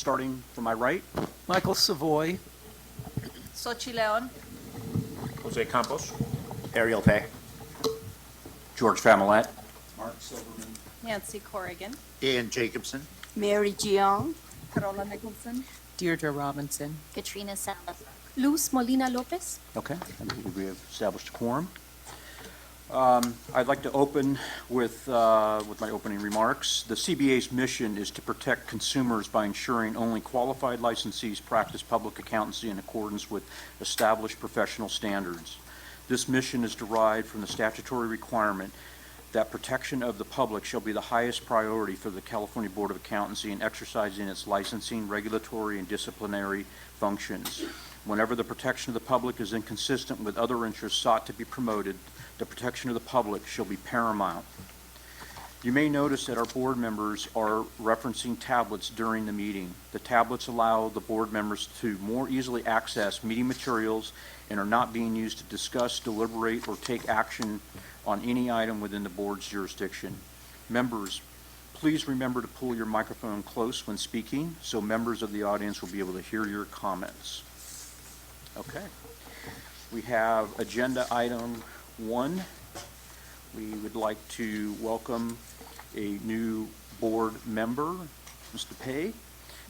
starting from my right. Michael Savoy. Xochitl Leon. Jose Campos. Ariel Pay. George Familette. Mark Silverman. Nancy Corrigan. Dan Jacobson. Mary Jiang. Carola Nicholson. Deirdre Robinson. Katrina Salazar. Luz Molina Lopez. Okay, I believe we have established a quorum. I'd like to open with my opening remarks. The CBA's mission is to protect consumers by ensuring only qualified licensees practice public accountancy in accordance with established professional standards. This mission is derived from the statutory requirement that protection of the public shall be the highest priority for the California Board of Accountancy in exercising its licensing, regulatory, and disciplinary functions. Whenever the protection of the public is inconsistent with other interests sought to be promoted, the protection of the public shall be paramount. You may notice that our board members are referencing tablets during the meeting. The tablets allow the board members to more easily access meeting materials and are not being used to discuss, deliberate, or take action on any item within the board's jurisdiction. Members, please remember to pull your microphone close when speaking so members of the audience will be able to hear your comments. Okay. We have agenda item 1. We would like to welcome a new board member, Mr. Pei.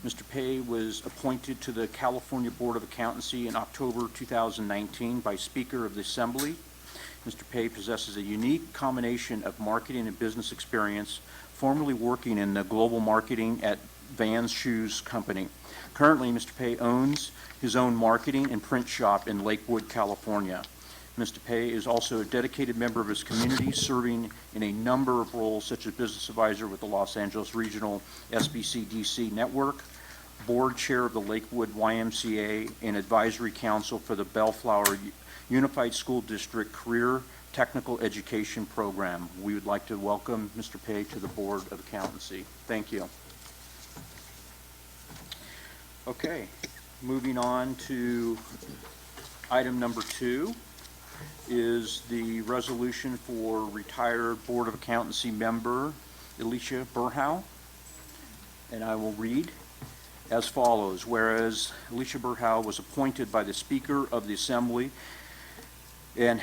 Mr. Pei was appointed to the California Board of Accountancy in October 2019 by Speaker of the Assembly. Mr. Pei possesses a unique combination of marketing and business experience, formerly working in the global marketing at Vans Shoes Company. Currently, Mr. Pei owns his own marketing and print shop in Lakewood, California. Mr. Pei is also a dedicated member of his community, serving in a number of roles such as business advisor with the Los Angeles Regional SBCDC Network, board chair of the Lakewood YMCA, and advisory council for the Bellflower Unified School District Career Technical Education Program. We would like to welcome Mr. Pei to the Board of Accountancy. Thank you. Okay, moving on to item number 2 is the resolution for retired Board of Accountancy member Alicia Burhow. And I will read as follows. Whereas Alicia Burhow was appointed by the Speaker of the Assembly and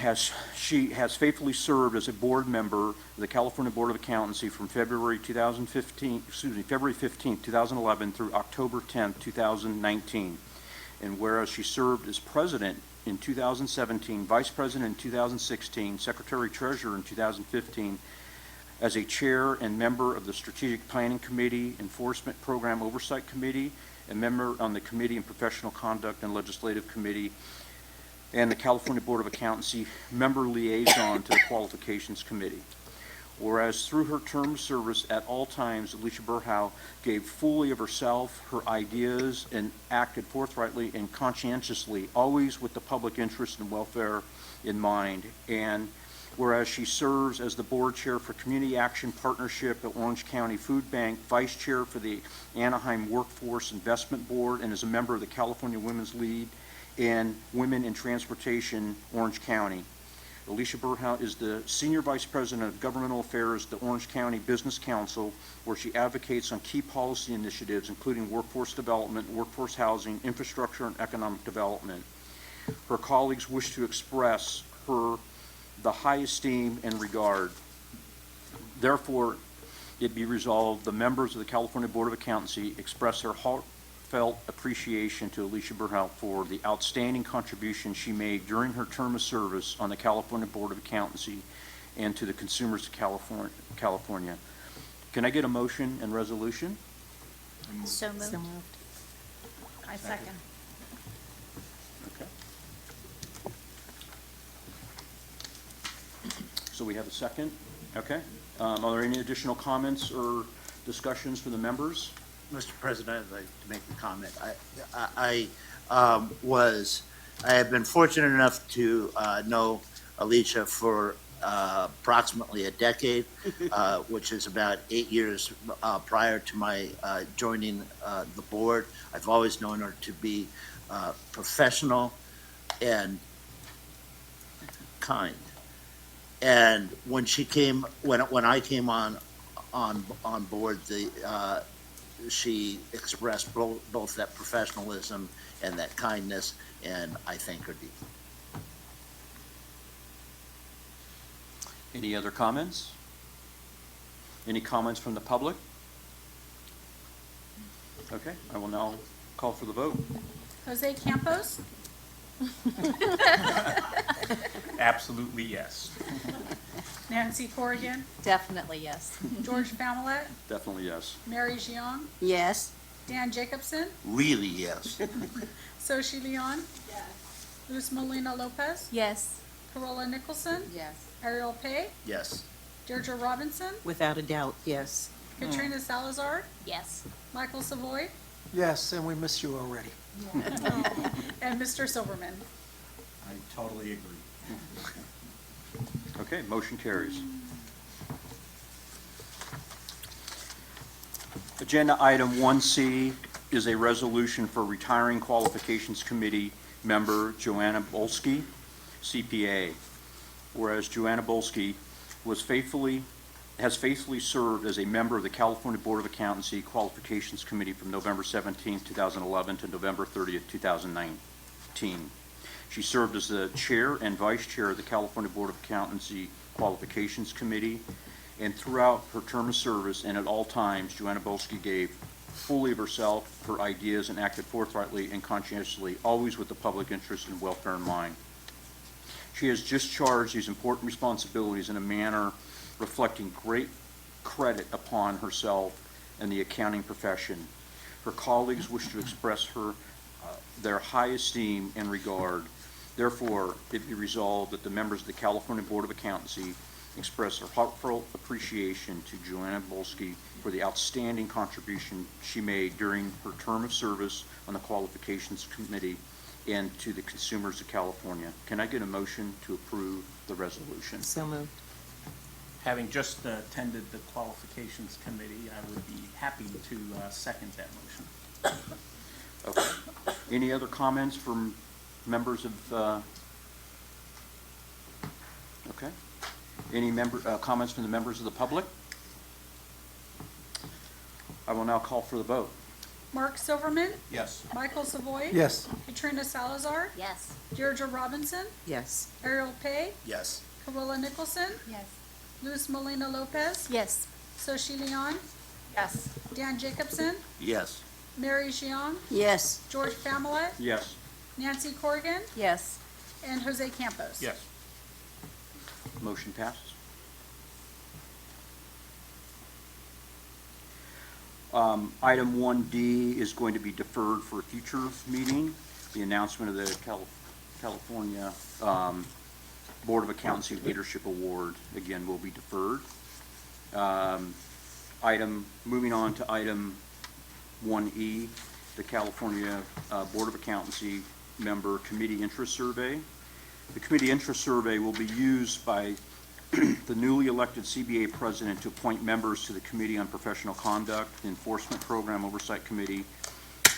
she has faithfully served as a board member of the California Board of Accountancy from February 15, 2011 through October 10, 2019. And whereas she served as president in 2017, vice president in 2016, secretary treasurer in 2015, as a chair and member of the Strategic Planning Committee, Enforcement Program Oversight Committee, a member on the Committee on Professional Conduct and Legislative Committee, and the California Board of Accountancy member liaison to the Qualifications Committee. Whereas through her term of service at all times, Alicia Burhow gave fully of herself, her ideas, and acted forthrightly and conscientiously, always with the public interest and welfare in mind. And whereas she serves as the board chair for Community Action Partnership at Orange County Food Bank, vice chair for the Anaheim Workforce Investment Board, and is a member of the California Women's League and Women in Transportation, Orange County. Alicia Burhow is the Senior Vice President of Governmental Affairs at the Orange County Business Council, where she advocates on key policy initiatives, including workforce development, workforce housing, infrastructure, and economic development. Her colleagues wish to express her the high esteem and regard. Therefore, it be resolved, the members of the California Board of Accountancy express their heartfelt appreciation to Alicia Burhow for the outstanding contribution she made during her term of service on the California Board of Accountancy and to the consumers of California. Can I get a motion and resolution? So moved. So moved. I second. Okay. So we have a second. Okay. Are there any additional comments or discussions for the members? Mr. President, I'd like to make a comment. I have been fortunate enough to know Alicia for approximately a decade, which is about 8 years prior to my joining the board. I've always known her to be professional and kind. And when I came on board, she expressed both that professionalism and that kindness, and I thank her deeply. Any other comments? Any comments from the public? Okay, I will now call for the vote. Jose Campos, Absolutely yes. Nancy Corrigan, Definitely yes. George Familet, Definitely yes. Mary Jiang, Yes. Dan Jacobson, Really, yes. Sochi Leon. Luz Molina Lopez, Yes. Corolla Nicholson, Yes. Ariel Pay, Yes. Deirdre Robinson, Without a doubt, yes. Katrina Salazar, Yes. Michael Savoy, Yes, and we miss you already. and Mr. Silverman. I totally agree. Okay, motion carries. Agenda item 1C is a resolution for retiring Qualifications Committee member Joanna Bolsky, CPA. Whereas Joanna Bolsky has faithfully served as a member of the California Board of Accountancy Qualifications Committee from November 17, 2011 to November 30, 2019. She served as the chair and vice chair of the California Board of Accountancy Qualifications Committee, and throughout her term of service and at all times, Joanna Bolsky gave fully of herself, her ideas, and acted forthrightly and conscientiously, always with the public interest and welfare in mind. She has discharged these important responsibilities in a manner reflecting great credit upon herself and the accounting profession. Her colleagues wish to express their high esteem and regard. Therefore, it be resolved that the members of the California Board of Accountancy express their heartfelt appreciation to Joanna Bolsky for the outstanding contribution she made during her term of service on the Qualifications Committee and to the consumers of California. Can I get a motion to approve the resolution? So moved. Having just attended the Qualifications Committee, I would be happy to second that motion. Okay. Any other comments from members of, okay. Any comments from the members of the public? I will now call for the vote. Mark Silverman, Yes. Michael Savoy, Yes. Katrina Salazar, Yes. Deirdre Robinson, Yes. Ariel Pay, Yes. Corolla Nicholson, Yes. Luz Molina Lopez, Yes. Sochi Leon, Yes. Dan Jacobson, Yes. Mary Jiang, Yes. George Familet, Yes. Nancy Corrigan, Yes. and Jose Campos. Yes. Motion passes. Item 1D is going to be deferred for a future meeting. The announcement of the California Board of Accountancy Leadership Award, again, will be deferred. Moving on to item 1E, the California Board of Accountancy Member Committee Interest Survey. The Committee Interest Survey will be used by the newly elected CBA President to appoint members to the Committee on Professional Conduct, the Enforcement Program Oversight Committee,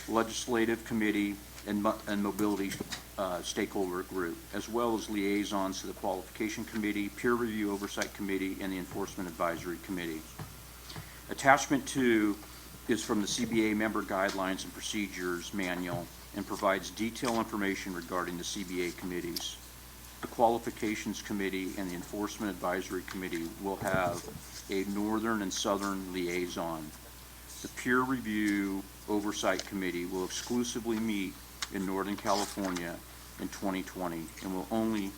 Legislative Committee, and Mobility Stakeholder Group, as well as liaisons to the Qualification Committee, Peer Review Oversight Committee, and the Enforcement Advisory Committee. Attachment 2 is from the CBA Member Guidelines and Procedures Manual and provides detailed information regarding the CBA committees. The Qualifications Committee and the Enforcement Advisory Committee will have a northern and southern liaison. The Peer Review Oversight Committee will exclusively meet in Northern California in 2020 and will only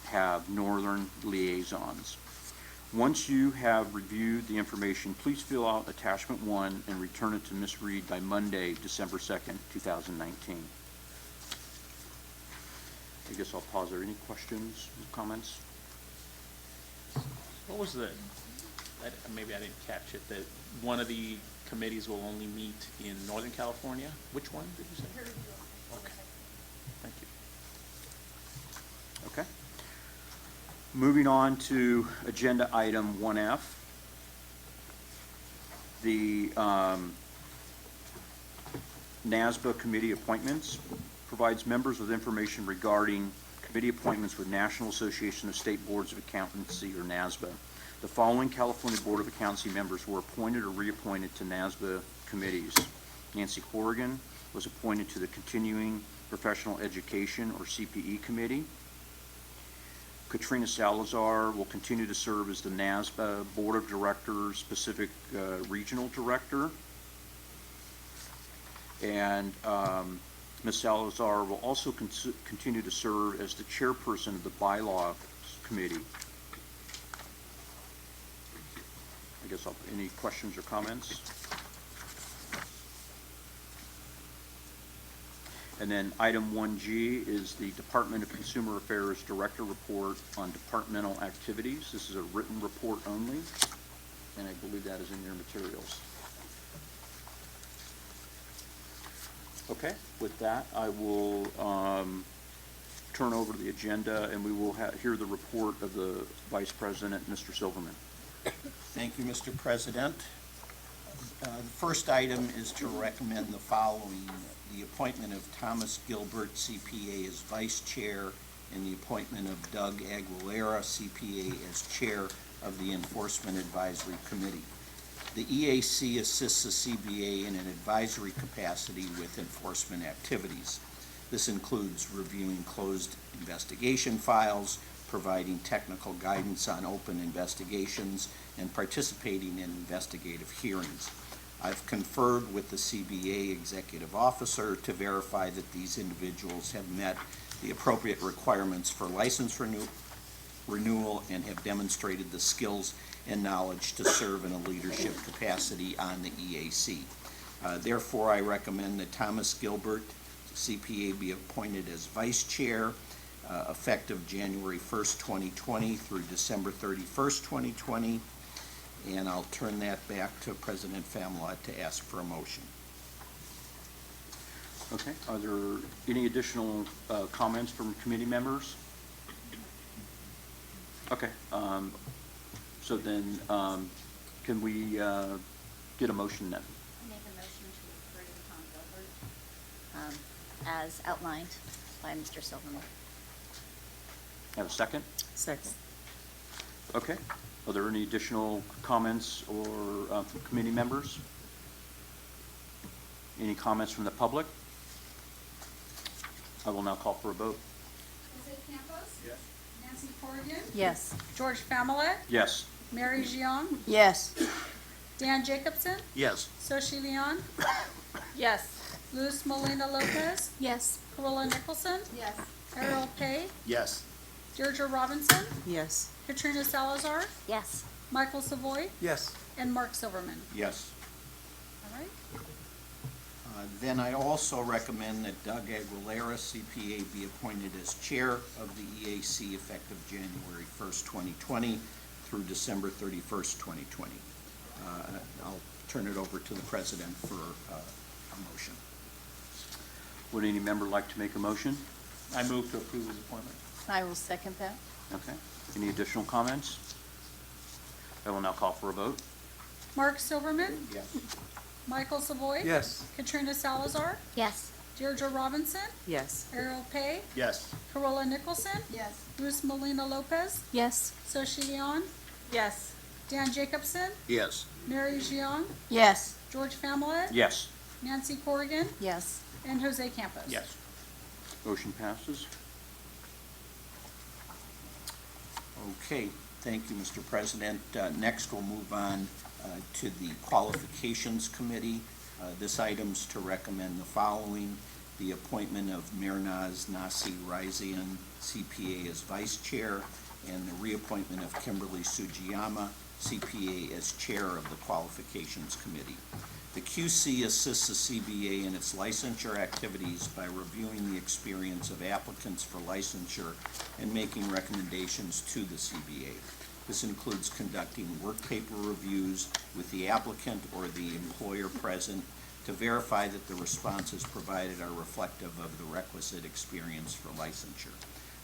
have northern liaisons. Once you have reviewed the information, please fill out attachment 1 and return it to Ms. Reed by Monday, December 2nd, 2019. I guess I'll pause there. Any questions, comments? What was maybe I didn't catch it, that one of the committees will only meet in Northern California? Which one did you say? Okay. Thank you. Okay. Moving on to agenda item 1F. The NASBA committee appointments provides members with information regarding committee appointments with National Association of State Boards of Accountancy, or NASBA. The following California Board of Accountancy members were appointed or reappointed to NASBA committees. Nancy Corrigan was appointed to the Continuing Professional Education, or CPE, Committee. Katrina Salazar will continue to serve as the NASBA Board of Directors Pacific Regional Director. And Ms. Salazar will also continue to serve as the chairperson of the Bylaws Committee. I guess any questions or comments? And then item 1G is the Department of Consumer Affairs Director Report on Departmental Activities. This is a written report only, and I believe that is in your materials. Okay, with that, I will turn over the agenda, and we will hear the report of the Vice President, Mr. Silverman. Thank you, Mr. President. The first item is to recommend the following: the appointment of Thomas Gilbert, CPA, as Vice Chair, and the appointment of Doug Aguilera, CPA, as Chair of the Enforcement Advisory Committee. The EAC assists the CBA in an advisory capacity with enforcement activities. This includes reviewing closed investigation files, providing technical guidance on open investigations, and participating in investigative hearings. I've conferred with the CBA Executive Officer to verify that these individuals have met the appropriate requirements for license renewal and have demonstrated the skills and knowledge to serve in a leadership capacity on the EAC. Therefore, I recommend that Thomas Gilbert, CPA, be appointed as Vice Chair, effective January 1st, 2020 through December 31st, 2020. And I'll turn that back to President Famulot to ask for a motion. Okay, are there any additional comments from committee members? Okay, so then can we get a motion then? Make a motion to approve Tom Gilbert as outlined by Mr. Silverman. Have a second? Second. Okay, are there any additional comments or from committee members? Any comments from the public? I will now call for a vote. Jose Campos? Yes. Nancy Corrigan? Yes. George Family? Yes. Mary Jiang? Yes. Dan Jacobson? Yes. Soshi Leon? Yes. Luz Molina Lopez? Yes. Corolla Nicholson? Yes. Errol Pay? Yes. Deirdre Robinson? Yes. Katrina Salazar? Yes. Michael Savoy? Yes. And Mark Silverman. Yes. All right. Then I also recommend that Doug Aguilera, CPA, be appointed as Chair of the EAC effective January 1st, 2020 through December 31st, 2020. I'll turn it over to the President for a motion. Would any member like to make a motion? I move to approve his appointment. I will second that. Okay, any additional comments? I will now call for a vote. Mark Silverman? Yes. Michael Savoy? Yes. Katrina Salazar? Yes. Deirdre Robinson? Yes. Errol Pay? Yes. Corolla Nicholson? Yes. Luz Molina Lopez? Yes. Soshi Leon? Yes. Dan Jacobson? Yes. Mary Jiang? Yes. George Family? Yes. Nancy Corrigan? Yes. And Jose Campos? Yes. Motion passes. Okay, thank you, Mr. President. Next, we'll move on to the Qualifications Committee. This item's to recommend the following: the appointment of Mirnaz Nasi Raizian, CPA, as Vice Chair, and the reappointment of Kimberly Sujiyama, CPA, as Chair of the Qualifications Committee. The QC assists the CBA in its licensure activities by reviewing the experience of applicants for licensure and making recommendations to the CBA. This includes conducting work paper reviews with the applicant or the employer present to verify that the responses provided are reflective of the requisite experience for licensure.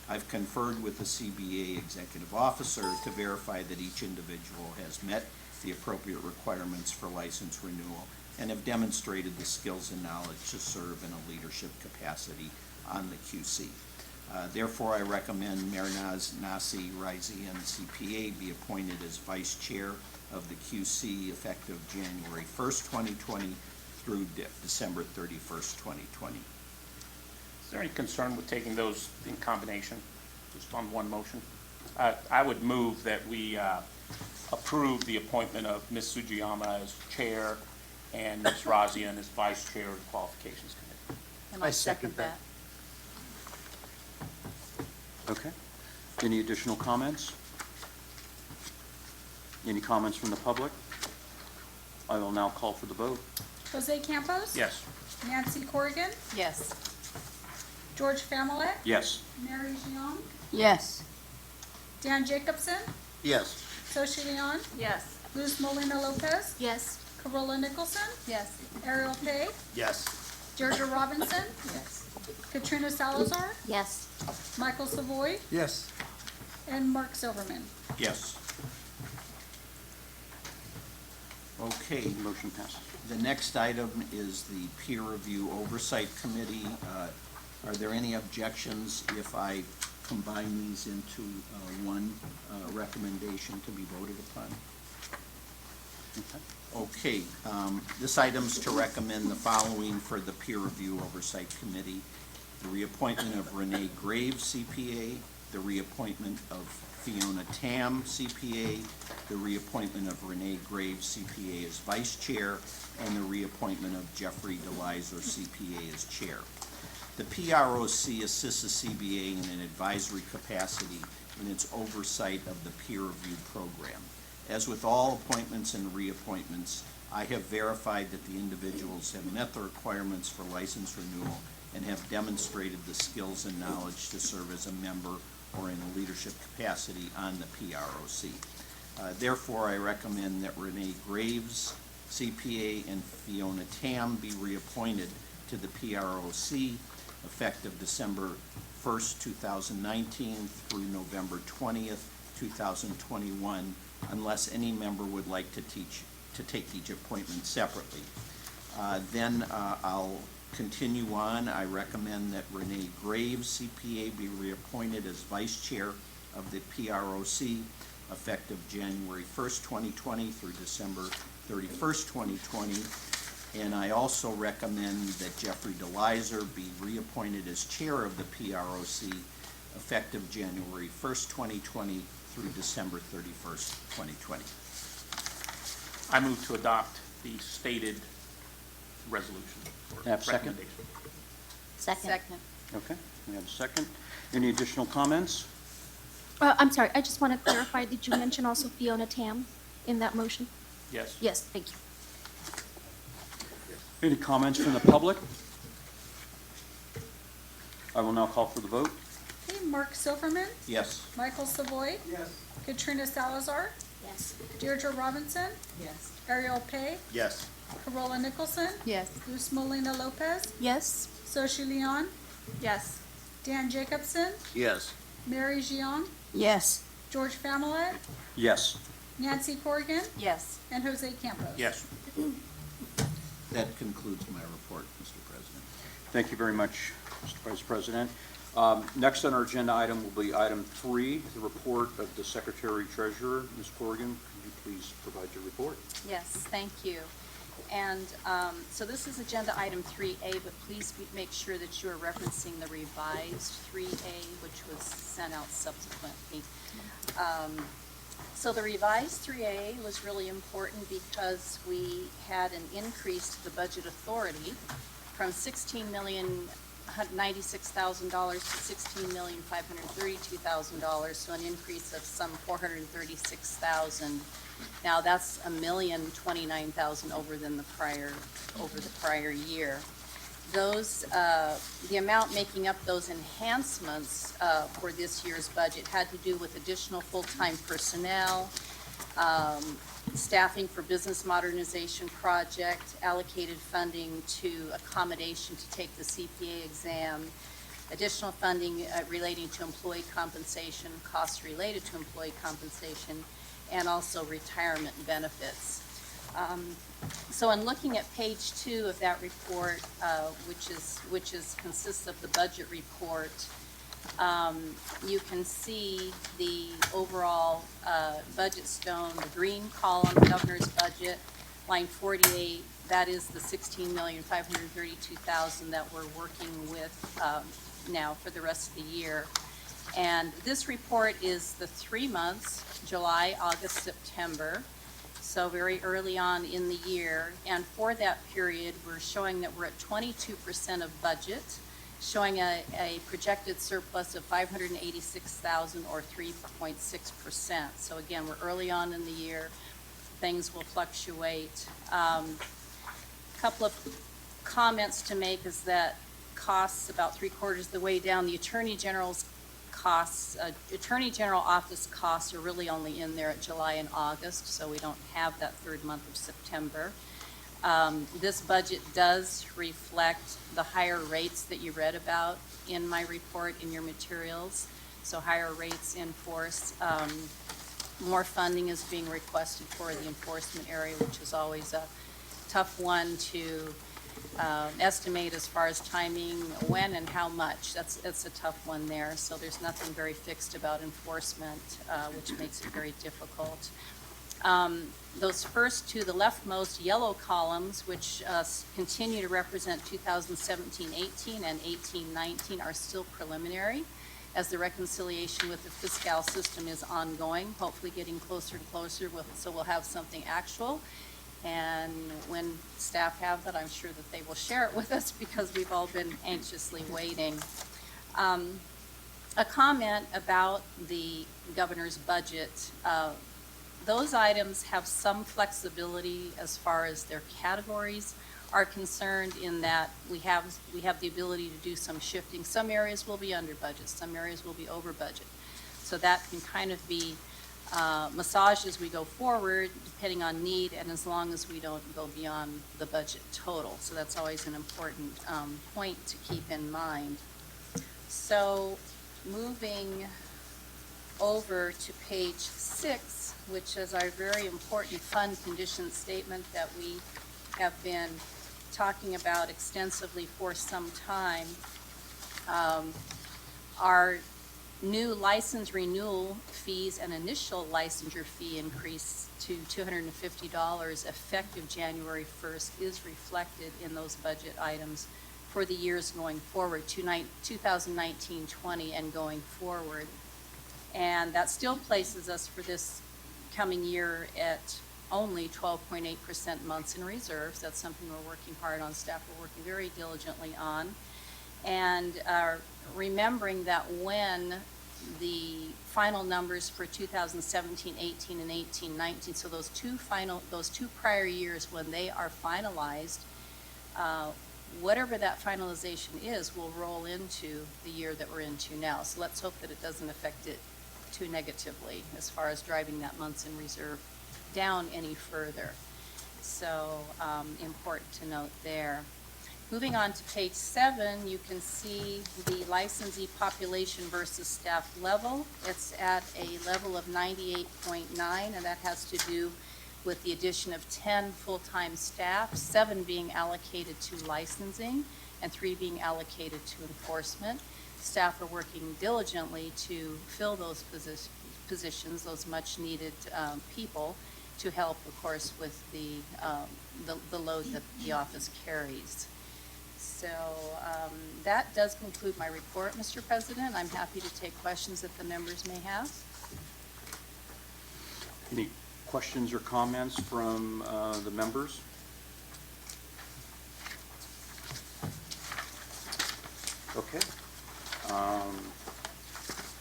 I've conferred with the CBA Executive Officer to verify that each individual has met the appropriate requirements for license renewal and have demonstrated the skills and knowledge to serve in a leadership capacity on the QC. Therefore, I recommend Mernaz Nasi Rizian CPA be appointed as Vice Chair of the QC effective January 1st, 2020 through December 31st, 2020. Is there any concern with taking those in combination, just on one motion? I would move that we approve the appointment of Ms. Sujiyama as Chair and Ms. Razian as Vice Chair of the Qualifications Committee. And I second that. Okay. Any additional comments? Any comments from the public? I will now call for the vote. Jose Campos? Yes. Nancy Corrigan? Yes. George Familet? Yes. Mary Jiang? Yes. Dan Jacobson? Yes. Soshi Leon? Yes. Luz Molina Lopez? Yes. Carola Nicholson? Yes. Ariel Pay? Yes. Deirdre Robinson? Yes. Katrina Salazar? Yes. Michael Savoy? Yes. And Mark Silverman. Yes. Okay, Motion passes. the next item is the Peer Review Oversight Committee. Are there any objections if I combine these into one recommendation to be voted upon? Okay, this item's to recommend the following for the Peer Review Oversight Committee: the reappointment of Renee Graves, CPA, the reappointment of Fiona Tam, CPA, the reappointment of Renee Graves, CPA, as Vice Chair, and the reappointment of Jeffrey DeLizer, CPA, as Chair. The PROC assists the CBA in an advisory capacity in its oversight of the peer review program. As with all appointments and reappointments, I have verified that the individuals have met the requirements for license renewal and have demonstrated the skills and knowledge to serve as a member or in a leadership capacity on the PROC. Therefore, I recommend that Renee Graves, CPA, and Fiona Tam be reappointed to the PROC effective December 1st, 2019 through November 20th, 2021, unless any member would like to take each appointment separately. Then I'll continue on. I recommend that Renee Graves, CPA, be reappointed as Vice Chair of the PROC effective January 1st, 2020 through December 31st, 2020. And I also recommend that Jeffrey DeLizer be reappointed as Chair of the PROC effective January 1st, 2020 through December 31st, 2020. I move to adopt the stated resolution or Have a second? recommendation. Second. Okay, we have a second. Any additional comments? I'm sorry, I just want to clarify, did you mention also Fiona Tam in that motion? Yes. Yes, thank you. Any comments from the public? I will now call for the vote. Okay, Mark Silverman? Yes. Michael Savoy? Yes. Katrina Salazar? Yes. Deirdre Robinson? Yes. Ariel Pay? Yes. Carola Nicholson? Yes. Luz Molina Lopez? Yes. Soshi Leon? Yes. Dan Jacobson? Yes. Mary Jiang? Yes. George Familet? Yes. Nancy Corrigan? Yes. And Jose Campos? Yes. That concludes my report, Mr. President. Thank you very much, Mr. Vice President. Next on our agenda item will be item 3, the report of the Secretary Treasurer. Ms. Corrigan, could you please provide your report? Yes, thank you. And so this is agenda item 3A, but please make sure that you are referencing the revised 3A, which was sent out subsequently. So the revised 3A was really important because we had an increase to the budget authority from $16,096,000 to $16,532,000, so an increase of some $436,000. Now that's $1,029,000 over the prior year. Those, the amount making up those enhancements for this year's budget had to do with additional full-time personnel, staffing for business modernization project, allocated funding to accommodation to take the CPA exam, additional funding relating to employee compensation, costs related to employee compensation, and also retirement benefits. So in looking at page 2 of that report, which consists of the budget report, You can see the overall budget stone, the green column, governor's budget, line 48, that is the $16,532,000 that we're working with now for the rest of the year. And this report is the 3 months, July, August, September, so very early on in the year. And for that period, we're showing that we're at 22% of budget, showing a projected surplus of $586,000 or 3.6%. So again, we're early on in the year. Things will fluctuate. Couple of comments to make is that costs about 3/4 of the way down. The Attorney General's costs, Attorney General office costs are really only in there at July and August, so we don't have that third month of September. This budget does reflect the higher rates that you read about in my report, in your materials. So higher rates in force. More funding is being requested for the enforcement area, which is always a tough one to estimate as far as timing, when and how much. That's a tough one there. So there's nothing very fixed about enforcement, which makes it very difficult. Those first two, the leftmost yellow columns, which continue to represent 2017-18 and 18-19, are still preliminary, as the reconciliation with the fiscal system is ongoing, hopefully getting closer and closer, so we'll have something actual. And when staff have that, I'm sure that they will share it with us because we've all been anxiously waiting. A comment about the governor's budget. Those items have some flexibility as far as their categories are concerned, in that we have the ability to do some shifting. Some areas will be under budget, some areas will be over budget. So that can kind of be massaged as we go forward, depending on need, and as long as we don't go beyond the budget total. So that's always an important point to keep in mind. So moving over to page 6, which is our very important fund condition statement that we have been talking about extensively for some time. Our new license renewal fees and initial licensure fee increase to $250 effective January 1st is reflected in those budget items for the years going forward, 2019-20 and going forward. And that still places us for this coming year at only 12.8% months in reserves. That's something we're working hard on. Staff are working very diligently on. And remembering that when the final numbers for 2017-18 and 18-19, so those two prior years, when they are finalized, whatever that finalization is will roll into the year that we're into now. So let's hope that it doesn't affect it too negatively as far as driving that months in reserve down any further. So important to note there. Moving on to page 7, you can see the licensee population versus staff level. It's at a level of 98.9, and that has to do with the addition of 10 full-time staff, 7 being allocated to licensing and 3 being allocated to enforcement. Staff are working diligently to fill those positions, those much-needed people, to help, of course, with the load that the office carries. So that does conclude my report, Mr. President. I'm happy to take questions that the members may have. Any questions or comments from the members? Okay.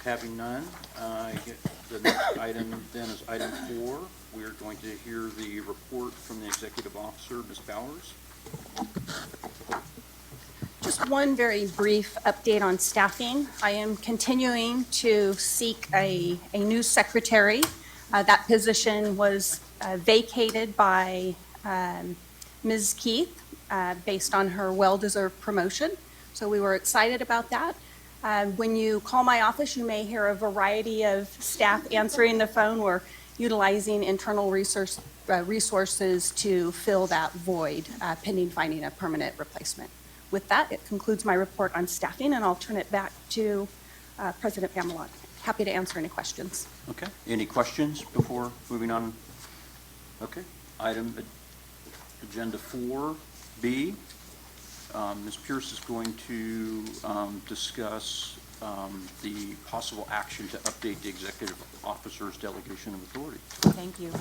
Having none, the next item then is item 4. We are going to hear the report from the executive officer, Ms. Bowers. Just one very brief update on staffing. I am continuing to seek a new secretary. That position was vacated by Ms. Keith based on her well-deserved promotion. So we were excited about that. When you call my office, you may hear a variety of staff answering the phone. We're utilizing internal resources to fill that void pending finding a permanent replacement. With that, it concludes my report on staffing, and I'll turn it back to President Pamela. Happy to answer any questions. Okay, any questions before moving on? Okay, agenda 4B. Ms. Pierce is going to discuss the possible action to update the executive officer's delegation of authority. Thank you.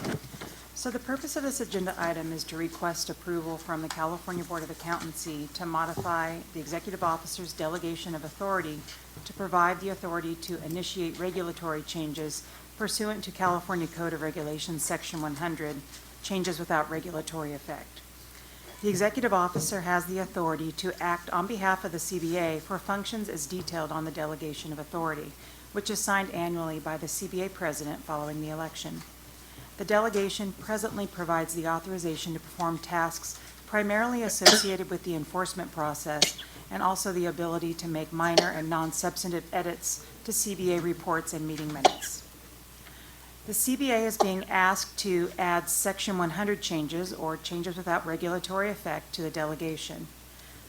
So the purpose of this agenda item is to request approval from the California Board of Accountancy to modify the executive officer's delegation of authority to provide the authority to initiate regulatory changes pursuant to California Code of Regulations, Section 100, changes without regulatory effect. The executive officer has the authority to act on behalf of the CBA for functions as detailed on the delegation of authority, which is signed annually by the CBA president following the election. The delegation presently provides the authorization to perform tasks primarily associated with the enforcement process and also the ability to make minor and non-substantive edits to CBA reports and meeting minutes. The CBA is being asked to add Section 100 changes or changes without regulatory effect to the delegation.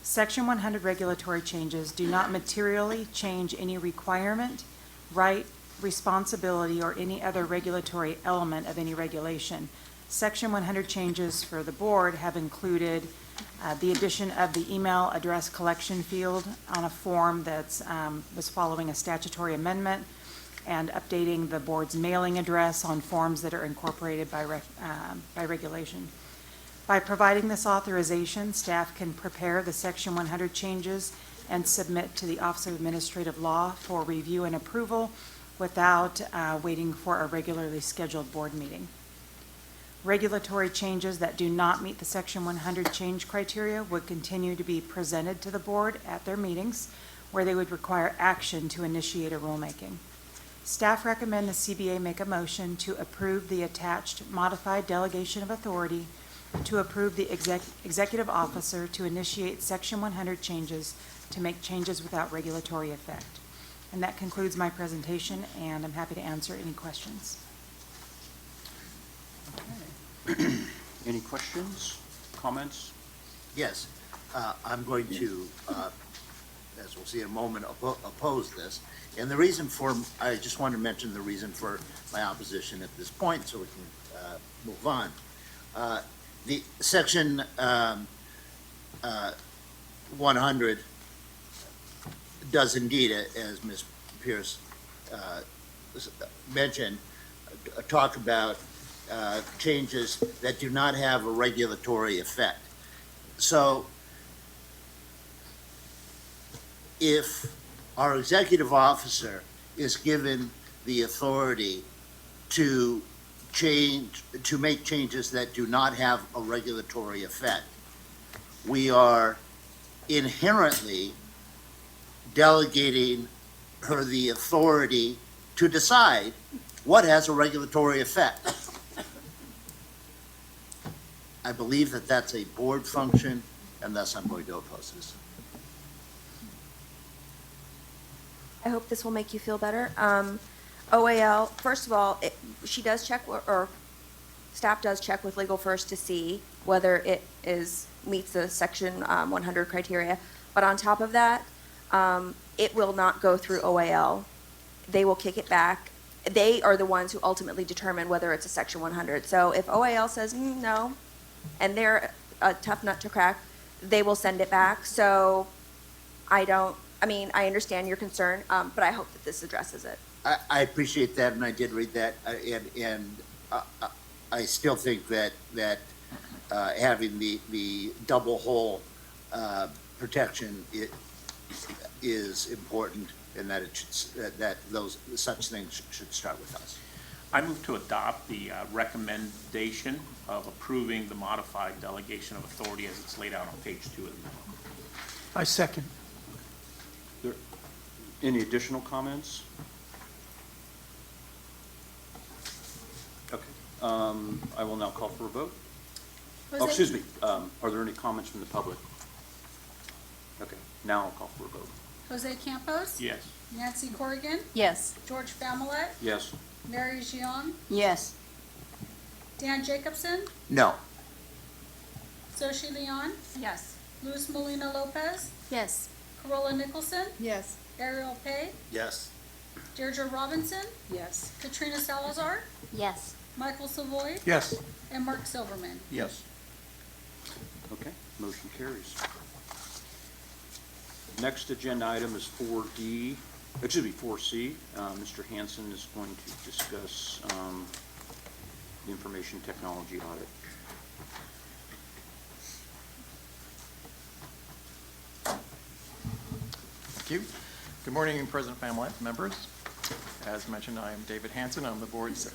Section 100 regulatory changes do not materially change any requirement, right, responsibility, or any other regulatory element of any regulation. Section 100 changes for the board have included the addition of the email address collection field on a form that was following a statutory amendment, and updating the board's mailing address on forms that are incorporated by regulation. By providing this authorization, staff can prepare the Section 100 changes and submit to the Office of Administrative Law for review and approval without waiting for a regularly scheduled board meeting. Regulatory changes that do not meet the Section 100 change criteria would continue to be presented to the board at their meetings, where they would require action to initiate a rulemaking. Staff recommend the CBA make a motion to approve the attached modified delegation of authority to approve the executive officer to initiate Section 100 changes to make changes without regulatory effect. And that concludes my presentation, and I'm happy to answer any questions. Okay. Any questions, comments? Yes, I'm going to, as we'll see in a moment, oppose this. And the reason for, I just wanted to mention the reason for my opposition at this point so we can move on. The Section 100 does indeed, as Ms. Pierce mentioned, talk about changes that do not have a regulatory effect. So if our executive officer is given the authority to make changes that do not have a regulatory effect, we are inherently delegating her the authority to decide what has a regulatory effect. I believe that that's a board function, and thus I'm going to oppose this. I hope this will make you feel better. OAL, first of all, she does check, or staff does check with legal first to see whether it meets the Section 100 criteria. But on top of that, it will not go through OAL. They will kick it back. They are the ones who ultimately determine whether it's a Section 100. So if OAL says no, and they're a tough nut to crack, they will send it back. So I understand your concern, but I hope that this addresses it. I appreciate that, and I did read that, and I still think that having the double hole protection is important, and that such things should start with us. I move to adopt the recommendation of approving the modified delegation of authority as it's laid out on page 2 of the memo. I second. Any additional comments? Okay, I will now call for a vote. Oh, excuse me, are there any comments from the public? Okay, now I'll call for a vote. Jose Campos? Yes. Nancy Corrigan? Yes. George Familet? Yes. Mary Jiang? Yes. Dan Jacobson? No. Soshi Leon? Yes. Luz Molina Lopez? Yes. Corolla Nicholson? Yes. Ariel Pay? Yes. Deirdre Robinson, Yes. Katrina Salazar, Yes. Michael Savoy, Yes. and Mark Silverman. Yes. Okay, motion carries. Next agenda item is 4C. Mr. Hanson is going to discuss the information technology audit. Thank you. Good morning, President Pamela, members. As mentioned, I am David Hanson. I'm the board's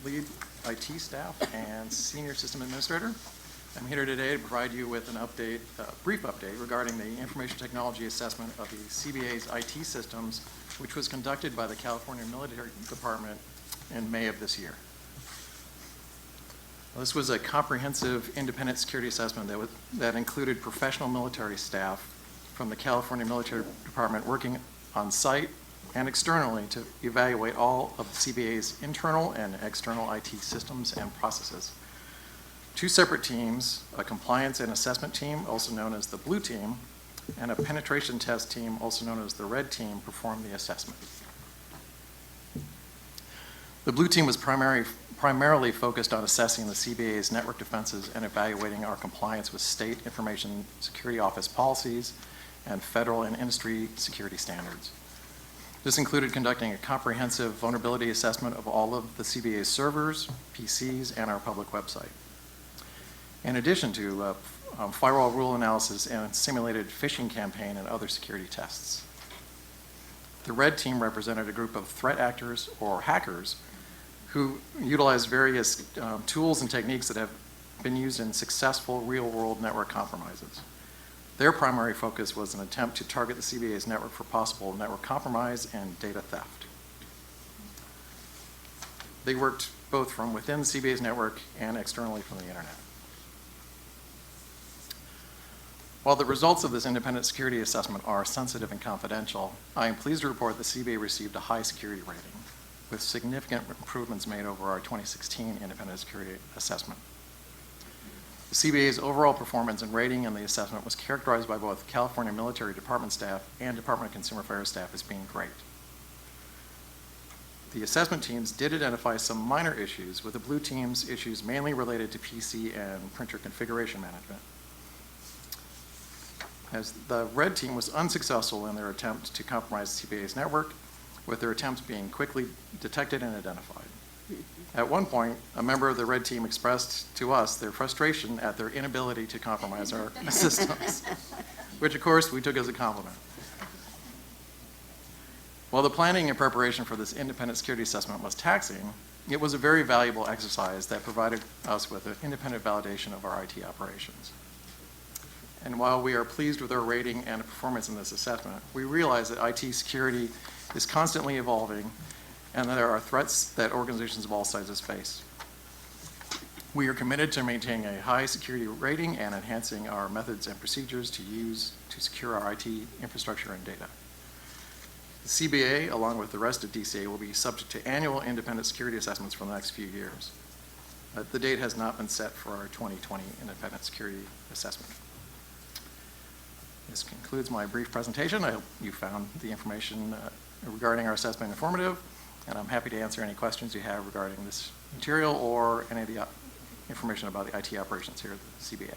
lead IT staff and senior system administrator. I'm here today to provide you with an update, brief update regarding the information technology assessment of the CBA's IT systems, which was conducted by the California Military Department in May of this year. This was a comprehensive independent security assessment that included professional military staff from the California Military Department working on site and externally to evaluate all of the CBA's internal and external IT systems and processes. Two separate teams, a compliance and assessment team, also known as the blue team, and a penetration test team, also known as the red team, performed the assessment. The blue team was primarily focused on assessing the CBA's network defenses and evaluating our compliance with state information security office policies and federal and industry security standards. This included conducting a comprehensive vulnerability assessment of all of the CBA's servers, PCs, and our public website. In addition to firewall rule analysis and simulated phishing campaign and other security tests. The red team represented a group of threat actors or hackers who utilized various tools and techniques that have been used in successful real-world network compromises. Their primary focus was an attempt to target the CBA's network for possible network compromise and data theft. They worked both from within the CBA's network and externally from the internet. While the results of this independent security assessment are sensitive and confidential, I am pleased to report the CBA received a high security rating, with significant improvements made over our 2016 independent security assessment. The CBA's overall performance and rating in the assessment was characterized by both California Military Department staff and Department of Consumer Affairs staff as being great. The assessment teams did identify some minor issues, with the blue team's issues mainly related to PC and printer configuration management. As the red team was unsuccessful in their attempt to compromise the CBA's network, with their attempts being quickly detected and identified. At one point, a member of the red team expressed to us their frustration at their inability to compromise our systems, which of course we took as a compliment. While the planning and preparation for this independent security assessment was taxing, it was a very valuable exercise that provided us with an independent validation of our IT operations. And while we are pleased with our rating and performance in this assessment, we realize that IT security is constantly evolving and that there are threats that organizations of all sizes face. We are committed to maintaining a high security rating and enhancing our methods and procedures to use to secure our IT infrastructure and data. The CBA, along with the rest of DCA, will be subject to annual independent security assessments for the next few years. The date has not been set for our 2020 independent security assessment. This concludes my brief presentation. I hope you found the information regarding our assessment informative, and I'm happy to answer any questions you have regarding this material or any of the information about the IT operations here at the CBA.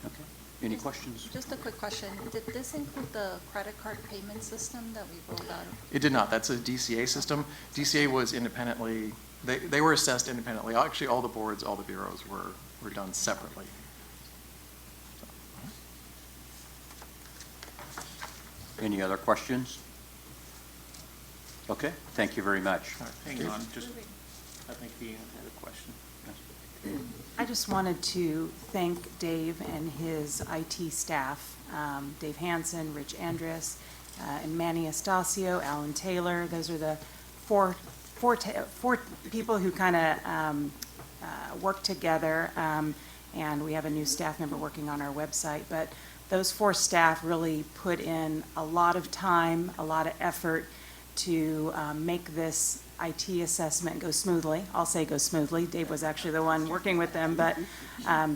Okay. Any questions? Just a quick question. Did this include the credit card payment system that we rolled out? It did not. That's a DCA system. DCA was independently, they were assessed independently. Actually, all the boards, all the bureaus were done separately. Any other questions? Okay, thank you very much. Hang on, just, I think Deanne had a question. I just wanted to thank Dave and his IT staff, Dave Hanson, Rich Andrus, and Manny Estacio, Alan Taylor. Those are the four people who kind of work together, and we have a new staff member working on our website. But those four staff really put in a lot of time, a lot of effort to make this IT assessment go smoothly. I'll say go smoothly. Dave was actually the one working with them, but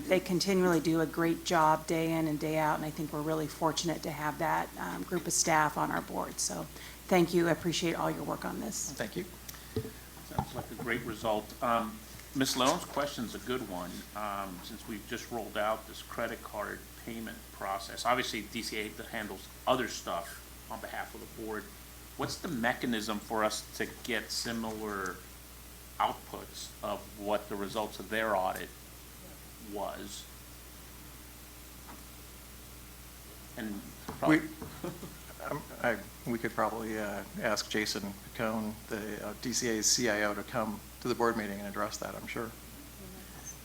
they continually do a great job day in and day out, and I think we're really fortunate to have that group of staff on our board. So Thank you. I appreciate all your work on this. Thank you. Sounds like a great result. Ms. Lowen's question's a good one, since we've just rolled out this credit card payment process. Obviously, DCA handles other stuff on behalf of the board. What's the mechanism for us to get similar outputs of what the results of their audit was? And probably, We could probably ask Jason Cohn, the DCA's CIO, to come to the board meeting and address that, I'm sure.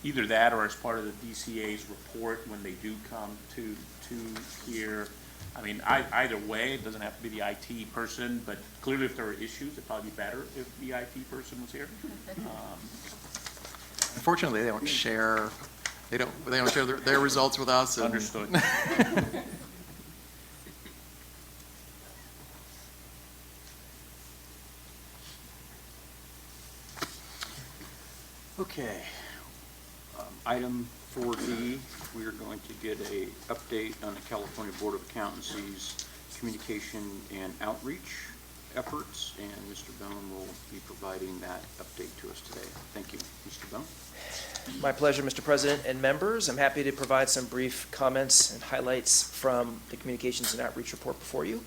either that or as part of the DCA's report when they do come to here. I mean, either way, it doesn't have to be the IT person, but clearly if there are issues, it'd probably be better if the IT person was here. Unfortunately, they don't share, they don't share their results with us. and- Understood. Okay. Item 4D, we are going to get a update on the California Board of Accountancy's communication and outreach efforts, and Mr. Bone will be providing that update to us today. Thank you. Mr. Bone? My pleasure, Mr. President and members. I'm happy to provide some brief comments and highlights from the Communications and Outreach Report before you.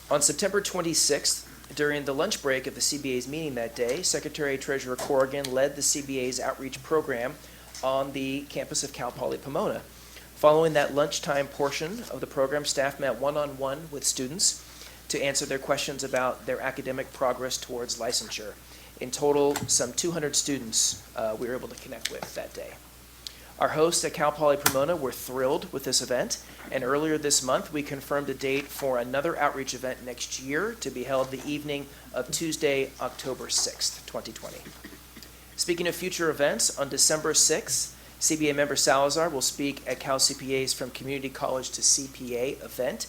On September 26th, during the lunch break of the CBA's meeting that day, Secretary Treasurer Corrigan led the CBA's outreach program on the campus of Cal Poly Pomona. Following that lunchtime portion of the program, staff met one-on-one with students to answer their questions about their academic progress towards licensure. In total, some 200 students we were able to connect with that day. Our hosts at Cal Poly Pomona were thrilled with this event, and earlier this month, we confirmed a date for another outreach event next year to be held the evening of Tuesday, October 6th, 2020. Speaking of future events, on December 6th, CBA member Salazar will speak at Cal CPA's From Community College to CPA event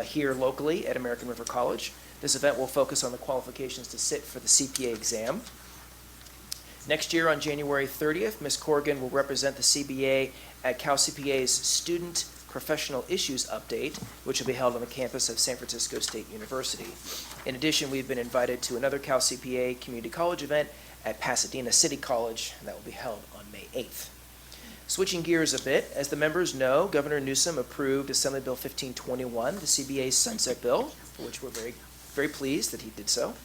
here locally at American River College. This event will focus on the qualifications to sit for the CPA exam. Next year, on January 30th, Ms. Corrigan will represent the CBA at Cal CPA's Student Professional Issues Update, which will be held on the campus of San Francisco State University. In addition, we've been invited to another Cal CPA Community College event at Pasadena City College, and that will be held on May 8th. Switching gears a bit, as the members know, Governor Newsom approved Assembly Bill 1521, the CBA's sunset bill, for which we're very, very pleased that he did so.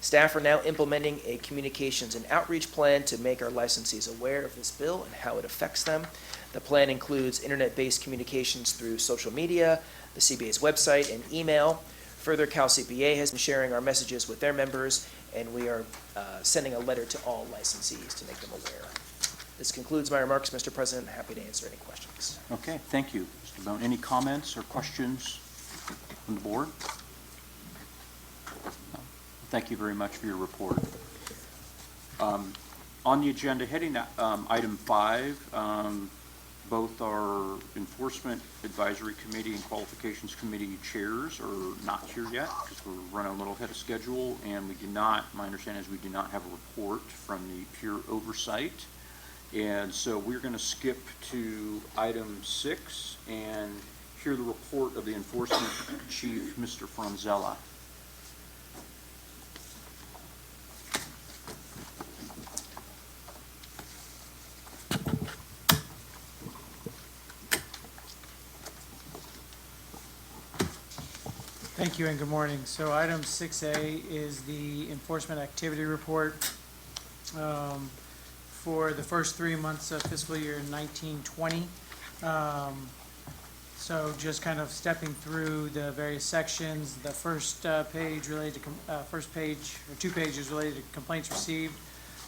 Staff are now implementing a communications and outreach plan to make our licensees aware of this bill and how it affects them. The plan includes internet-based communications through social media, the CBA's website, and email. Further, Cal CPA has been sharing our messages with their members, and we are sending a letter to all licensees to make them aware. This concludes my remarks, Mr. President. I'm happy to answer any questions. Okay, thank you, Mr. Bone. Any comments or questions from the board? No. Thank you very much for your report. On the agenda, heading to item 5, both our Enforcement Advisory Committee and Qualifications Committee chairs are not here yet because we're running a little ahead of schedule, and we do not, my understanding is we do not have a report from the Peer Oversight. And so we're going to skip to item 6 and hear the report of the Enforcement Chief, Mr. Franzella. Thank you and good morning. So item 6A is the enforcement activity report for the first 3 months of fiscal year 1920. So just kind of stepping through the various sections. The first page related to first page or 2 pages related to complaints received.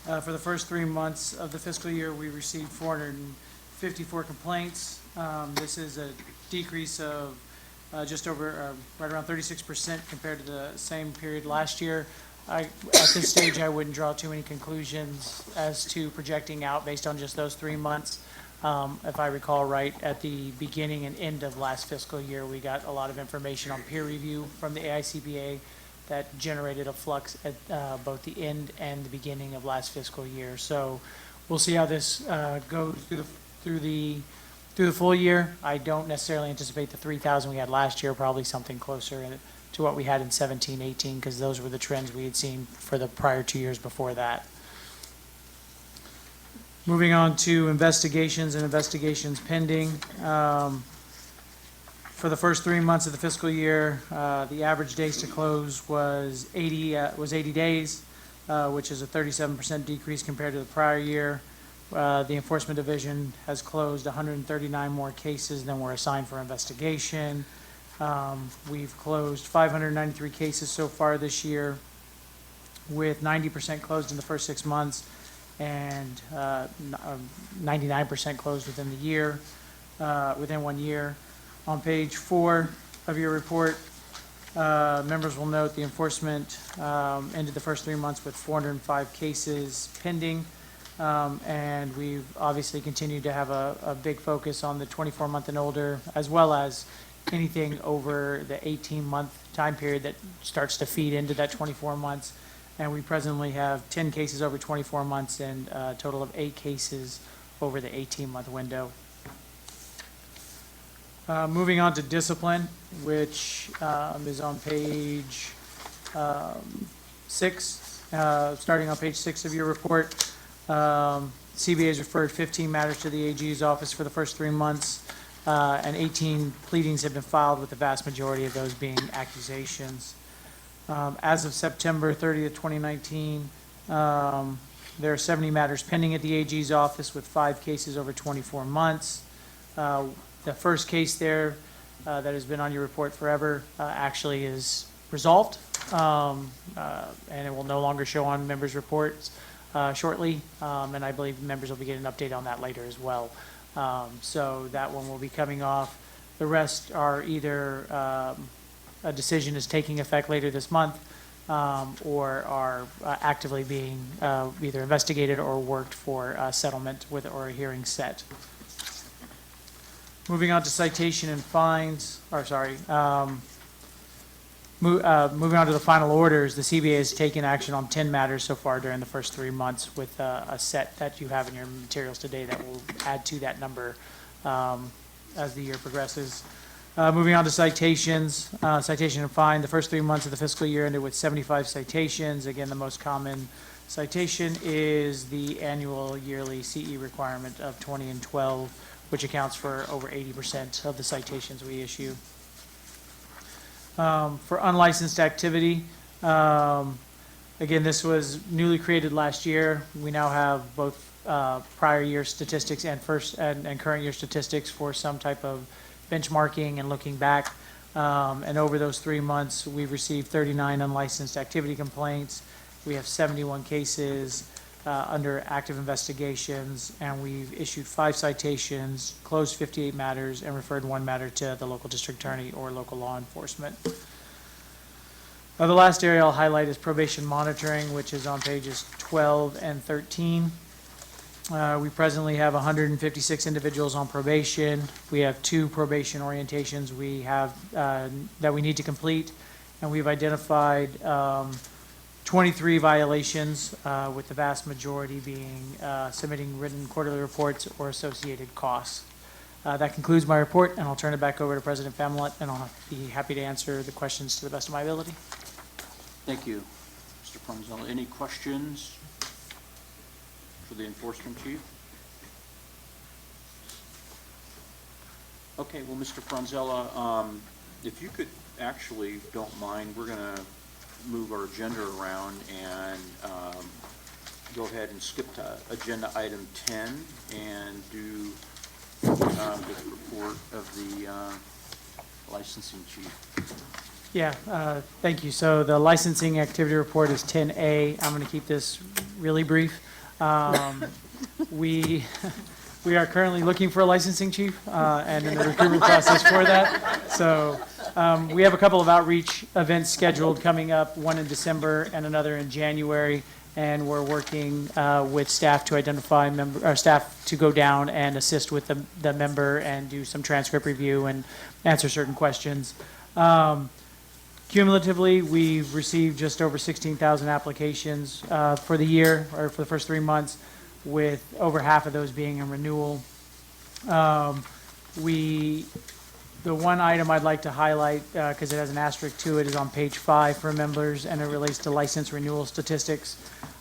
For the first 3 months of the fiscal year, we received 454 complaints. This is a decrease of just over, right around 36% compared to the same period last year. At this stage, I wouldn't draw too many conclusions as to projecting out based on just those 3 months. If I recall right, at the beginning and end of last fiscal year, we got a lot of information on peer review from the AICPA that generated a flux at both the end and the beginning of last fiscal year. So we'll see how this goes through the full year. I don't necessarily anticipate the 3,000 we had last year, probably something closer to what we had in 17, 18, because those were the trends we had seen for the prior 2 years before that. Moving on to investigations and investigations pending. For the first 3 months of the fiscal year, the average days to close was 80 days, which is a 37% decrease compared to the prior year. The Enforcement Division has closed 139 more cases than were assigned for investigation. We've closed 593 cases so far this year, with 90% closed in the first 6 months and 99% closed within the year, within 1 year. On page 4 of your report, members will note the enforcement ended the first 3 months with 405 cases pending. And we've obviously continued to have a big focus on the 24-month and older, as well as anything over the 18-month time period that starts to feed into that 24 months. And we presently have 10 cases over 24 months and a total of 8 cases over the 18-month window. Moving on to discipline, which is on page 6, starting on page 6 of your report. CBA has referred 15 matters to the AG's office for the first 3 months, and 18 pleadings have been filed, with the vast majority of those being accusations. As of September 30th, 2019, there are 70 matters pending at the AG's office, with 5 cases over 24 months. The first case there that has been on your report forever actually is resolved, and it will no longer show on members' reports shortly, and I believe members will be getting an update on that later as well. So that one will be coming off. The rest are either a decision is taking effect later this month, or are actively being either investigated or worked for settlement with or a hearing set. Moving on to citation and fines, moving on to the final orders, the CBA has taken action on 10 matters so far during the first 3 months, with a set that you have in your materials today that will add to that number as the year progresses. Moving on to citations, citation and fine. The first 3 months of the fiscal year ended with 75 citations. Again, the most common citation is the annual yearly CE requirement of 20 and 12, which accounts for over 80% of the citations we issue. For unlicensed activity, again, this was newly created last year. We now have both prior year statistics and current year statistics for some type of benchmarking and looking back. And over those 3 months, we've received 39 unlicensed activity complaints. We have 71 cases under active investigations, and we've issued 5 citations, closed 58 matters, and referred 1 matter to the local district attorney or local law enforcement. The last area I'll highlight is probation monitoring, which is on pages 12 and 13. We presently have 156 individuals on probation. We have 2 probation orientations we have that we need to complete, and we've identified 23 violations, with the vast majority being submitting written quarterly reports or associated costs. That concludes my report, and I'll turn it back over to President Pamela, and I'll be happy to answer the questions to the best of my ability. Thank you, Mr. Pranzella. Any questions for the enforcement chief? Okay, well, Mr. Pranzella, if you could actually, don't mind, we're going to move our agenda around and go ahead and skip to agenda item 10 and do the report of the licensing chief. Yeah, thank you. So the licensing activity report is 10A. I'm going to keep this really brief. We are currently looking for a licensing chief and in the recruitment process for that. So we have a couple of outreach events scheduled coming up, one in December and another in January, and we're working with staff to identify staff to go down and assist with the member and do some transcript review and answer certain questions. Cumulatively, we've received just over 16,000 applications for the year, or for the first 3 months, with over half of those being a renewal. We The one item I'd like to highlight, because it has an asterisk to it, is on page 5 for members, and it relates to license renewal statistics.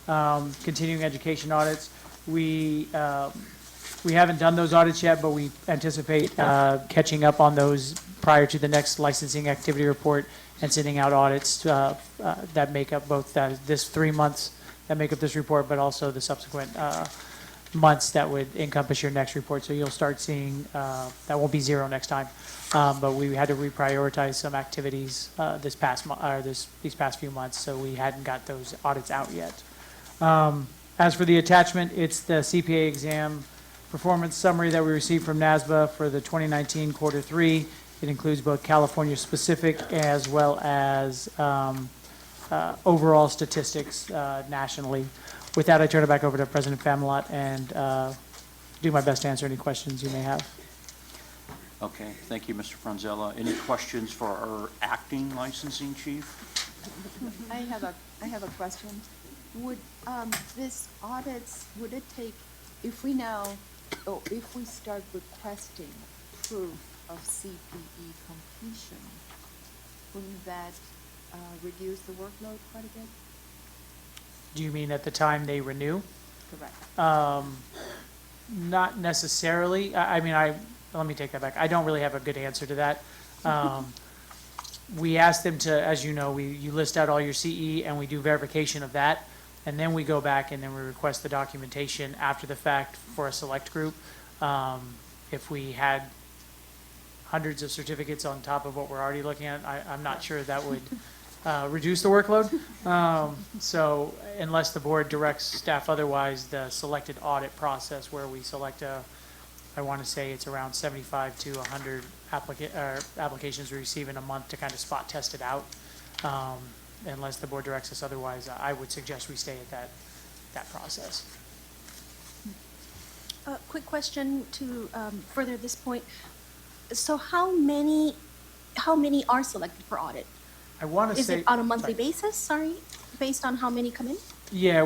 Continuing education audits, we haven't done those audits yet, but we anticipate catching up on those prior to the next licensing activity report and sending out audits that make up both this 3 months that make up this report, but also the subsequent months that would encompass your next report. So you'll start seeing, that won't be 0 next time. But we had to reprioritize some activities these past few months, so we hadn't got those audits out yet. As for the attachment, it's the CPA exam performance summary that we received from NASBA for the 2019 quarter 3. It includes both California-specific as well as overall statistics nationally. With that, I turn it back over to President Familott and do my best to answer any questions you may have. Okay, thank you, Mr. Franzella. Any questions for our acting licensing chief? I have a question. Would this audits, would it take, if we start requesting proof of CPE completion, wouldn't that reduce the workload quite a bit? Do you mean at the time they renew? Correct. Not necessarily. Let me take that back. I don't really have a good answer to that. We ask them to, as you know, you list out all your CE and we do verification of that. And then we go back and then we request the documentation after the fact for a select group. If we had hundreds of certificates on top of what we're already looking at, I'm not sure that would reduce the workload. So unless the board directs staff otherwise, the selected audit process where we select I want to say it's around 75 to 100 applications we receive in a month to kind of spot test it out. Unless the board directs us otherwise, I would suggest we stay at that process. Quick question to further this point. So how many are selected for audit? I want to Is say. it on a monthly basis, sorry, based on how many come in? Yeah,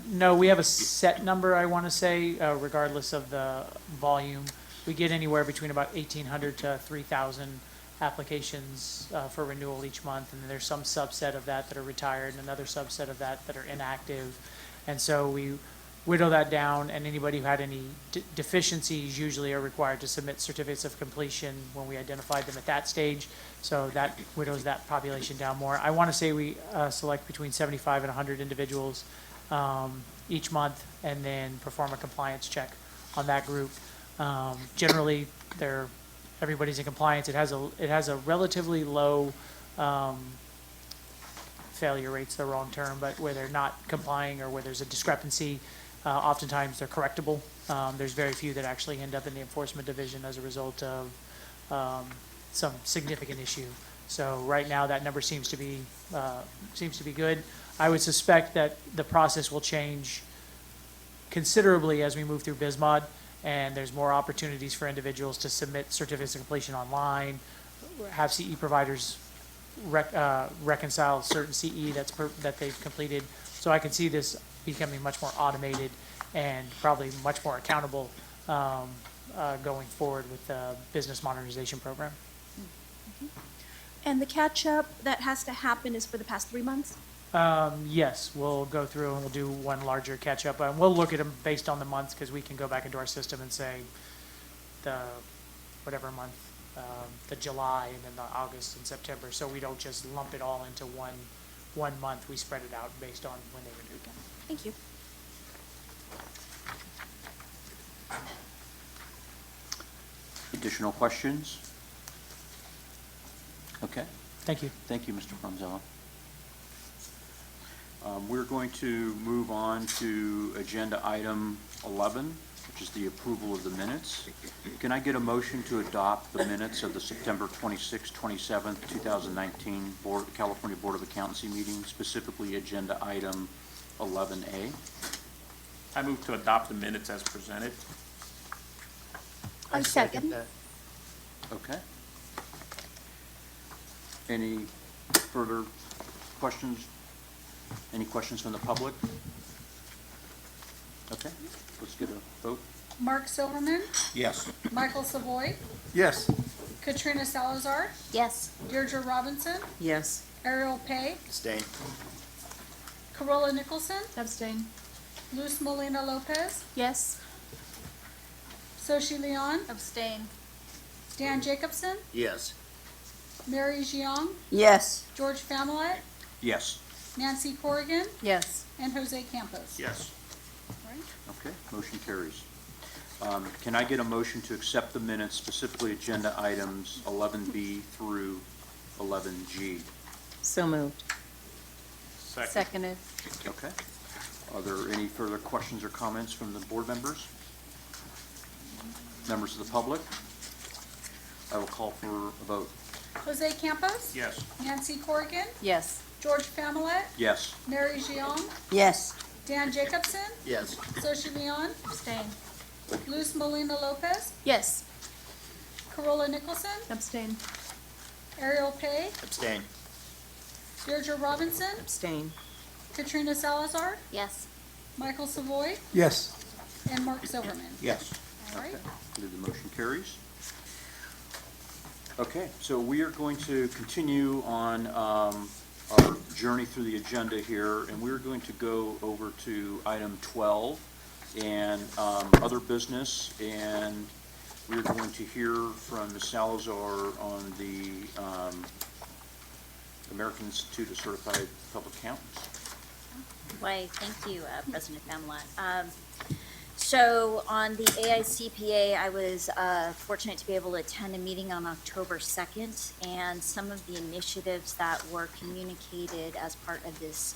no, we have a set number, I want to say, regardless of the volume. We get anywhere between about 1,800 to 3,000 applications for renewal each month, and then there's some subset of that are retired and another subset of that are inactive. And so we whittle that down, and anybody who had any deficiencies usually are required to submit certificates of completion when we identified them at that stage. So that whittles that population down more. I want to say we select between 75 and 100 individuals each month, and then perform a compliance check on that group. Generally, everybody's in compliance. It has a relatively low failure rate's the wrong term, but where they're not complying or where there's a discrepancy, oftentimes they're correctable. There's very few that actually end up in the enforcement division as a result of some significant issue. So right now that number seems to be good. I would suspect that the process will change considerably as we move through BISMOD, and there's more opportunities for individuals to submit certificates of completion online, have CE providers reconcile certain CE that they've completed. So I can see this becoming much more automated and probably much more accountable going forward with the business modernization program. And the catch-up that has to happen is for the past 3 months? Yes, we'll go through and we'll do one larger catch-up. And we'll look at them based on the months, because we can go back into our system and say whatever month, the July and then the August and September. So we don't just lump it all into one month. We spread it out based on when they renewed. Thank you. Additional questions? Okay. Thank you. Thank you, Mr. Franzella. We're going to move on to agenda item 11, which is the approval of the minutes. Can I get a motion to adopt the minutes of the September 26th, 27th, 2019 California Board of Accountancy meeting, specifically agenda item 11A? I move to adopt the minutes as presented. I second. that. Okay. Any further questions? Any questions from the public? Okay, let's get a vote. Mark Silverman, Yes. Michael Savoy, Yes. Katrina Salazar, Yes. Deirdre Robinson, Yes. Ariel Pay, Abstain. Corolla Nicholson, Abstain. Luz Molina Lopez, Yes. Soshi Leon, Abstain. Dan Jacobson, Yes. Mary Jiang, Yes. George Familet, Yes. Nancy Corrigan, Yes. and Jose Campos. Yes. Okay, motion carries. Can I get a motion to accept the minutes, specifically agenda items 11B through 11G? So moved. Seconded. Okay. Are there any further questions or comments from the board members? Members of the public? I will call for a vote. Jose Campos, Yes. Nancy Corrigan, Yes. George Familet, Yes. Mary Jiang, Yes. Dan Jacobson, Yes. Soshi Leon, Abstain. Luz Molina Lopez, Yes. Corolla Nicholson, Abstain. Ariel Pay, Abstain. Deirdre Robinson, Abstain. Katrina Salazar, Yes. Michael Savoy, Yes. and Mark Silverman. Yes. All right. The motion carries. Okay, so we are going to continue on our journey through the agenda here, and we're going to go over to item 12 and other business, and we're going to hear from Ms. Salazar on the American Institute of Certified Public Accountants. Why, thank you, President Pamela. So on the AICPA, I was fortunate to be able to attend a meeting on October 2nd, and some of the initiatives that were communicated as part of this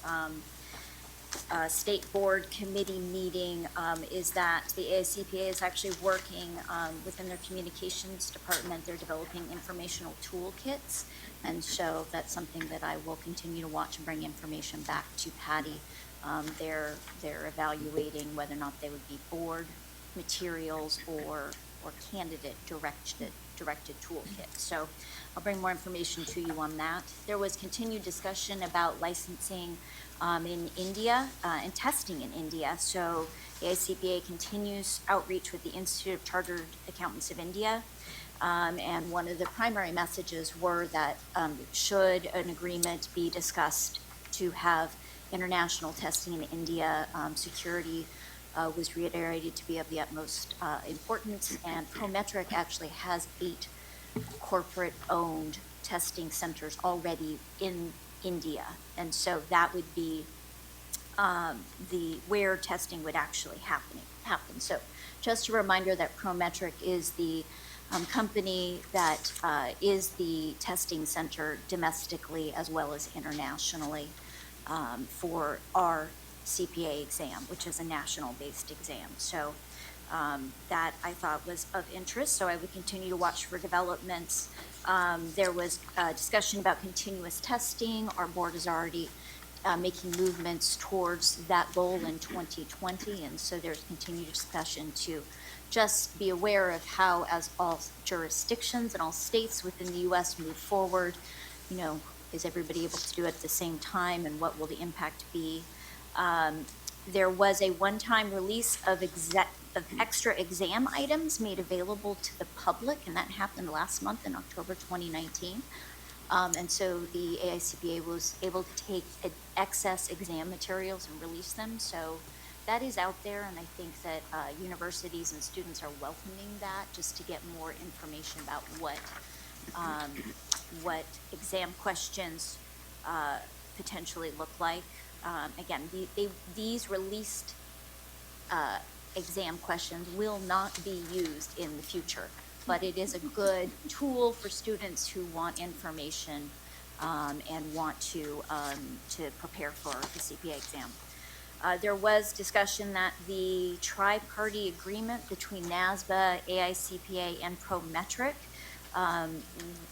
state board committee meeting is that the AICPA is actually working within their communications department. They're developing informational toolkits, and so that's something that I will continue to watch and bring information back to Patty. They're evaluating whether or not they would be board materials or candidate directed toolkits. So I'll bring more information to you on that. There was continued discussion about licensing in India and testing in India. So the AICPA continues outreach with the Institute of Chartered Accountants of India. And one of the primary messages were that should an agreement be discussed to have international testing in India, security was reiterated to be of the utmost importance, and Prometric actually has 8 corporate-owned testing centers already in India, and so that would be where testing would actually happen. So just a reminder that Prometric is the company that is the testing center domestically as well as internationally for our CPA exam, which is a national-based exam. So that I thought was of interest, so I would continue to watch for developments. There was discussion about continuous testing. Our board is already making movements towards that goal in 2020, and so there's continued discussion to just be aware of how, as all jurisdictions and all states within the U.S. move forward, you know, is everybody able to do it at the same time, and what will the impact be? There was a one-time release of extra exam items made available to the public, and that happened last month in October 2019. And so the AICPA was able to take excess exam materials and release them. So that is out there, and I think that universities and students are welcoming that, just to get more information about what exam questions potentially look like. Again, these released exam questions will not be used in the future, but it is a good tool for students who want information and want to prepare for the CPA exam. There was discussion that the tri-party agreement between NASBA, AICPA, and Prometric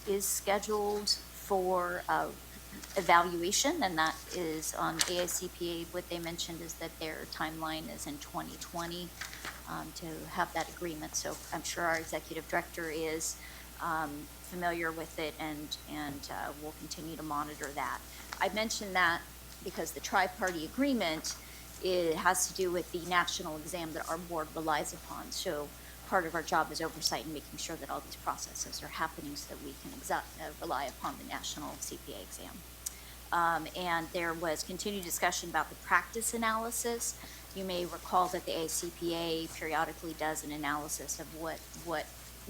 is scheduled for evaluation, and that is on AICPA. What they mentioned is that their timeline is in 2020 to have that agreement. So I'm sure our executive director is familiar with it, and we'll continue to monitor that. I mentioned that because the tri-party agreement, it has to do with the national exam that our board relies upon. So part of our job is oversight and making sure that all these processes are happening so that we can rely upon the national CPA exam. And there was continued discussion about the practice analysis. You may recall that the AICPA periodically does an analysis of what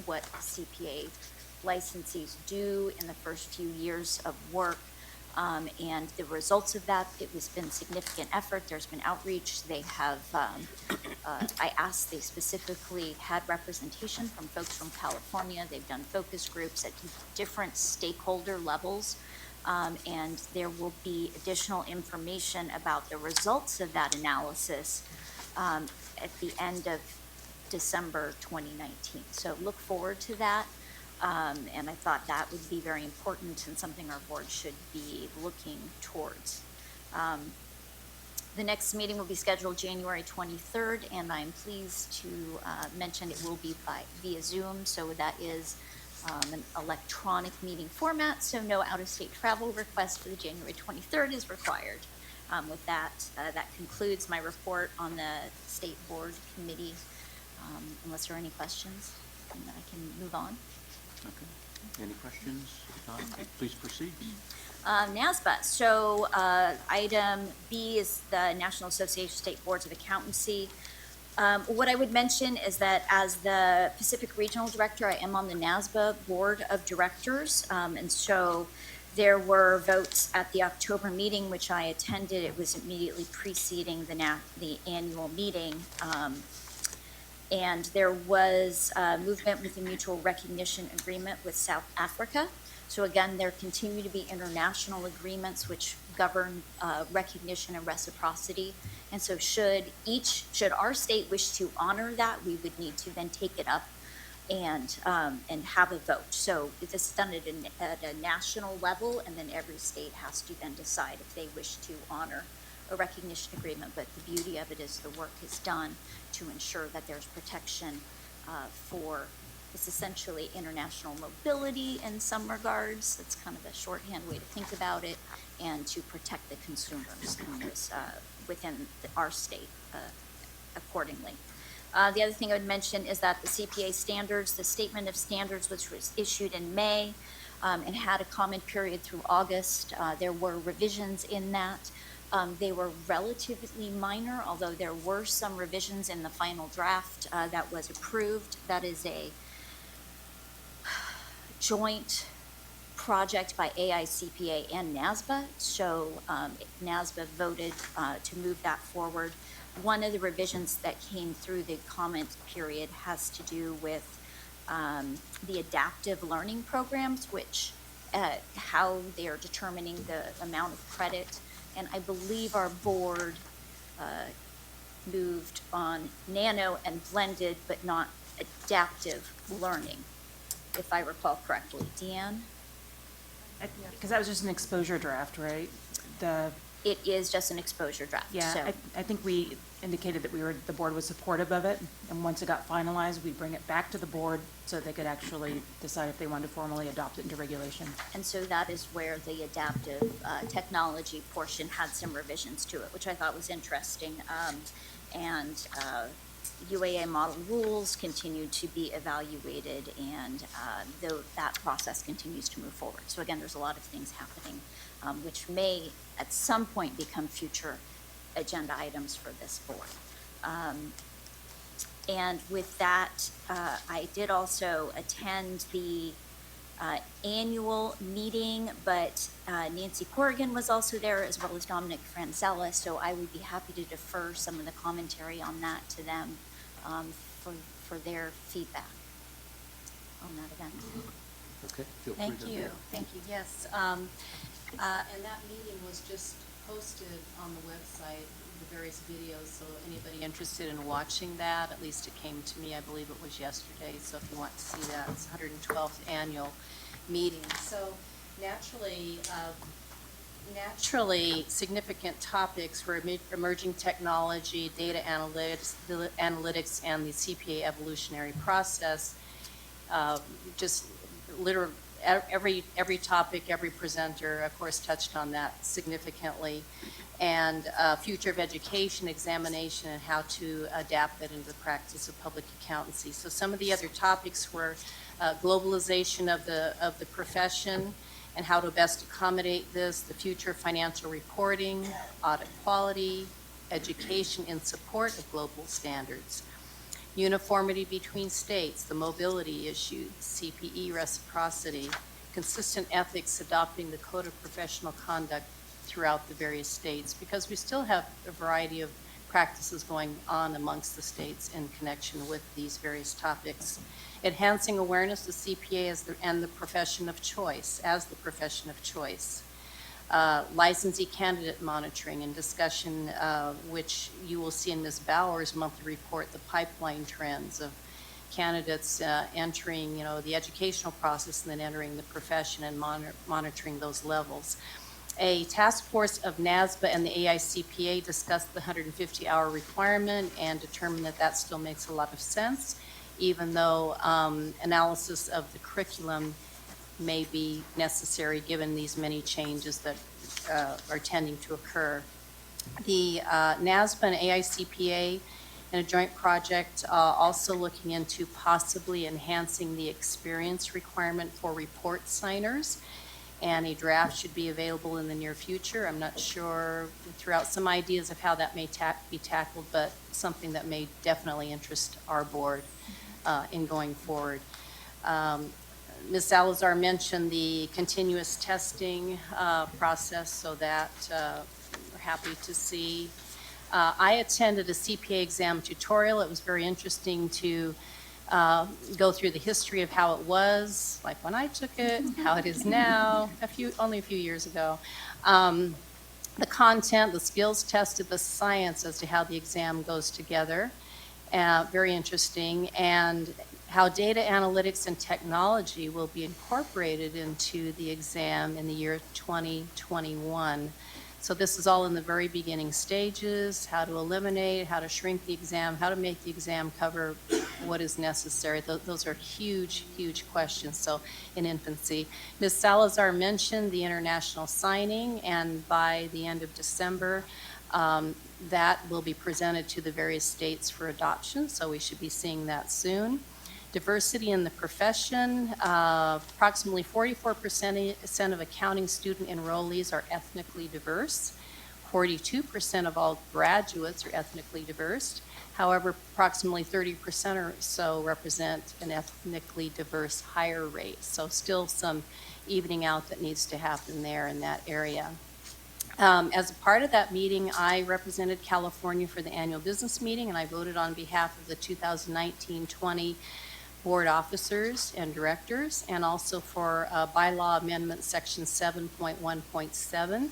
CPA licensees do in the first few years of work. And the results of that, it has been significant effort. There's been outreach. They have, they specifically had representation from folks from California. They've done focus groups at different stakeholder levels. And there will be additional information about the results of that analysis at the end of December 2019. So look forward to that. And I thought that would be very important and something our board should be looking towards. The next meeting will be scheduled January 23rd, and I'm pleased to mention it will be via Zoom, so that is an electronic meeting format, so no out-of-state travel request for the January 23rd is required. With that, that concludes my report on the State Board Committee. Unless there are any questions, then I can move on. Okay. Any questions? If not, please proceed. NASBA. So item B is the National Association of State Boards of Accountancy. What I would mention is that as the Pacific Regional Director, I am on the NASBA Board of Directors. And so there were votes at the October meeting, which I attended. It was immediately preceding the annual meeting. And there was movement with a mutual recognition agreement with South Africa. So again, there continue to be international agreements which govern recognition and reciprocity. And so should our state wish to honor that, we would need to then take it up and have a vote. So this is done at a national level, and then every state has to then decide if they wish to honor a recognition agreement. But the beauty of it is the work is done to ensure that there's protection for it's essentially international mobility in some regards. That's kind of a shorthand way to think about it, and to protect the consumers in this, within our state accordingly. The other thing I would mention is that the CPA standards, the statement of standards, which was issued in May and had a comment period through August. There were revisions in that. They were relatively minor, although there were some revisions in the final draft that was approved. That is a joint project by AICPA and NASBA. So NASBA voted to move that forward. One of the revisions that came through the comment period has to do with the adaptive learning programs, which how they are determining the amount of credit. And I believe our board moved on nano and blended, but not adaptive learning, if I recall correctly. Deanne? Because that was just an exposure draft, right? It is just an exposure draft. Yeah, So. I think we indicated that the board was supportive of it, and once it got finalized, we bring it back to the board so they could actually decide if they wanted to formally adopt it into regulation. And so that is where the adaptive technology portion had some revisions to it, which I thought was interesting. UAA model rules continue to be evaluated, and that process continues to move forward. So again, there's a lot of things happening, which may at some point become future agenda items for this board. And with that, I did also attend the annual meeting, but Nancy Corrigan was also there, as well as Dominic Franzella, so I would be happy to defer some of the commentary on that to them for their feedback on that event. Okay, feel free to. Thank you, yes. And that meeting was just posted on the website, the various videos, so anybody interested in watching that, at least it came to me, I believe it was yesterday, so if you want to see that, it's 112th annual meeting. So naturally, significant topics were emerging technology, data analytics, and the CPA evolutionary process. Just literally every topic, every presenter, of course, touched on that significantly. And future of education, examination, and how to adapt that into the practice of public accountancy. So some of the other topics were globalization of the profession and how to best accommodate this, the future of financial reporting, audit quality, education in support of global standards, uniformity between states, the mobility issue, CPE reciprocity, consistent ethics adopting the code of professional conduct throughout the various states, because we still have a variety of practices going on amongst the states in connection with these various topics. Enhancing awareness of CPA and the profession of choice, as the profession of choice. Licensee candidate monitoring and discussion, which you will see in Ms. Bauer's monthly report, the pipeline trends of candidates entering, the educational process and then entering the profession and monitoring those levels. A task force of NASBA and the AICPA discussed the 150-hour requirement and determined that that still makes a lot of sense, even though analysis of the curriculum may be necessary given these many changes that are tending to occur. The NASBA and AICPA in a joint project also looking into possibly enhancing the experience requirement for report signers, and a draft should be available in the near future. I'm not sure, threw out some ideas of how that may be tackled, but something that may definitely interest our board in going forward. Ms. Salazar mentioned the continuous testing process, so that we're happy to see. I attended a CPA exam tutorial. It was very interesting to go through the history of how it was, like when I took it, how it is now, only a few years ago. The content, the skills tested, the science as to how the exam goes together. Very interesting. And how data analytics and technology will be incorporated into the exam in the year 2021. So this is all in the very beginning stages, how to eliminate, how to shrink the exam, how to make the exam cover what is necessary. Those are huge, huge questions, so in infancy. Ms. Salazar mentioned the international signing, and by the end of December, that will be presented to the various states for adoption, so we should be seeing that soon. Diversity in the profession, approximately 44% of accounting student enrollees are ethnically diverse. 42% of all graduates are ethnically diverse. However, approximately 30% or so represent an ethnically diverse hire rate. So still some evening out that needs to happen there in that area. As a part of that meeting, I represented California for the annual business meeting, and I voted on behalf of the 2019-20 board officers and directors, and also for bylaw amendment section 7.1.7.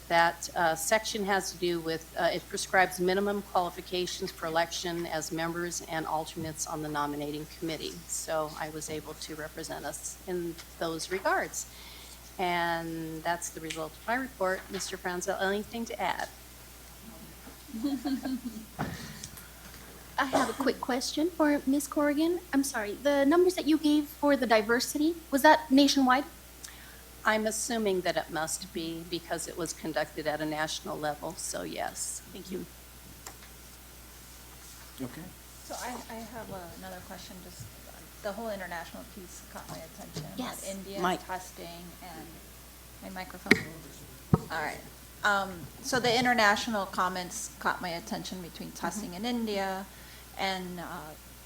That section has to do with, it prescribes minimum qualifications for election as members and alternates on the nominating committee. So I was able to represent us in those regards. And that's the result of my report. Mr. Franzel, anything to add? I have a quick question for Ms. Corrigan. I'm sorry, the numbers that you gave for the diversity, was that nationwide? I'm assuming that it must be because it was conducted at a national level, so yes. Thank you. Okay. So I have another question, just the whole international piece caught my attention. Yes. With India, Mike. testing, and my microphone. All right. So the international comments caught my attention between testing in India and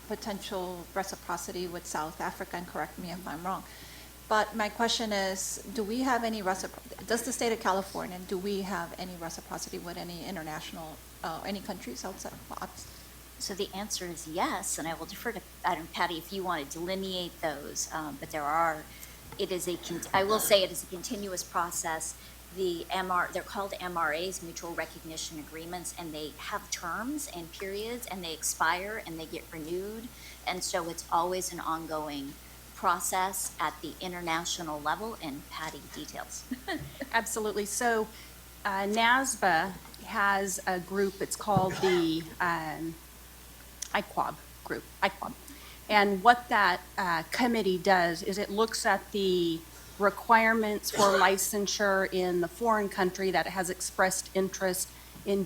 potential reciprocity with South Africa, and correct me if I'm wrong. But my question is, do we have any does the state of California, do we have any reciprocity with any international, any countries outside? So the answer is yes, and I will defer to Patty if you want to delineate those. But I will say it is a continuous process. They're called MRAs, mutual recognition agreements, and they have terms and periods, and they expire and they get renewed. And so it's always an ongoing process at the international level, and Patty details. Absolutely. So NASBA has a group, it's called the IQAB group, IQAB. And what that committee does is it looks at the requirements for licensure in the foreign country that has expressed interest in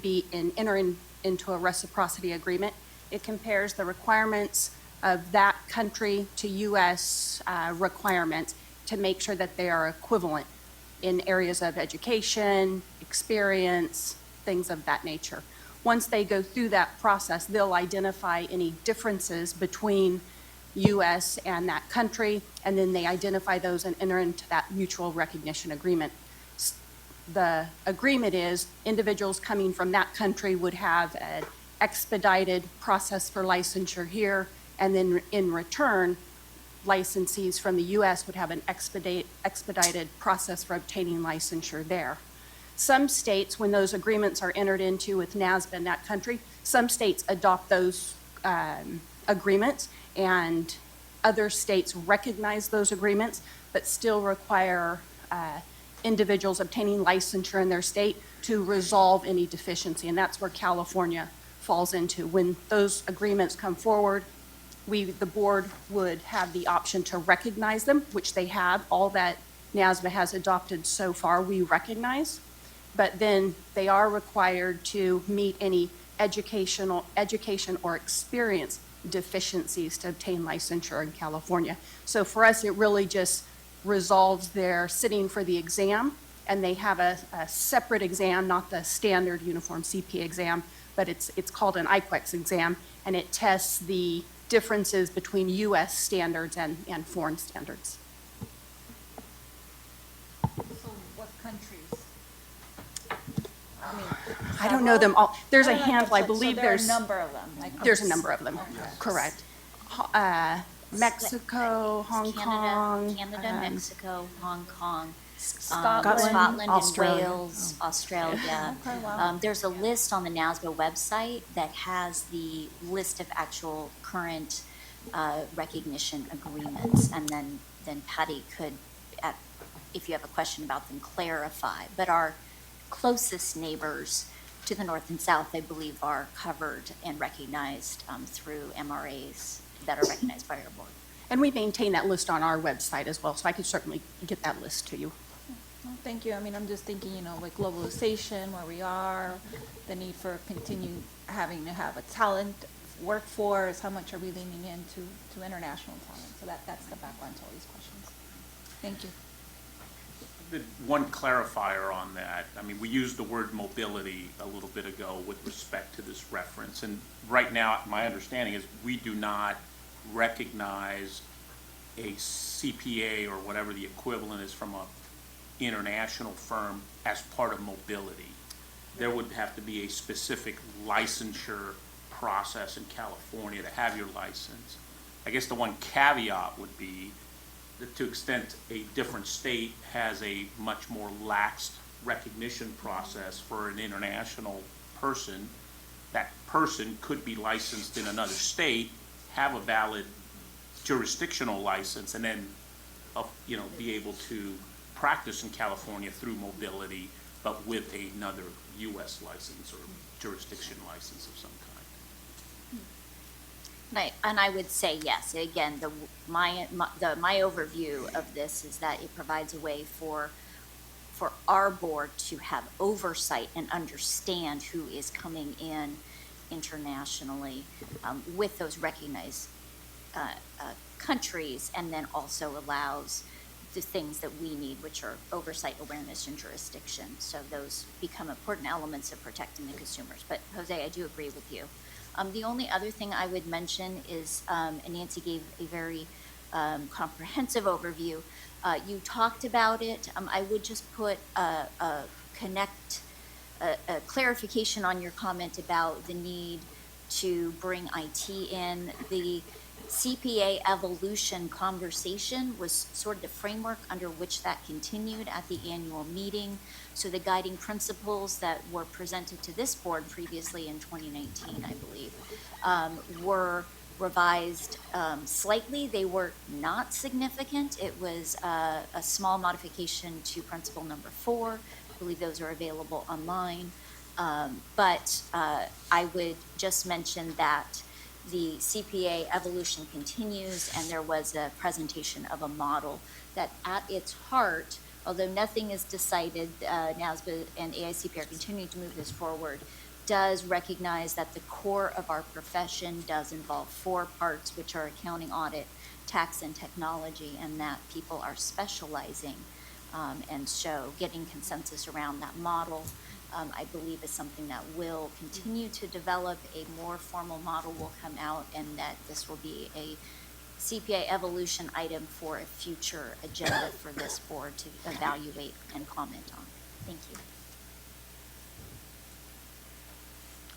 entering into a reciprocity agreement. It compares the requirements of that country to U.S. Requirements to make sure that they are equivalent in areas of education, experience, things of that nature. Once they go through that process, they'll identify any differences between U.S. and that country, and then they identify those and enter into that mutual recognition agreement. The agreement is individuals coming from that country would have an expedited process for licensure here, and then in return, licensees from the U.S. would have an expedited process for obtaining licensure there. Some states, when those agreements are entered into with NASBA in that country, some states adopt those agreements, and other states recognize those agreements, but still require individuals obtaining licensure in their state to resolve any deficiency, and that's where California falls into. When those agreements come forward, the board would have the option to recognize them, which they have. All that NASBA has adopted so far, we recognize. But then they are required to meet any education or experience deficiencies to obtain licensure in California. So for us, it really just resolves their sitting for the exam, and they have a separate exam, not the standard uniform CPA exam, but it's called an IQEX exam, and it tests the differences between U.S. standards and foreign standards. So what countries? I mean, I don't know them all. There's a I don't know, handful. I so believe there are there's a number of them. there's a number of them. Okay. Correct. Mexico, Hong Kong, Canada, Mexico, Hong Kong, Scotland, and Australia. Wales, Australia. Okay, wow. There's a list on the NASBA website that has the list of actual current recognition agreements, and then Patty could, if you have a question about them, clarify. But our closest neighbors to the north and south, I believe, are covered and recognized through MRAs that are recognized by our board. And we maintain that list on our website as well, so I could certainly get that list to you. Well, thank you. I mean, I'm just thinking, with globalization, where we are, the need for having to have a talent workforce, how much are we leaning into international talent? So that's the background to all these questions. Thank you. One clarifier on that. I mean, we used the word mobility a little bit ago with respect to this reference. And right now, my understanding is we do not recognize a CPA or whatever the equivalent is from a international firm as part of mobility. There would have to be a specific licensure process in California to have your license. I guess the one caveat would be that to extent a different state has a much more lax recognition process for an international person, that person could be licensed in another state, have a valid jurisdictional license, and then, be able to practice in California through mobility, but with another U.S. license or jurisdiction license of some kind. And I would say yes. Again, my overview of this is that it provides a way for our board to have oversight and understand who is coming in internationally with those recognized countries, and then also allows the things that we need, which are oversight, awareness, and jurisdiction. So those become important elements of protecting the consumers. But Jose, I do agree with you. The only other thing I would mention is, and Nancy gave a very comprehensive overview. You talked about it. I would just put a clarification on your comment about the need to bring IT in. The CPA evolution conversation was sort of the framework under which that continued at the annual meeting. So the guiding principles that were presented to this board previously in 2019, I believe, were revised slightly. They were not significant. It was a small modification to principle number 4. I believe those are available online. But I would just mention that the CPA evolution continues, and there was a presentation of a model that at its heart, although nothing is decided, NASBA and AICPA are continuing to move this forward, does recognize that the core of our profession does involve 4 parts, which are accounting, audit, tax, and technology, and that people are specializing. And so getting consensus around that model, I believe, is something that will continue to develop. A more formal model will come out, and that this will be a CPA evolution item for a future agenda for this board to evaluate and comment on. Thank you.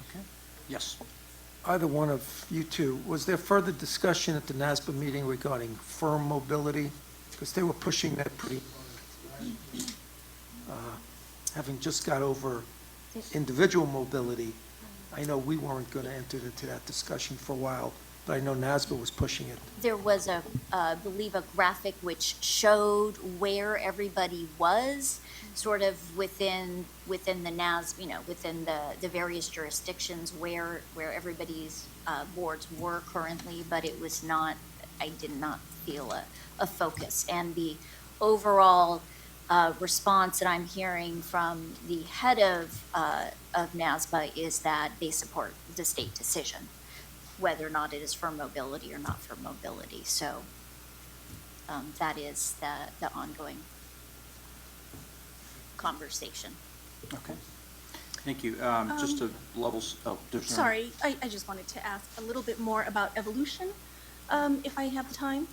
Okay. Yes. Either one of you two, was there further discussion at the NASBA meeting regarding firm mobility? Because they were pushing that pretty hard, right? Having just got over individual mobility, I know we weren't going to enter into that discussion for a while, but I know NASBA was pushing it. There was I believe, a graphic which showed where everybody was, sort of within the NASBA, within the various jurisdictions where everybody's boards were currently, but it was not, I did not feel a focus. And the overall response that I'm hearing from the head of NASBA is that they support the state decision, whether or not it is for mobility or not for mobility. So that is the ongoing conversation. Okay. Thank you. Just to levels, Sorry, I just wanted to ask a little bit more about evolution, if I have the time.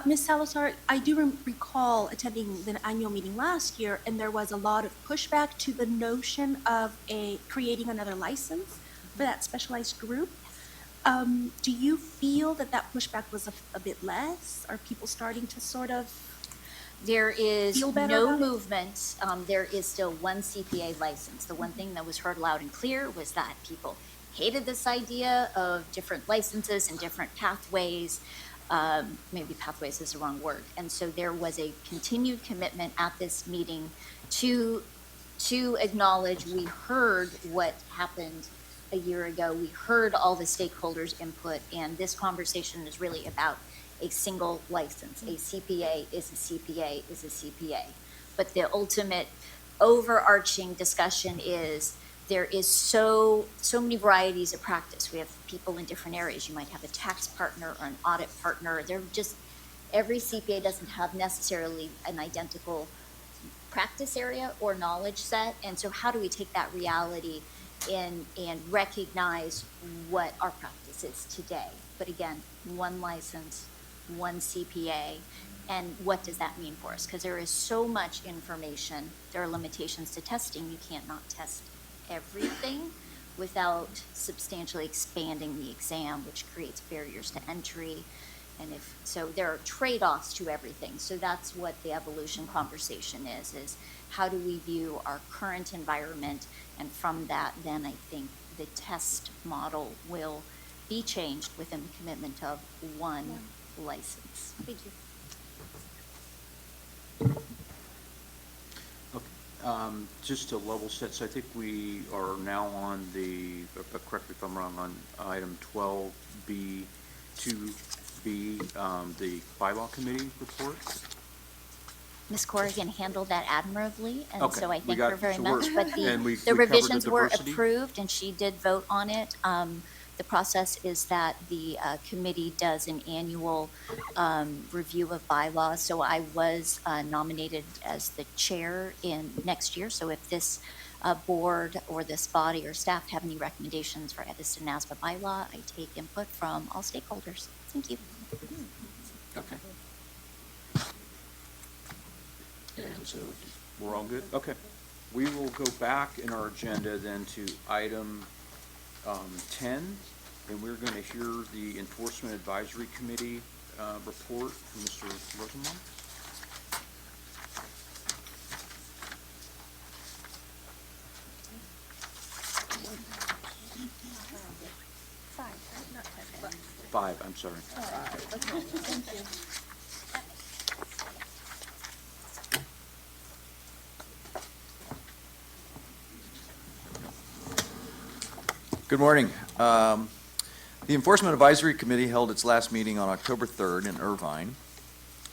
Ms. Salazar, I do recall attending the annual meeting last year, and there was a lot of pushback to the notion of creating another license for that specialized group. Do you feel that pushback was a bit less? Are people starting to sort of There is feel better no about it? movement. There is still one CPA license. The one thing that was heard loud and clear was that people hated this idea of different licenses and different pathways. Maybe pathways is the wrong word. And so there was a continued commitment at this meeting to acknowledge we heard what happened a year ago. We heard all the stakeholders' input, and this conversation is really about a single license. A CPA is a CPA is a CPA. But the ultimate overarching discussion is there is so many varieties of practice. We have people in different areas. You might have a tax partner or an audit partner. Every CPA doesn't have necessarily an identical practice area or knowledge set. And so how do we take that reality and recognize what our practice is today? But again, one license, one CPA, and what does that mean for us? Because there is so much information. There are limitations to testing. You can't not test everything without substantially expanding the exam, which creates barriers to entry. And so there are trade-offs to everything. So that's what the evolution conversation is how do we view our current environment? And from that, then I think the test model will be changed within the commitment of one license. Thank you. Just to level set, so I think we are now on correct me if I'm wrong, on item 12B, 2B, the bylaw committee report. Ms. Corrigan handled that admirably, and Okay, so I we thank got- her very so much. we're- But and we the covered the revisions were diversity? approved, and she did vote on it. The process is that the committee does an annual review of bylaws. So I was nominated as the chair in next year. So if this board or this body or staff have any recommendations for Edison NASBA bylaw, I take input from all stakeholders. Thank you. Okay. And so we're all good? Okay. We will go back in our agenda then to item 10, and we're going to hear the Enforcement Advisory Committee report from Mr. Rosenbaum. Five, I'm sorry. Thank you. Good morning. The Enforcement Advisory Committee held its last meeting on October 3rd in Irvine.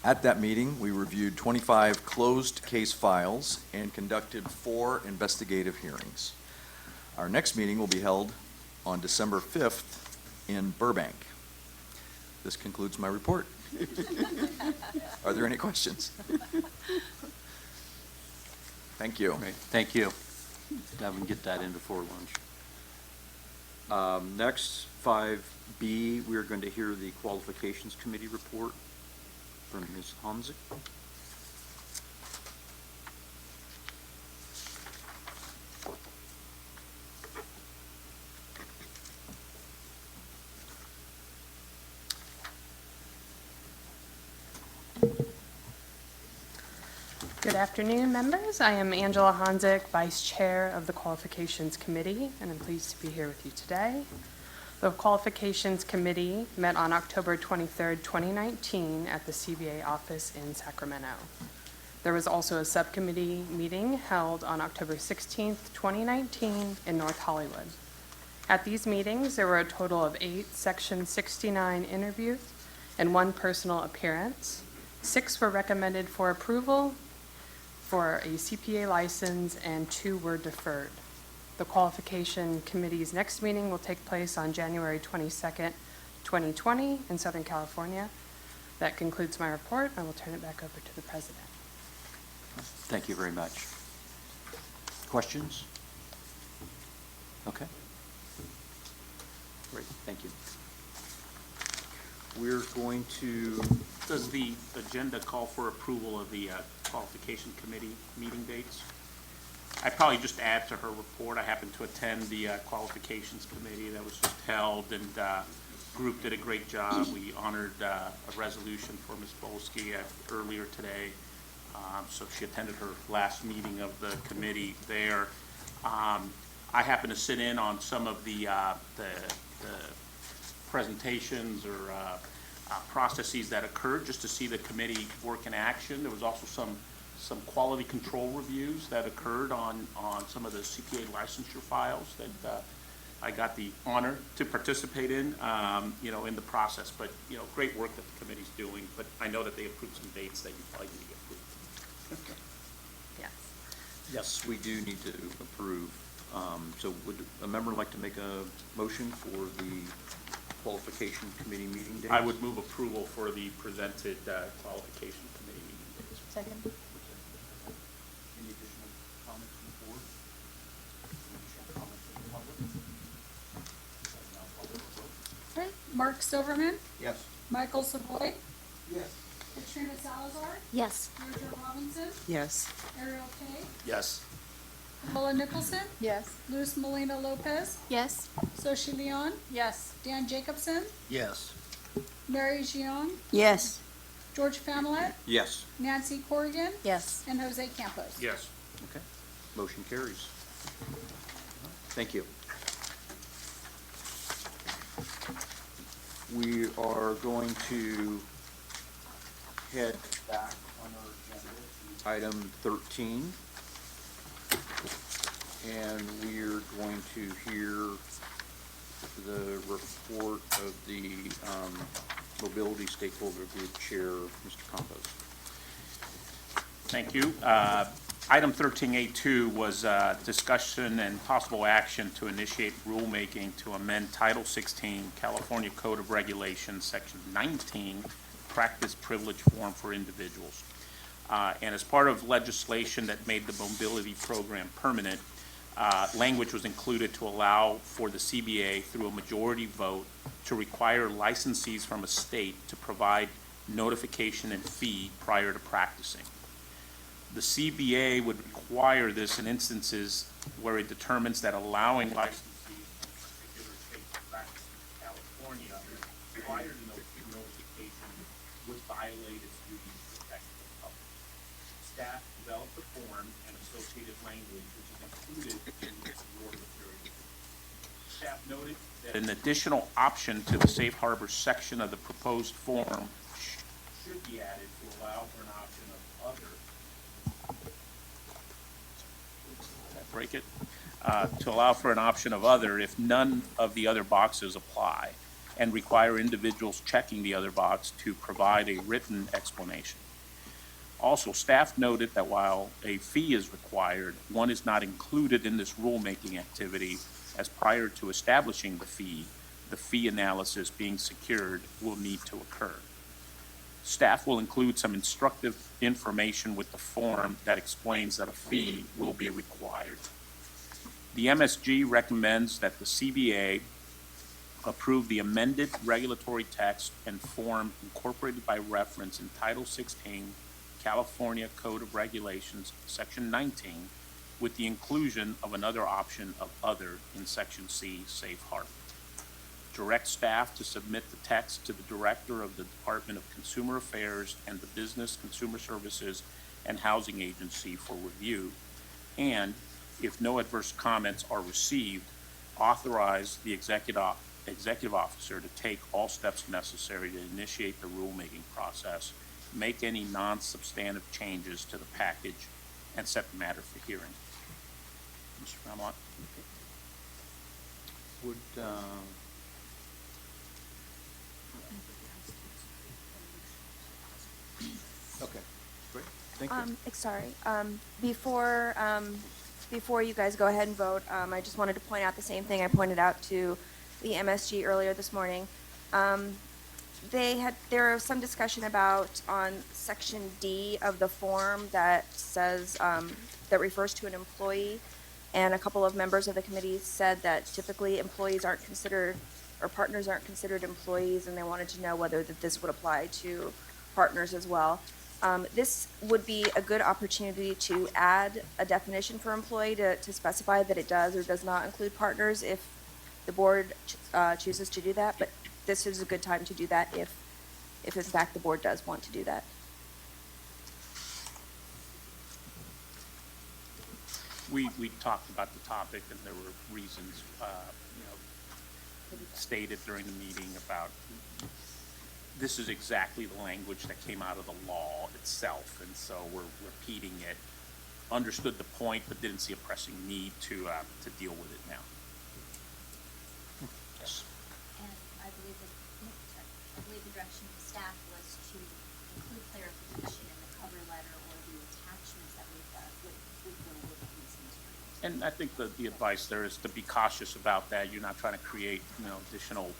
At that meeting, we reviewed 25 closed case files and conducted 4 investigative hearings. Our next meeting will be held on December 5th in Burbank. This concludes my report. Are there any questions? Thank you. Great, thank you. Now we can get that in before lunch. Next, 5B, we are going to hear the Qualifications Committee report from Ms. Homzik. Good afternoon, members. I am Angela Honzik, Vice Chair of the Qualifications Committee, and I'm pleased to be here with you today. The Qualifications Committee met on October 23rd, 2019 at the CBA office in Sacramento. There was also a subcommittee meeting held on October 16th, 2019 in North Hollywood. At these meetings, there were a total of 8 Section 69 interviews and 1 personal appearance. 6 were recommended for approval for a CPA license, and 2 were deferred. The Qualification Committee's next meeting will take place on January 22nd, 2020 in Southern California. That concludes my report. I will turn it back over to the President. Thank you very much. Questions? Okay. Great, thank you. We're going to, Does the agenda call for approval of the Qualification Committee meeting dates? I'd probably just add to her report, I happened to attend the Qualifications Committee that was just held, and group did a great job. We honored a resolution for Ms. Bolsky earlier today. So she attended her last meeting of the committee there. I happened to sit in on some of the presentations or processes that occurred just to see the committee work in action. There was also some quality control reviews that occurred on some of the CPA licensure files that I got the honor to participate in, in the process. But, great work that the committee's doing. But I know that they approved some dates that you probably need to get approved. Yes. yes, we do need to approve. So would a member like to make a motion for the Qualification Committee meeting dates? I would move approval for the presented Qualification Committee meeting dates. Second. Any additional comments from the board? Any additional comments from the public? Now public vote. Okay, Mark Silverman, Yes. Michael Savoy, Yes. Katrina Salazar, Yes. Deirdre Robinson, Yes. Ariel Kay, Yes. Paula Nicholson, Yes. Luz Molina Lopez, Yes. Soshi Leon, Yes. Dan Jacobson, Yes. Mary Jiang, Yes. George Familet, Yes. Nancy Corrigan, Yes. and Jose Campos. Yes. Okay, motion carries. Thank you. We are going to head back on our agenda to item 13. And we're going to hear the report of the Mobility Stakeholder Group Chair, Mr. Campos. Thank you. Item 13A2 was discussion and possible action to initiate rulemaking to amend Title 16, California Code of Regulations, Section 19, Practice Privilege Form for Individuals. And as part of legislation that made the mobility program permanent, language was included to allow for the CBA, through a majority vote, to require licensees from a state to provide notification and fee prior to practicing. The CBA would require this in instances where it determines that allowing licensees from a particular state to practice in California prior to notification would violate its duties to protect the public. Staff developed the form and associated language, which is included in this award material. Staff noted that an additional option to the safe harbor section of the proposed form should be added to allow for an option of other. Break it. To allow for an option of other if none of the other boxes apply. and require individuals checking the other box to provide a written explanation. Also, staff noted that while a fee is required, one is not included in this rulemaking activity, as prior to establishing the fee analysis being secured will need to occur. Staff will include some instructive information with the form that explains that a fee will be required. The MSG recommends that the CBA approve the amended regulatory text and form incorporated by reference in Title 16, California Code of Regulations, Section 19, with the inclusion of another option of other in Section C, Safe Harbor. Direct staff to submit the text to the Director of the Department of Consumer Affairs and the Business, Consumer Services, and Housing Agency for review, and if no adverse comments are received, authorize the executive officer to take all steps necessary to initiate the rulemaking process, make any non-substantive changes to the package, and set the matter for hearing. Mr. Ramont? Would, okay, great, thank you. Sorry, before you guys go ahead and vote, I just wanted to point out the same thing I pointed out to the MSG earlier this morning. There was some discussion about on Section D of the form that says, that refers to an employee, and a couple of members of the committee said that typically employees aren't considered, or partners aren't considered employees, and they wanted to know whether that this would apply to partners as well. This would be a good opportunity to add a definition for employee to specify that it does or does not include partners if the board chooses to do that, but this is a good time to do that if in fact the board does want to do that. We talked about the topic, and there were reasons, stated during the meeting about this is exactly the language that came out of the law itself, and so we're repeating it. Understood the point, but didn't see a pressing need to deal with it now. Yes. And I believe the direction of staff was to include clarification in the cover letter or the attachments that we've got with these materials. And I think the advice there is to be cautious about that. You're not trying to create, additional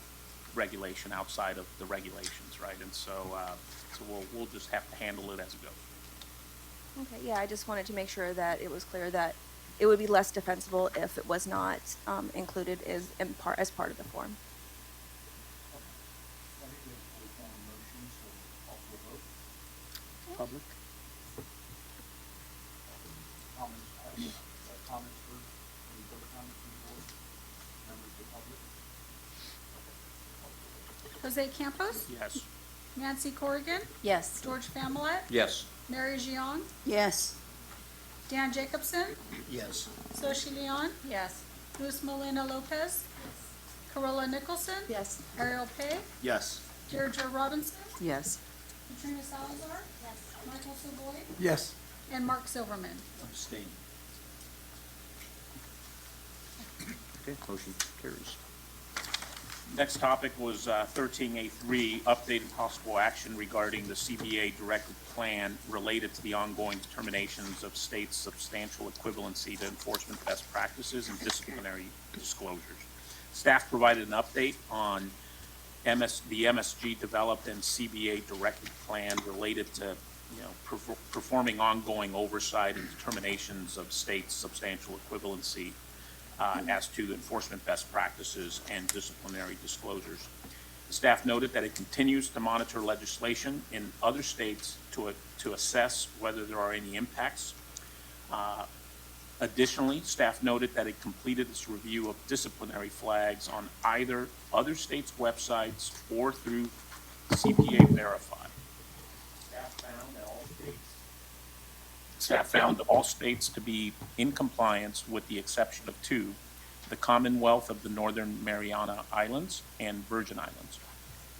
regulation outside of the regulations, right? And so we'll just have to handle it as it goes. Okay, yeah, I just wanted to make sure that it was clear that it would be less defensible if it was not included as part of the form. Public? Jose Campos? Yes. Nancy Corrigan? Yes. George Familet? Yes. Mary Jiang? Yes. Dan Jacobson? Yes. Soshi Leon? Yes. Luz Molina Lopez? Corolla Nicholson? Yes. Ariel Pay? Yes. Deirdre Robinson? Yes. Katrina Salazar? Yes. Michael Savoy? Yes. And Mark Silverman. Abstain. Okay, motion carries. Next topic was 13A3, update and possible action regarding the CBA directed plan related to the ongoing determinations of states' substantial equivalency to enforcement best practices and disciplinary disclosures. Staff provided an update on the MSG developed and CBA directed plan related to performing ongoing oversight and determinations of states' substantial equivalency as to enforcement best practices and disciplinary disclosures. The staff noted that it continues to monitor legislation in other states to assess whether there are any impacts. Additionally, staff noted that it completed its review of disciplinary flags on either other states' websites or through CPA Verify. Staff found all states to be in compliance with the exception of two, the Commonwealth of the Northern Mariana Islands and Virgin Islands.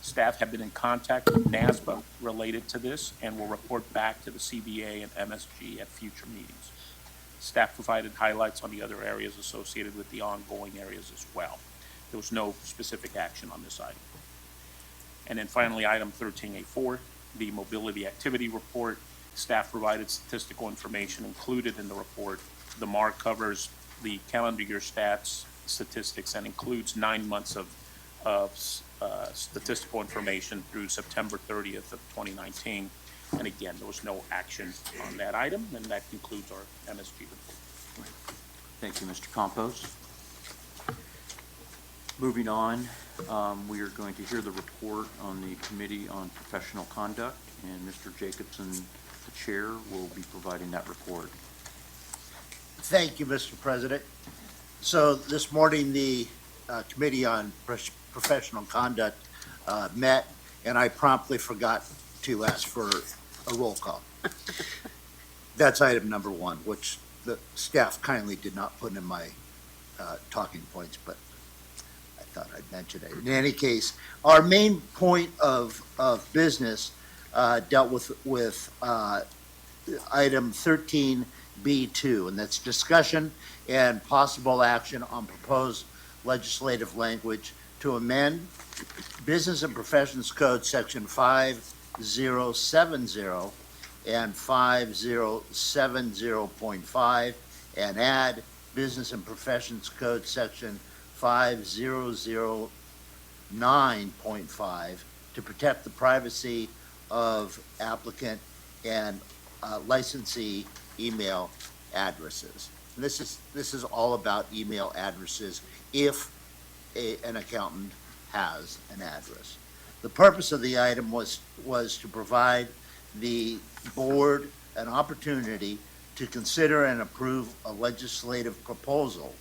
Staff have been in contact with NASBA related to this and will report back to the CBA and MSG at future meetings. Staff provided highlights on the other areas associated with the ongoing areas as well. There was no specific action on this item. And then finally, item 13A4, the mobility activity report. Staff provided statistical information included in the report. The MAR covers the calendar year stats, statistics, and includes 9 months of statistical information through September 30th of 2019. And again, there was no action on that item, and that concludes our MSG report. Thank you, Mr. Campos. Moving on, we are going to hear the report on the Committee on Professional Conduct, and Mr. Jacobson, the chair, will be providing that report. Thank you, Mr. President. So this morning, the Committee on Professional Conduct met, and I promptly forgot to ask for a roll call. That's item number 1, which the staff kindly did not put in my talking points, but I thought I'd mention it. In any case, our main point of business dealt with item 13B2, and that's discussion and possible action on proposed legislative language to amend Business and Professions Code Section 5070 and 5070.5 and add Business and Professions Code Section 5009.5 to protect the privacy of applicant and licensee email addresses. And this is all about email addresses if an accountant has an address. The purpose of the item was to provide the board an opportunity to consider and approve a legislative proposal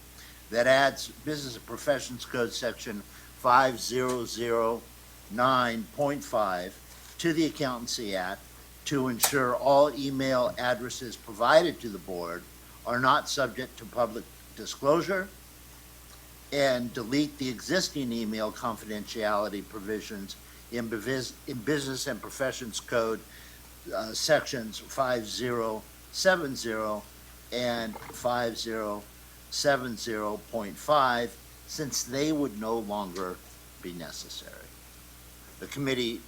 that adds Business and Professions Code Section 5009.5 to the Accountancy Act to ensure all email addresses provided to the board are not subject to public disclosure, and delete the existing email confidentiality provisions in Business and Professions Code sections 5070 and 5070.5, since they would no longer be necessary. The committee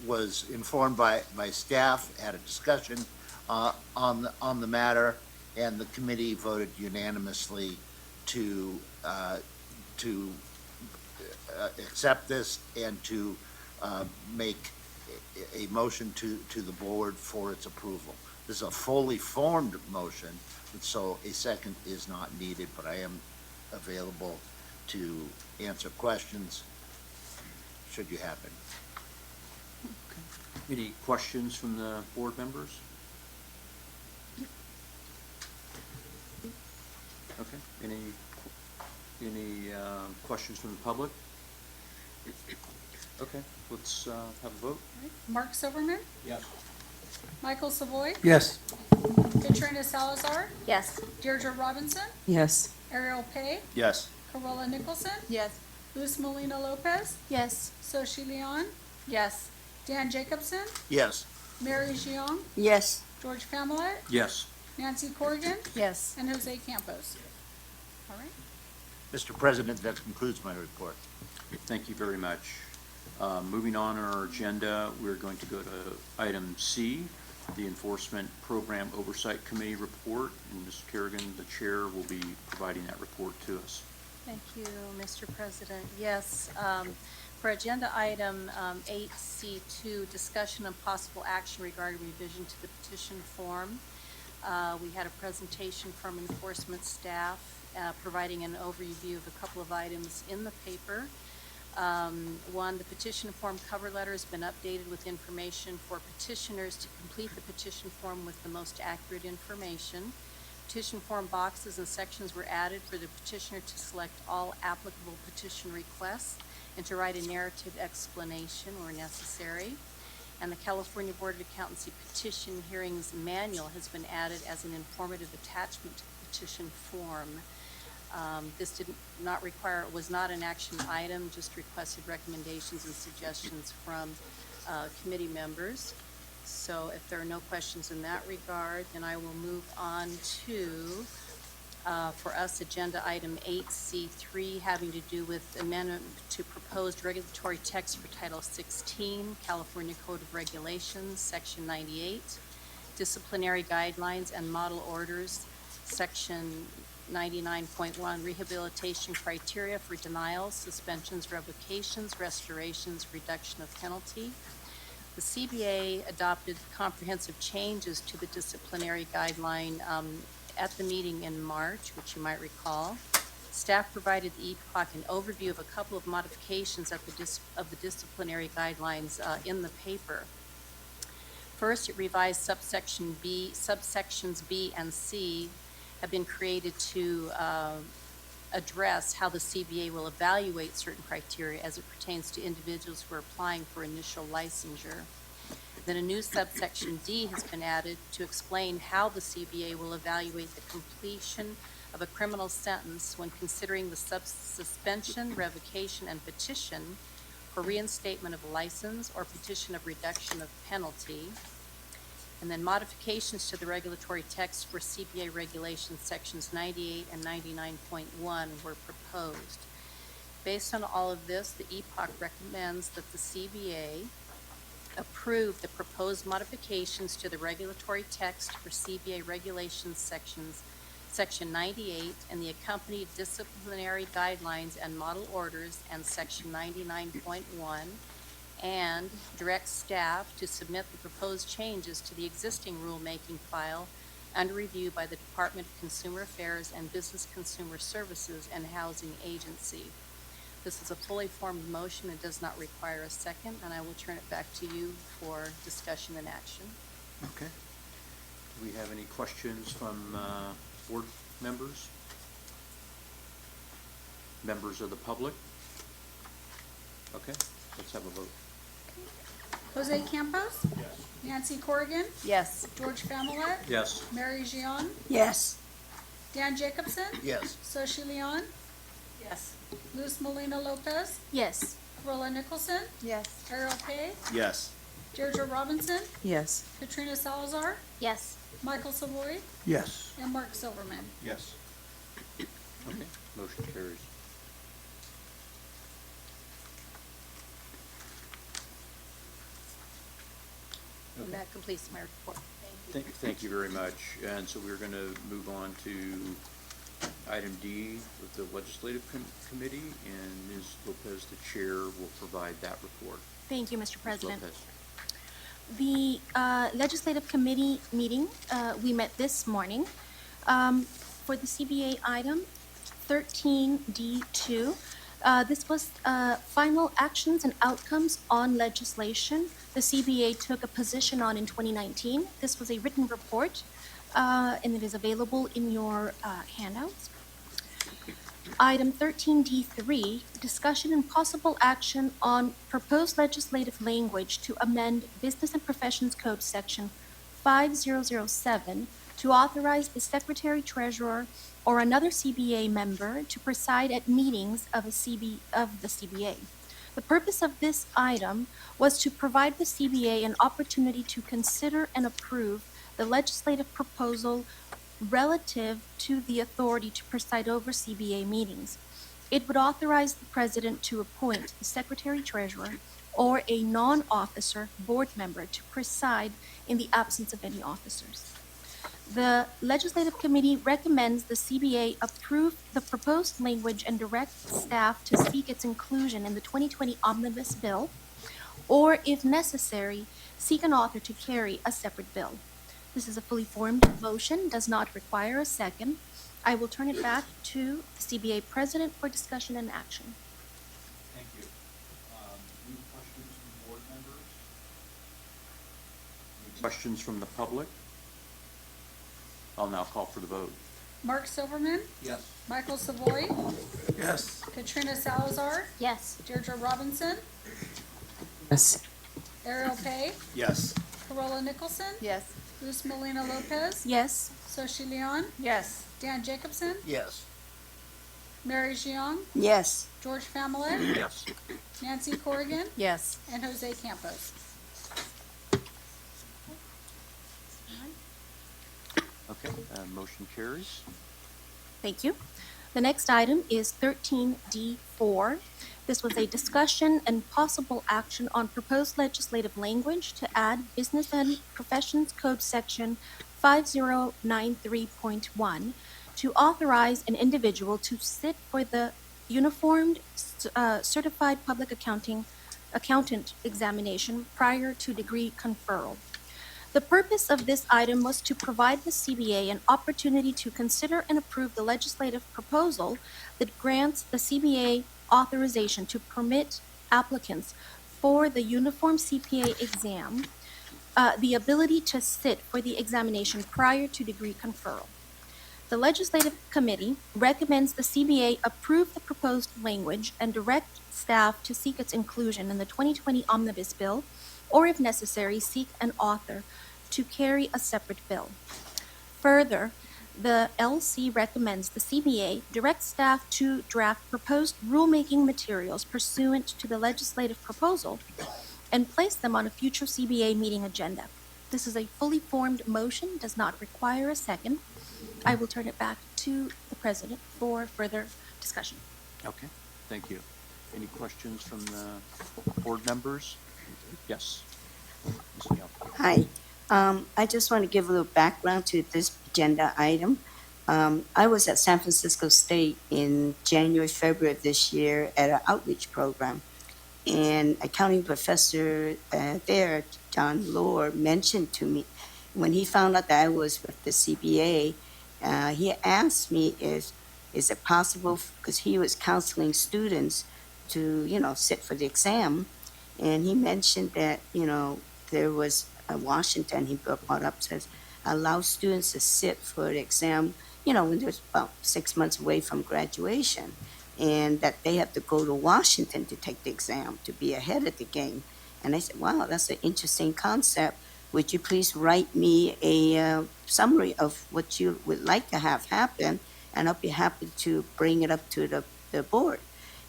was informed by staff, had a discussion on the matter, and the committee voted unanimously to accept this and to make a motion to the board for its approval. This is a fully formed motion, so a second is not needed, but I am available to answer questions should you have any. Any questions from the board members? Okay, any questions from the public? Okay, let's have a vote. Mark Silverman, Yes. Michael Savoy, Yes. Katrina Salazar, Yes. Deirdre Robinson, Yes. Ariel Pay, Yes. Carola Nicholson, Yes. Luz Molina Lopez, Yes. Soshi Leon, Yes. Dan Jacobson, Yes. Mary Jiang, Yes. George Pamela, Yes. Nancy Corrigan, Yes. and Jose Campos. All right. Mr. President, that concludes my report. Thank you very much. Moving on our agenda, we're going to go to item C, the Enforcement Program Oversight Committee report, and Ms. Kerrigan, the chair, will be providing that report to us. Thank you, Mr. President. Yes, for agenda item 8C2, discussion and possible action regarding revision to the petition form. We had a presentation from enforcement staff providing an overview of a couple of items in the paper. One, the petition form cover letter has been updated with information for petitioners to complete the petition form with the most accurate information. Petition form boxes and sections were added for the petitioner to select all applicable petition requests and to write a narrative explanation where necessary. And the California Board of Accountancy Petition Hearings Manual has been added as an informative attachment to the petition form. This did not require, it was not an action item, just requested recommendations and suggestions from committee members. So if there are no questions in that regard, then I will move on to For us, agenda item 8C3, having to do with amendment to proposed regulatory text for Title 16, California Code of Regulations, Section 98, disciplinary guidelines and model orders, Section 99.1, rehabilitation criteria for denials, suspensions, revocations, restorations, reduction of penalty. The CBA adopted comprehensive changes to the disciplinary guideline at the meeting in March, which you might recall. Staff provided the EPOC an overview of a couple of modifications of the disciplinary guidelines in the paper. First, it revised subsections B and C have been created to address how the CBA will evaluate certain criteria as it pertains to individuals who are applying for initial licensure. Then a new subsection D has been added to explain how the CBA will evaluate the completion of a criminal sentence when considering the suspension, revocation, and petition for reinstatement of a license or petition of reduction of penalty. And then modifications to the regulatory text for CBA regulations sections 98 and 99.1 were proposed. Based on all of this, the EPOC recommends that the CBA approve the proposed modifications to the regulatory text for CBA regulations section 98 and the accompanied disciplinary guidelines and model orders and section 99.1, and direct staff to submit the proposed changes to the existing rulemaking file under review by the Department of Consumer Affairs and Business Consumer Services and Housing Agency. This is a fully formed motion and does not require a second, and I will turn it back to you for discussion and action. Okay. Do we have any questions from board members? Members of the public? Okay, let's have a vote. Jose Campos? Yes. Nancy Corrigan? Yes. George Familet? Yes. Mary Jian? Yes. Dan Jacobson? Yes. Soshi Leon? Yes. Luz Molina Lopez? Yes. Corolla Nicholson? Yes. Ariel Kay? Yes. Deirdre Robinson? Yes. Katrina Salazar? Yes. Michael Savoy? Yes. And Mark Silverman? Yes. Okay, motion carries. And that completes my report. Thank you. Thank you very much. And so we're going to move on to item D with the Legislative Committee, and Ms. Lopez, the chair, will provide that report. Thank you, Mr. Ms. President. Lopez. The Legislative Committee meeting, we met this morning for the CBA item 13D2. This was final actions and outcomes on legislation the CBA took a position on in 2019. This was a written report, and it is available in your handouts. Item 13D3, discussion and possible action on proposed legislative language to amend Business and Professions Code Section 5007 to authorize the Secretary Treasurer or another CBA member to preside at meetings of the CBA. The purpose of this item was to provide the CBA an opportunity to consider and approve the legislative proposal relative to the authority to preside over CBA meetings. It would authorize the President to appoint the Secretary Treasurer or a non-officer board member to preside in the absence of any officers. The Legislative Committee recommends the CBA approve the proposed language and direct staff to seek its inclusion in the 2020 Omnibus Bill, or if necessary, seek an author to carry a separate bill. This is a fully formed motion, does not require a second. I will turn it back to the CBA President for discussion and action. Thank you. Any questions from board members? Any questions from the public? I'll now call for the vote. Mark Silverman? Yes. Michael Savoy? Yes. Katrina Salazar? Yes. Deirdre Robinson? Yes. Ariel Kay? Yes. Corolla Nicholson? Yes. Luz Molina Lopez? Yes. Soshi Leon? Yes. Dan Jacobson? Yes. Mary Jian? Yes. George Familet? Yes. Nancy Corrigan? Yes. And Jose Campos? Okay, motion carries. Thank you. The next item is 13D4. This was a discussion and possible action on proposed legislative language to add Business and Professions Code Section 5093.1 to authorize an individual to sit for the Uniformed Certified Public Accountant examination prior to degree conferral. The purpose of this item was to provide the CBA an opportunity to consider and approve the legislative proposal that grants the CBA authorization to permit applicants for the Uniform CPA exam the ability to sit for the examination prior to degree conferral. The Legislative Committee recommends the CBA approve the proposed language and direct staff to seek its inclusion in the 2020 Omnibus Bill, or if necessary, seek an author to carry a separate bill. Further, the LC recommends the CBA direct staff to draft proposed rulemaking materials pursuant to the legislative proposal and place them on a future CBA meeting agenda. This is a fully formed motion, does not require a second. I will turn it back to the President for further discussion. Okay, thank you. Any questions from the board members? Yes. Ms. Young. Hi. I just want to give a little background to this agenda item. I was at San Francisco State in January, February of this year at an outreach program. And accounting professor there, John Lohr, mentioned to me when he found out that I was with the CBA, he asked me, is it possible, because he was counseling students to, sit for the exam. And he mentioned that, there was Washington, he brought up, says, allow students to sit for the exam, when they're about 6 months away from graduation, and that they have to go to Washington to take the exam to be ahead of the game. And I said, wow, that's an interesting concept. Would you please write me a summary of what you would like to have happen, and I'll be happy to bring it up to the board.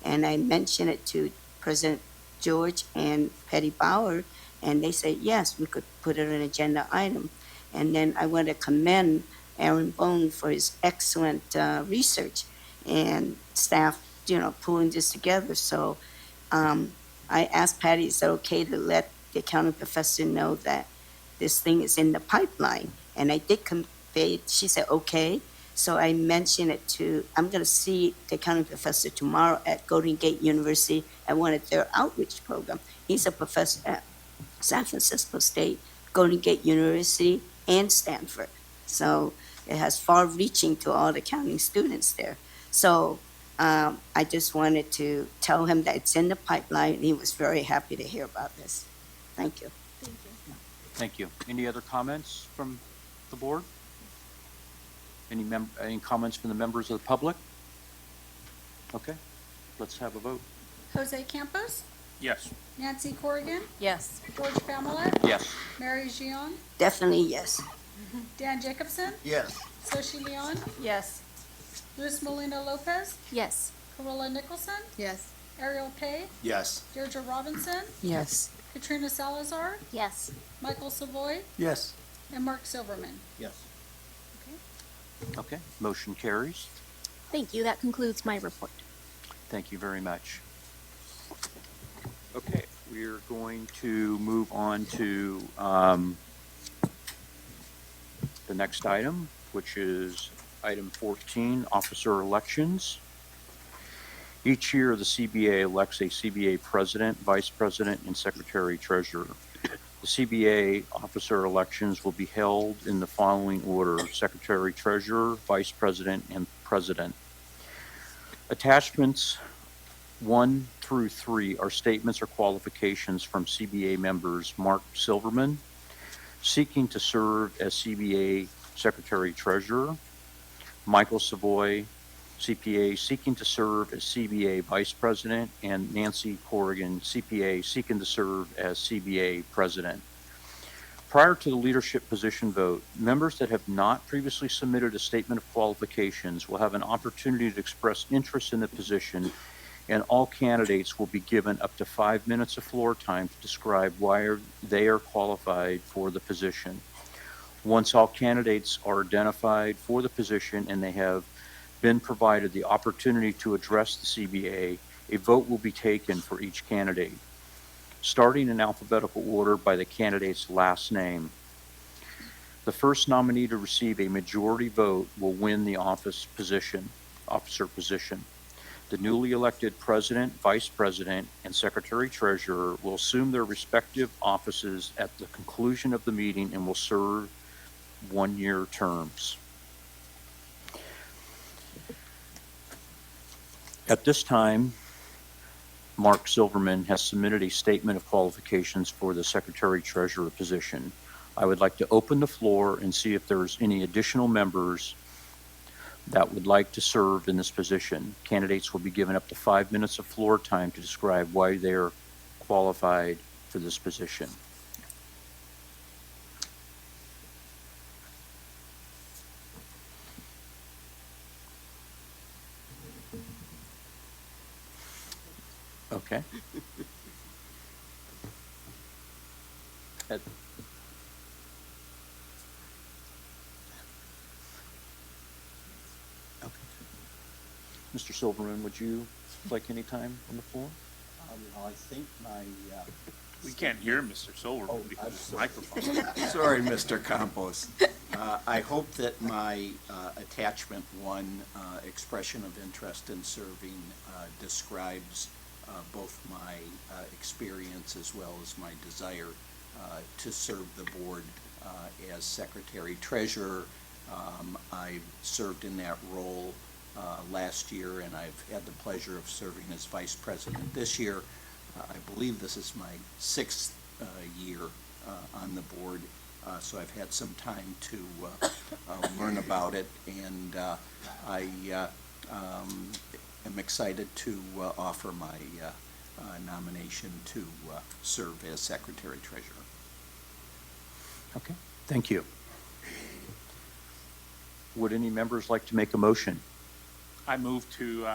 And I mentioned it to President George and Petty Bauer, and they said, yes, we could put it on an agenda item. And then I want to commend Aaron Bone for his excellent research and staff, pulling this together. So I asked Patty, is it okay to let the accounting professor know that this thing is in the pipeline? And I did convey it. She said, okay. So I mentioned it I'm going to see the accounting professor tomorrow at Golden Gate University at one of their outreach programs. He's a professor at San Francisco State, Golden Gate University, and Stanford. So it has far-reaching to all the accounting students there. So I just wanted to tell him that it's in the pipeline, and he was very happy to hear about this. Thank you. Thank you. Thank you. Any other comments from the board? Any comments from the members of the public? Okay, let's have a vote. Jose Campos, Yes. Nancy Corrigan, Yes. George Pamela, Yes. Mary Jion, Definitely yes. Dan Jacobson, Yes. Soshi Leon, Yes. Luis Molina Lopez, Yes. Corolla Nicholson, Yes. Ariel Pay, Yes. Deirdre Robinson, Yes. Katrina Salazar, Yes. Michael Savoy, Yes. and Mark Silverman. Yes. Okay, motion carries. Thank you. That concludes my report. Thank you very much. Okay, we're going to move on to the next item, which is item 14, officer elections. Each year, the CBA elects a CBA president, vice president, and secretary treasurer. The CBA officer elections will be held in the following order: secretary treasurer, vice president, and president. Attachments 1 through 3 are statements or qualifications from CBA members Mark Silverman, seeking to serve as CBA secretary treasurer, Michael Savoy, CPA, seeking to serve as CBA vice president, and Nancy Corrigan, CPA, seeking to serve as CBA president. Prior to the leadership position vote, members that have not previously submitted a statement of qualifications will have an opportunity to express interest in the position, and all candidates will be given up to 5 minutes of floor time to describe why they are qualified for the position. Once all candidates are identified for the position and they have been provided the opportunity to address the CBA, a vote will be taken for each candidate, starting in alphabetical order by the candidate's last name. The first nominee to receive a majority vote will win the officer position. The newly elected president, vice president, and secretary-treasurer will assume their respective offices at the conclusion of the meeting and will serve one-year terms. At this time, Mark Silverman has submitted a statement of qualifications for the secretary-treasurer position. I would like to open the floor and see if there's any additional members that would like to serve in this position. Candidates will be given up to 5 minutes of floor time to describe why they're qualified for this position. Okay. Mr. Silverman, would you like any time on the floor? I think my, We can't hear Mr. Silverman because of the microphone. sorry, Mr. Campos. I hope that my attachment one, expression of interest in serving, describes both my experience as well as my desire to serve the board as secretary-treasurer. I served in that role last year, and I've had the pleasure of serving as vice president this year. I believe this is my 6th year on the board, so I've had some time to learn about it, and I am excited to offer my nomination to serve as secretary-treasurer. Okay, thank you. Would any members like to make a motion? I move to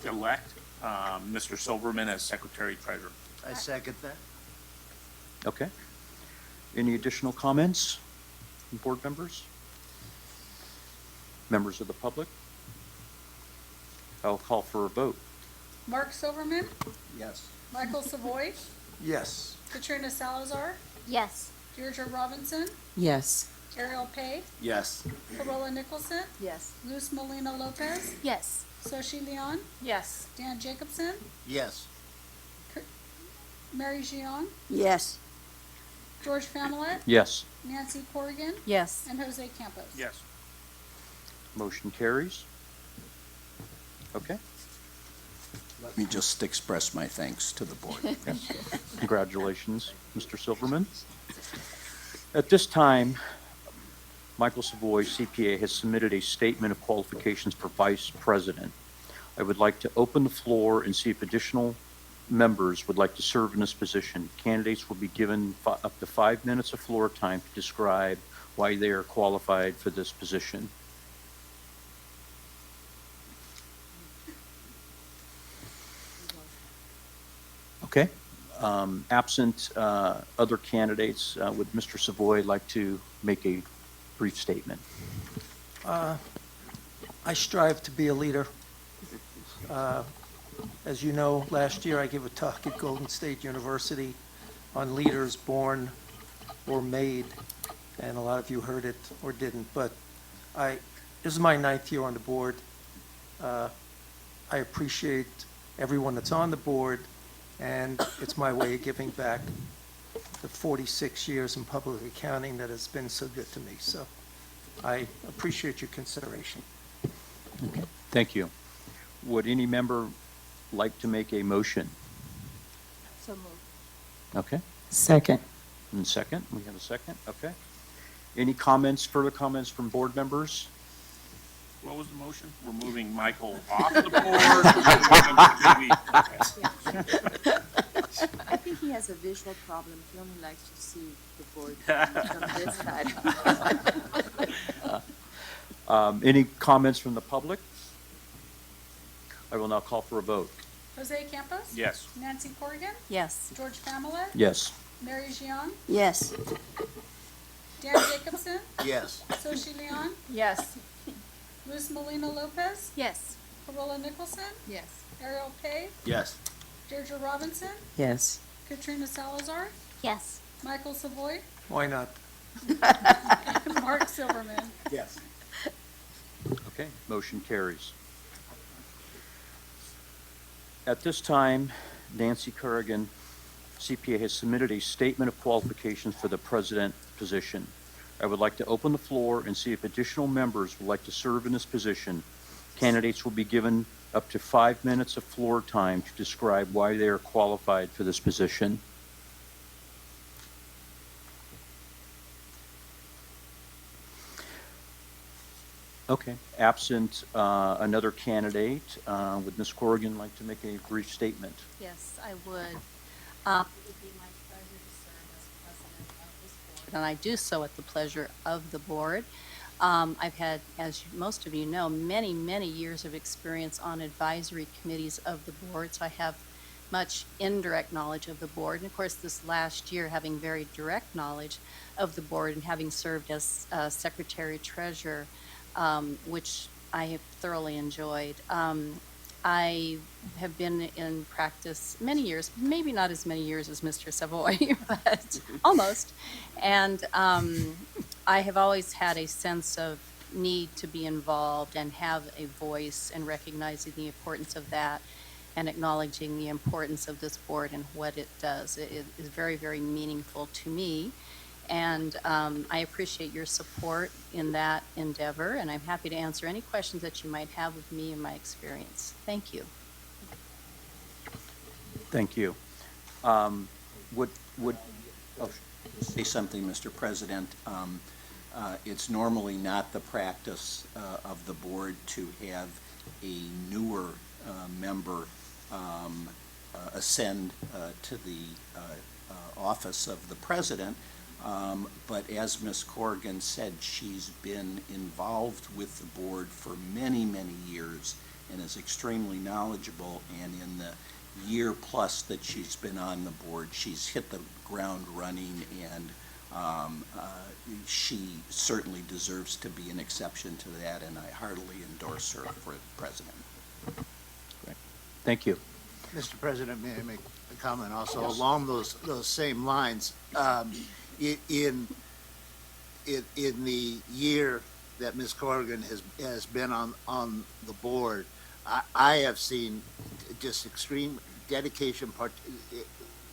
elect Mr. Silverman as secretary-treasurer. I second that. Okay. Any additional comments from board members? Members of the public? I'll call for a vote. Mark Silverman, Yes. Michael Savoy, Yes. Katrina Salazar, Yes. Deirdre Robinson, Yes. Ariel Pay, Yes. Corolla Nicholson, Yes. Luz Molina Lopez, Yes. Soshi Leon, Yes. Dan Jacobson, Yes. Mary Jiang, Yes. George Familet, Yes. Nancy Corrigan, Yes. and Jose Campos. Yes. Motion carries. Okay. Let me just express my thanks to the board. Yes. Congratulations, Mr. Silverman. At this time, Michael Savoy, CPA, has submitted a statement of qualifications for vice president. I would like to open the floor and see if additional members would like to serve in this position. Candidates will be given up to 5 minutes of floor time to describe why they are qualified for this position. Okay. Absent other candidates, would Mr. Savoy like to make a brief statement? I strive to be a leader. As you know, last year I gave a talk at Golden State University on leaders born or made, and a lot of you heard it or didn't, but this is my 9th year on the board. I appreciate everyone that's on the board, and it's my way of giving back the 46 years in public accounting that has been so good to me. So I appreciate your consideration. Okay. Thank you. Would any member like to make a motion? So moved. Okay. Second. And second, we have a second, okay. Any comments, further comments from board members? What was the motion? We're moving Michael off the board? Okay. I think he has a visual problem. He only likes to see the board from this side. Any comments from the public? I will now call for a vote. Jose Campos? Yes. Nancy Corrigan? Yes. George Familet? Yes. Mary Jiang? Yes. Dan Jacobson? Yes. Soshi Leon? Yes. Luz Molina Lopez, Yes. Corolla Nicholson, Yes. Ariel Pay, Yes. Deirdre Robinson, Yes. Katrina Salazar, Yes. Michael Savoy, Why not? and Mark Silverman. Yes. Okay, motion carries. At this time, Nancy Kerrigan, CPA, has submitted a statement of qualifications for the president position. I would like to open the floor and see if additional members would like to serve in this position. Candidates will be given up to 5 minutes of floor time to describe why they are qualified for this position. Okay, absent another candidate, would Ms. Corrigan like to make a brief statement? Yes, I would. It would be my pleasure to serve as president of this board, and I do so at the pleasure of the board. I've had, as most of you know, many, many years of experience on advisory committees of the board, so I have much indirect knowledge of the board. And of course, this last year, having very direct knowledge of the board and having served as secretary-treasurer, which I have thoroughly enjoyed. I have been in practice many years, maybe not as many years as Mr. Savoy, but almost. And I have always had a sense of need to be involved and have a voice, and recognizing the importance of that and acknowledging the importance of this board and what it does. It is very, very meaningful to me. And I appreciate your support in that endeavor, and I'm happy to answer any questions that you might have of me and my experience. Thank you. Thank you. Say something, Mr. President. It's normally not the practice of the board to have a newer member ascend to the office of the president. But as Ms. Corrigan said, she's been involved with the board for many, many years and is extremely knowledgeable. And in the year plus that she's been on the board, she's hit the ground running, and she certainly deserves to be an exception to that, and I heartily endorse her for president. Great. Thank you. Mr. President, may I make a comment also Yes. along those same lines? In the year that Ms. Corrigan has been on the board, I have seen just extreme dedication,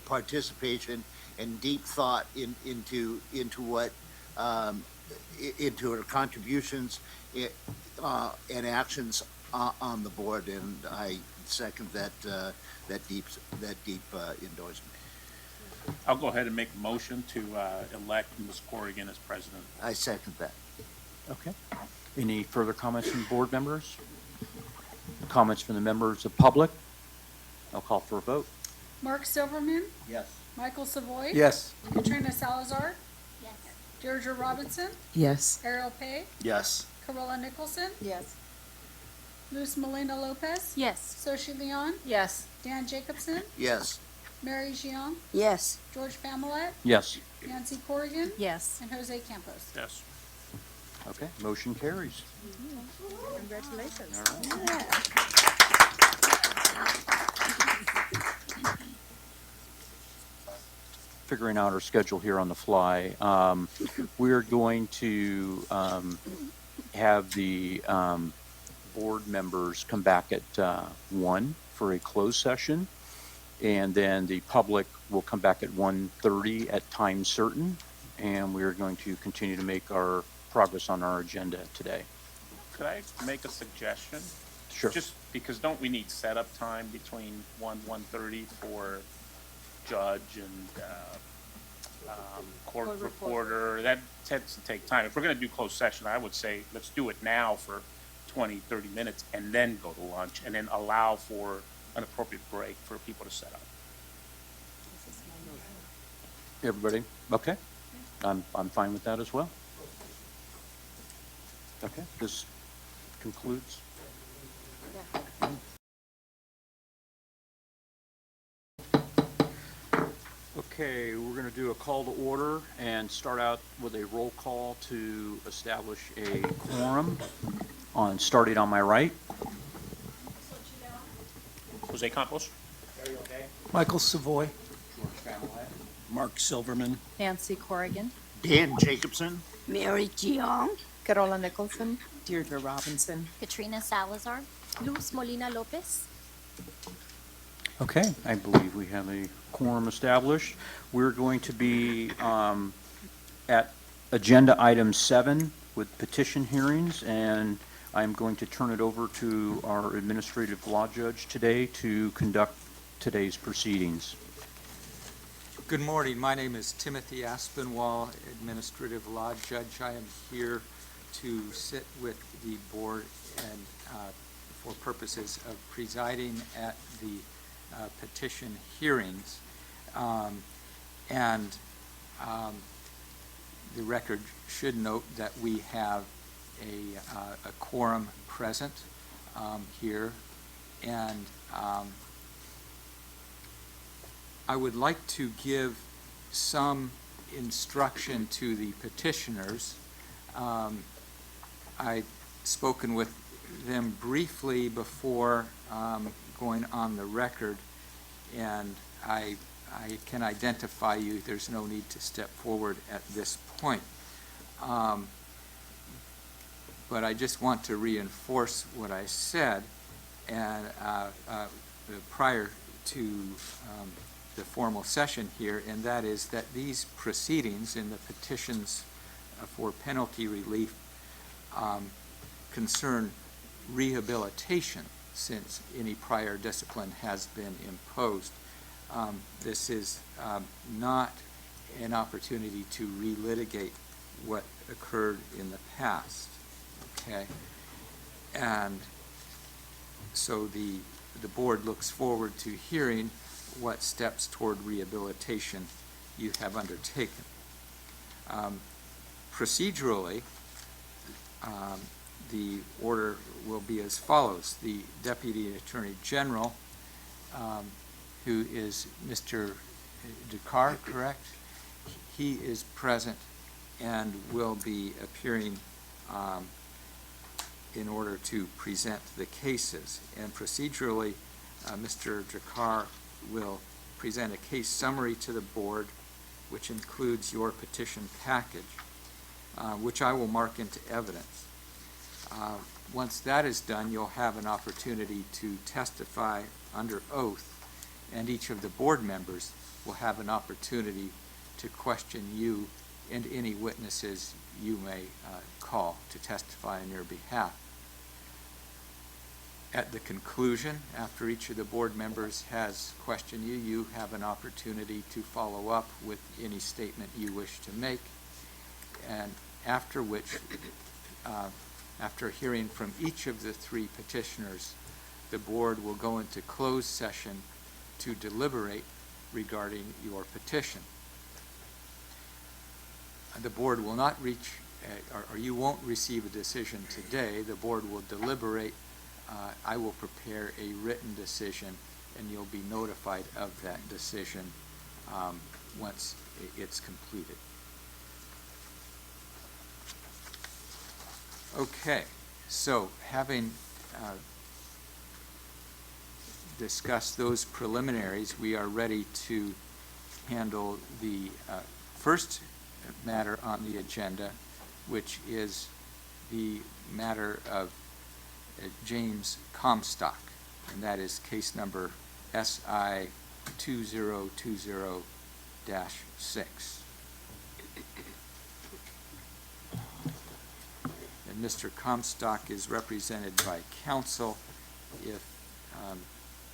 participation, and deep thought into what into her contributions and actions on the board, and I second that deep endorsement. I'll go ahead and make a motion to elect Ms. Corrigan as president. I second that. Okay. Any further comments from board members? Comments from the members of public? I'll call for a vote. Mark Silverman, Yes. Michael Savoy. Yes. Katrina Salazar, Yes. Deirdre Robinson, Yes. Ariel Pay, Yes. Corolla Nicholson, Yes. Luz Molina Lopez, Yes. Soshi Leon, Yes. Dan Jacobson, Yes. Mary Jiang, Yes. George Pamela, Yes. Nancy Corrigan, Yes. and Jose Campos. Yes. Okay, motion carries. Congratulations. All right. Figuring out our schedule here on the fly. We're going to have the board members come back at 1 for a closed session, and then the public will come back at 1:30 at time certain, and we're going to continue to make our progress on our agenda today. Could I make a suggestion? Sure. Just because don't we need setup time between 1:30 for judge and court reporter? That tends to take time. If we're going to do closed session, I would say let's do it now for 20, 30 minutes and then go to lunch, and then allow for an appropriate break for people to set up. Everybody, okay? I'm fine with that as well. Okay, this concludes. Okay, we're going to do a call to order and start out with a roll call to establish a quorum. Starting on my right. Jose Campos? Michael Savoy. Mark Silverman. Nancy Corrigan. Dan Jacobson. Mary Jiang. Carola Nicholson. Deirdre Robinson. Katrina Salazar. Luz Molina Lopez. Okay, I believe we have a quorum established. We're going to be at agenda item 7 with petition hearings, and I'm going to turn it over to our administrative law judge today to conduct today's proceedings. Good morning. My name is Timothy Aspinwall, Administrative Law Judge. I am here to sit with the board and for purposes of presiding at the petition hearings. The record should note that we have a quorum present here, and I would like to give some instruction to the petitioners. I've spoken with them briefly before going on the record, and I can identify you. There's no need to step forward at this point. But I just want to reinforce what I said and prior to the formal session here, and that is that these proceedings in the petitions for penalty relief concern rehabilitation since any prior discipline has been imposed. This is not an opportunity to relitigate what occurred in the past, okay? And so the board looks forward to hearing what steps toward rehabilitation you have undertaken. Procedurally, the order will be as follows. The Deputy Attorney General, who is Mr. Dakar, correct? He is present and will be appearing in order to present the cases. And procedurally, Mr. Dakar will present a case summary to the board, which includes your petition package, which I will mark into evidence. Once that is done, you'll have an opportunity to testify under oath, and each of the board members will have an opportunity to question you and any witnesses you may call to testify on your behalf. At the conclusion, after each of the board members has questioned you, you have an opportunity to follow up with any statement you wish to make, and after which, after hearing from each of the three petitioners, the board will go into closed session to deliberate regarding your petition. The board will not reach, or you won't receive a decision today. The board will deliberate. I will prepare a written decision, and you'll be notified of that decision once it's completed. Okay, so having discussed those preliminaries, we are ready to handle the first matter on the agenda, which is the matter of James Comstock, and that is case number SI 2020-6. And Mr. Comstock is represented by counsel. If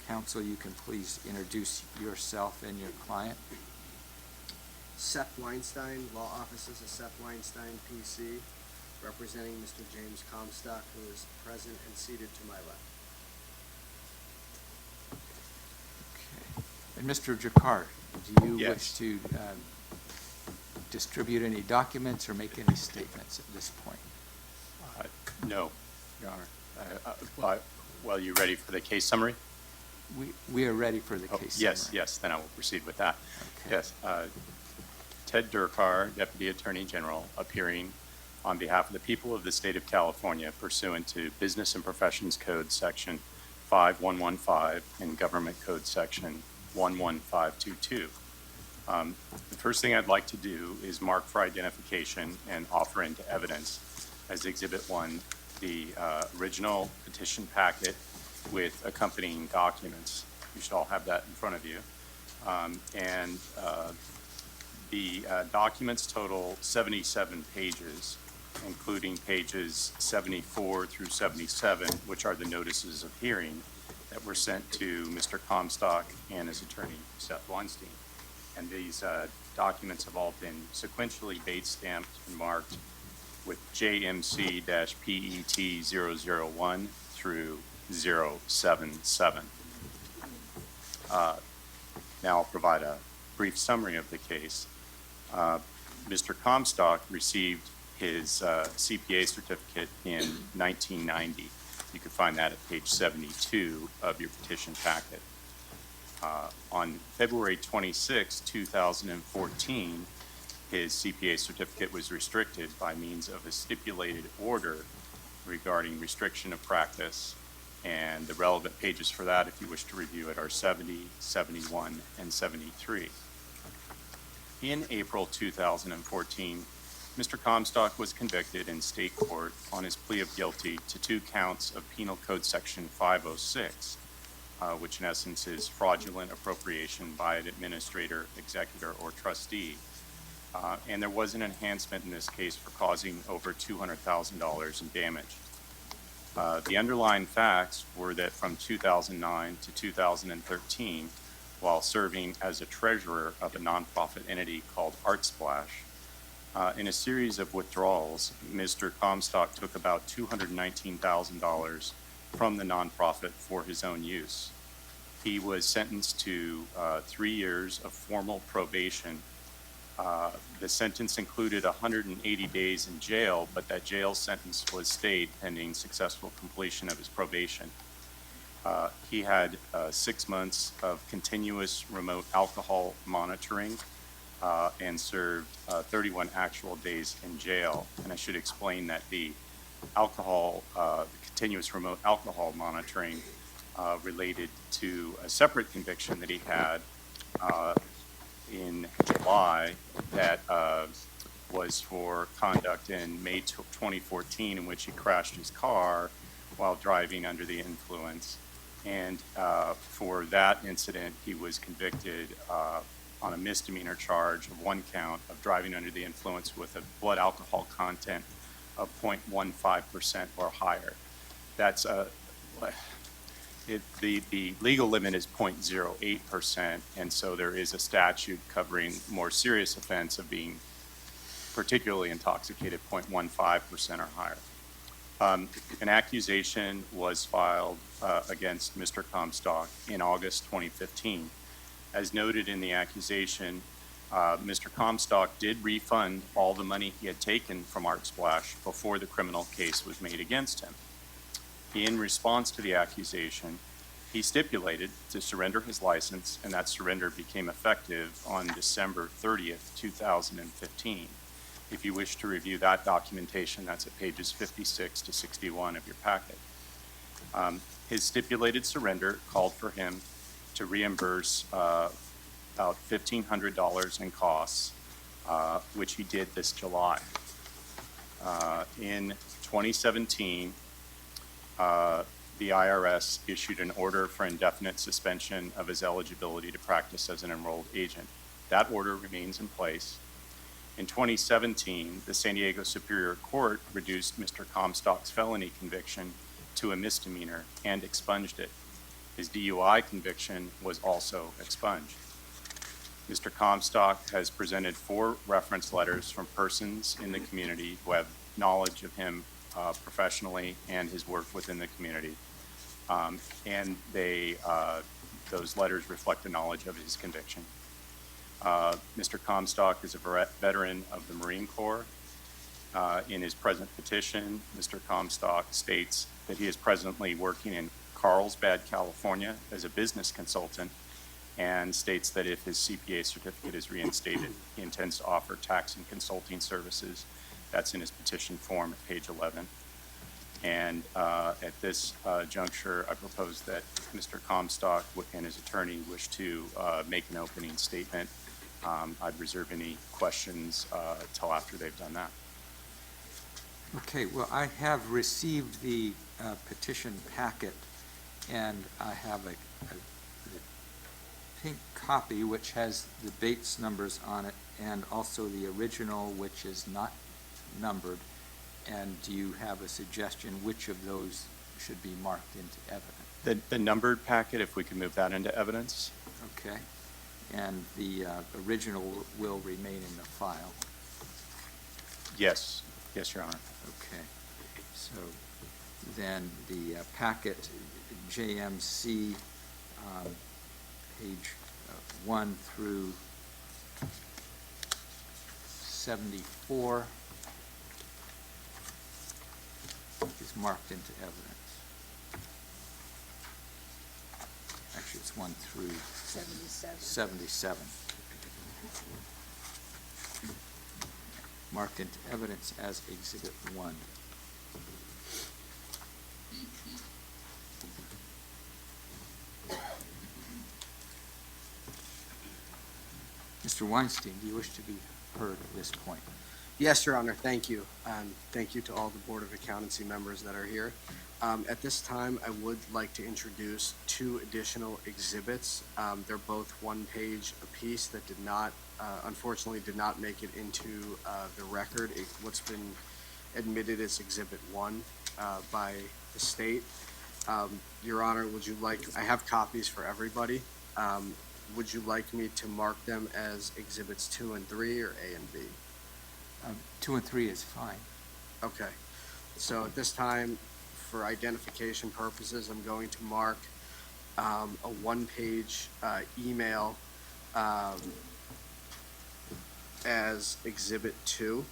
counsel, you can please introduce yourself and your client. Seth Weinstein, Law Offices of Seth Weinstein, PC, representing Mr. James Comstock, who is present and seated to my left. Okay. And Mr. Jakar, do you Yes. wish to distribute any documents or make any statements at this point? No, Your Honor. Well, you ready for the case summary? We are ready for the case summary. Yes, then I will proceed with that. Okay. Yes. Ted Durkar, Deputy Attorney General, appearing on behalf of the people of the state of California pursuant to Business and Professions Code Section 5115 and Government Code Section 11522. The first thing I'd like to do is mark for identification and offer into evidence as Exhibit 1 the original petition packet with accompanying documents. You should all have that in front of you. The documents total 77 pages, including pages 74 through 77, which are the notices of hearing that were sent to Mr. Comstock and his attorney, Seth Weinstein. And these documents have all been sequentially date stamped and marked with JMC-PET001 through 077. Now I'll provide a brief summary of the case. Mr. Comstock received his CPA certificate in 1990. You can find that at page 72 of your petition packet. On February 26, 2014, his CPA certificate was restricted by means of a stipulated order regarding restriction of practice, and the relevant pages for that, if you wish to review it, are 70, 71, and 73. In April 2014, Mr. Comstock was convicted in state court on his plea of guilty to 2 counts of Penal Code Section 506, which in essence is fraudulent appropriation by an administrator, executor, or trustee. And there was an enhancement in this case for causing over $200,000 in damage. The underlying facts were that from 2009 to 2013, while serving as a treasurer of a nonprofit entity called ArtSplash, in a series of withdrawals, Mr. Comstock took about $219,000 from the nonprofit for his own use. He was sentenced to 3 years of formal probation. The sentence included 180 days in jail, but that jail sentence was stayed pending successful completion of his probation. He had 6 months of continuous remote alcohol monitoring and served 31 actual days in jail. And I should explain that the continuous remote alcohol monitoring related to a separate conviction that he had in July that was for conduct in May 2014, in which he crashed his car while driving under the influence. And for that incident, he was convicted on a misdemeanor charge of 1 count of driving under the influence with a blood alcohol content of 0.15% or higher. That's the legal limit is 0.08%, and so there is a statute covering more serious offense of being particularly intoxicated, 0.15% or higher. An accusation was filed against Mr. Comstock in August 2015. As noted in the accusation, Mr. Comstock did refund all the money he had taken from ArtSplash before the criminal case was made against him. In response to the accusation, he stipulated to surrender his license, and that surrender became effective on December 30th, 2015. If you wish to review that documentation, that's at pages 56 to 61 of your packet. His stipulated surrender called for him to reimburse about $1,500 in costs, which he did this July. In 2017, the IRS issued an order for indefinite suspension of his eligibility to practice as an enrolled agent. That order remains in place. In 2017, the San Diego Superior Court reduced Mr. Comstock's felony conviction to a misdemeanor and expunged it. His DUI conviction was also expunged. Mr. Comstock has presented 4 reference letters from persons in the community who have knowledge of him professionally and his work within the community. And those letters reflect the knowledge of his conviction. Mr. Comstock is a veteran of the Marine Corps. In his present petition, Mr. Comstock states that he is presently working in Carlsbad, California as a business consultant, and states that if his CPA certificate is reinstated, he intends to offer tax and consulting services That's in his petition form at page 11. And at this juncture, I propose that Mr. Comstock and his attorney wish to make an opening statement. I'd reserve any questions till after they've done that. Okay, well, I have received the petition packet, and I have a pink copy which has the Bates numbers on it, and also the original which is not numbered. And do you have a suggestion which of those should be marked into evidence? The numbered packet, if we could move that into evidence. Okay, and the original will remain in the file. Yes, yes, Your Honor. Okay, so then the packet JMC, page 1 through 74 is marked into evidence. Actually, it's 1 through 77. Marked into evidence as Exhibit 1. Mr. Weinstein, do you wish to be heard at this point? Yes, Your Honor, thank you. Thank you to all the Board of Accountancy members that are here. At this time, I would like to introduce 2 additional exhibits. They're both 1 page apiece that did not, unfortunately, did not make it into the record. What's been admitted as Exhibit 1 by the state. Your Honor, would you like, I have copies for everybody. Would you like me to mark them as Exhibits 2 and 3 or A and B? 2 and 3 is fine. Okay, so at this time, for identification purposes, I'm going to mark a 1-page email as Exhibit 2.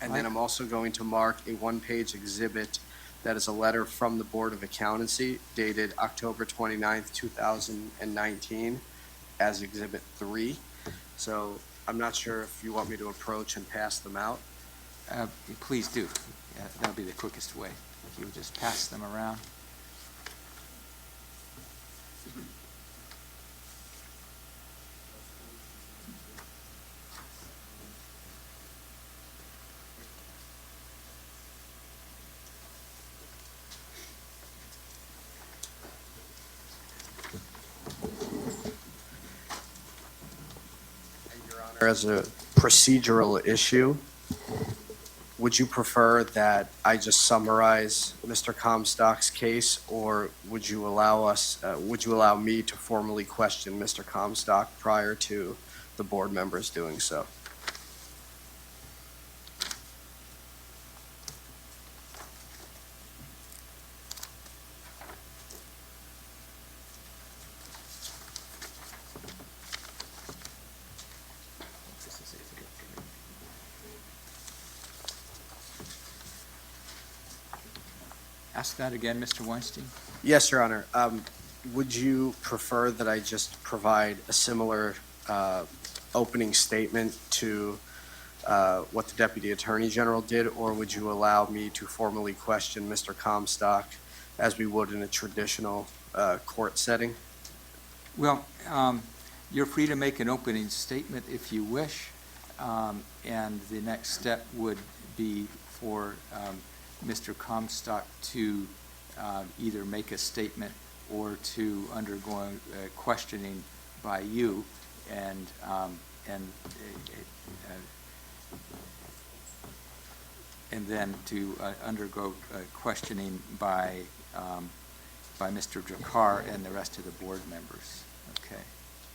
And then I'm also going to mark a 1-page exhibit that is a letter from the Board of Accountancy dated October 29th, 2019 as Exhibit 3. So I'm not sure if you want me to approach and pass them out. Please do. That'll be the quickest way. If you would just pass them around. As a procedural issue, would you prefer that I just summarize Mr. Comstock's case, or would you allow me to formally question Mr. Comstock prior to the board members doing so? Ask that again, Mr. Weinstein. Yes, Your Honor. Would you prefer that I just provide a similar opening statement to what the Deputy Attorney General did, or would you allow me to formally question Mr. Comstock as we would in a traditional court setting? Well, you're free to make an opening statement if you wish, and the next step would be for Mr. Comstock to either make a statement or to undergo questioning by you, and then to undergo questioning by Mr. Jakar and the rest of the board members. Okay.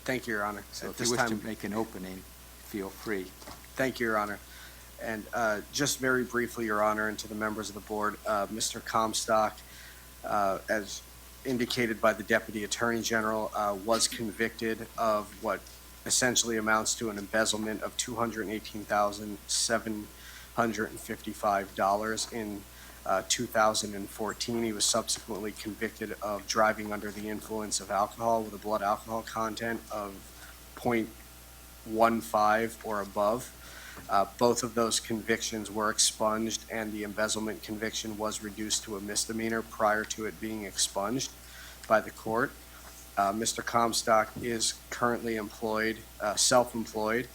Thank you, Your Honor. So if you wish to make an opening, feel free. Thank you, Your Honor. And just very briefly, Your Honor, and to the members of the board, Mr. Comstock, as indicated by the Deputy Attorney General, was convicted of what essentially amounts to an embezzlement of $218,755 in 2014. He was subsequently convicted of driving under the influence of alcohol with a blood alcohol content of 1.15 or above. Both of those convictions were expunged, and the embezzlement conviction was reduced to a misdemeanor prior to it being expunged by the court. Mr. Comstock is currently employed, self-employed,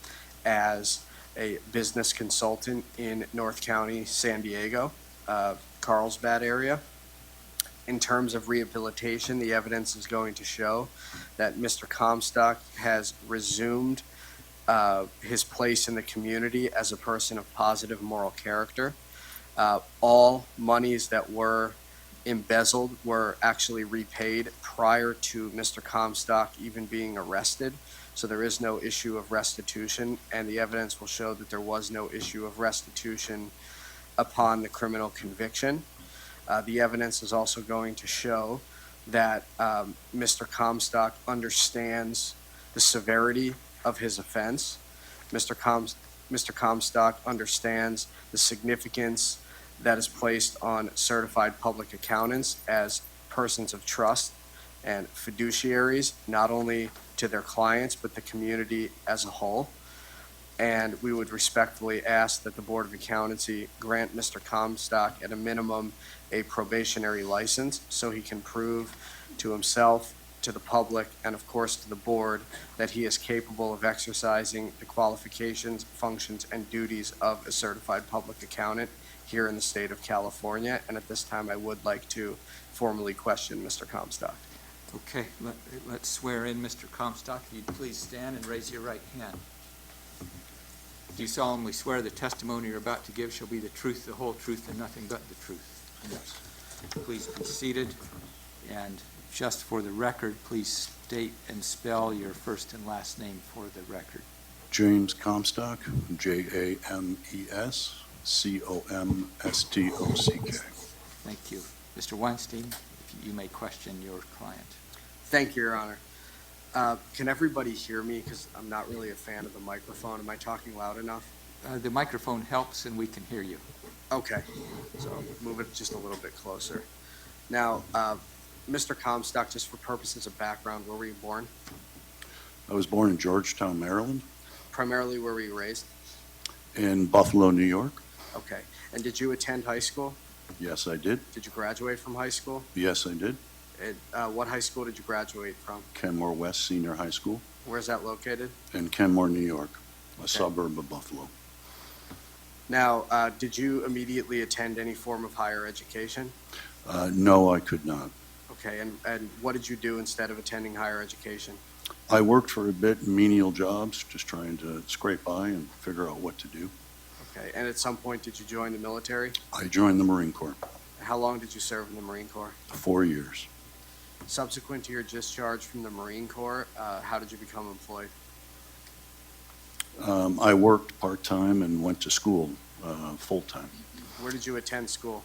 as a business consultant in North County, San Diego, Carlsbad area. In terms of rehabilitation, the evidence is going to show that Mr. Comstock has resumed his place in the community as a person of positive moral character. All monies that were embezzled were actually repaid prior to Mr. Comstock even being arrested. So there is no issue of restitution, and the evidence will show that there was no issue of restitution upon the criminal conviction. The evidence is also going to show that Mr. Comstock understands the severity of his offense. Mr. Comstock understands the significance that is placed on certified public accountants as persons of trust and fiduciaries, not only to their clients, but the community as a whole. And we would respectfully ask that the Board of Accountancy grant Mr. Comstock at a minimum a probationary license so he can prove to himself, to the public, and of course to the board that he is capable of exercising the qualifications, functions, and duties of a certified public accountant here in the state of California. And at this time, I would like to formally question Mr. Comstock. Okay, let's swear in Mr. Comstock. If you'd please stand and raise your right hand. Do you solemnly swear the testimony you're about to give shall be the truth, the whole truth, and nothing but the truth? Yes. Please be seated. And just for the record, please state and spell your first and last name for the record. James Comstock, Jamescomstock. Thank you. Mr. Weinstein, if you may question your client. Thank you, Your Honor. Can everybody hear me? Because I'm not really a fan of the microphone. Am I talking loud enough? The microphone helps and we can hear you. Okay, so move it just a little bit closer. Now, Mr. Comstock, just for purposes of background, where were you born? I was born in Georgetown, Maryland. Primarily, where were you raised? In Buffalo, New York. Okay, and did you attend high school? Yes, I did. Did you graduate from high school? Yes, I did. And, what high school did you graduate from? Kenmore West Senior High School. Where's that located? In Kenmore, New York, a Okay. suburb of Buffalo. Now, did you immediately attend any form of higher education? No, I could not. Okay, and what did you do instead of attending higher education? I worked for a bit in menial jobs, just trying to scrape by and figure out what to do. Okay, and at some point, did you join the military? I joined the Marine Corps. How long did you serve in the Marine Corps? 4 years. Subsequent to your discharge from the Marine Corps, how did you become employed? I worked part-time and went to school full-time. Where did you attend school?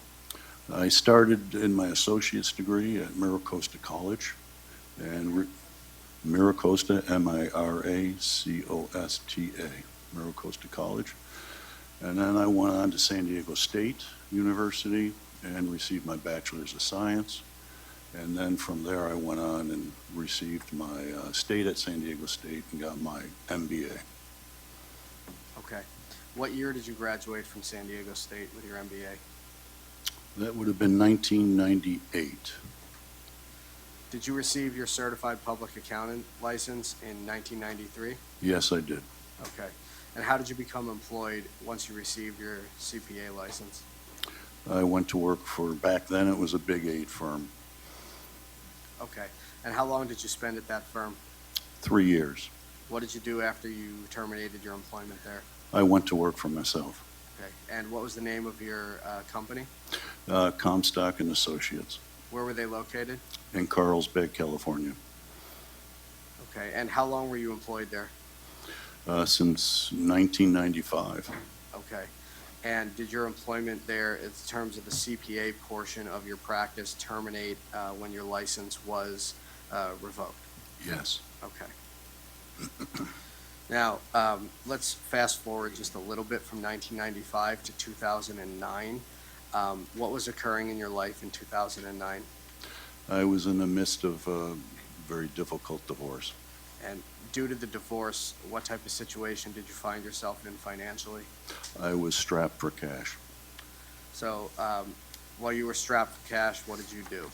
I started in my associate's degree at Miracosta College, and Miracosta, Miracosta, Miracosta College. And then I went on to San Diego State University and received my Bachelor's of Science. And then from there, I went on and received my state at San Diego State and got my MBA. Okay. What year did you graduate from San Diego State with your MBA? That would have been 1998. Did you receive your certified public accountant license in 1993? Yes, I did. Okay. And how did you become employed once you received your CPA license? I went to work for, back then it was a Big 8 firm. Okay. And how long did you spend at that firm? 3 years. What did you do after you terminated your employment there? I went to work for myself. Okay. And what was the name of your company? Comstock and Associates Where were they located? in Carlsbad, California. Okay. And how long were you employed there? Since 1995. Okay. And did your employment there, in terms of the CPA portion of your practice, terminate when your license was revoked? Yes. Okay. Now, let's fast forward just a little bit from 1995 to 2009. What was occurring in your life in 2009? I was in the midst of a very difficult divorce. And due to the divorce, what type of situation did you find yourself in financially? I was strapped for cash. So while you were strapped for cash, what did you do?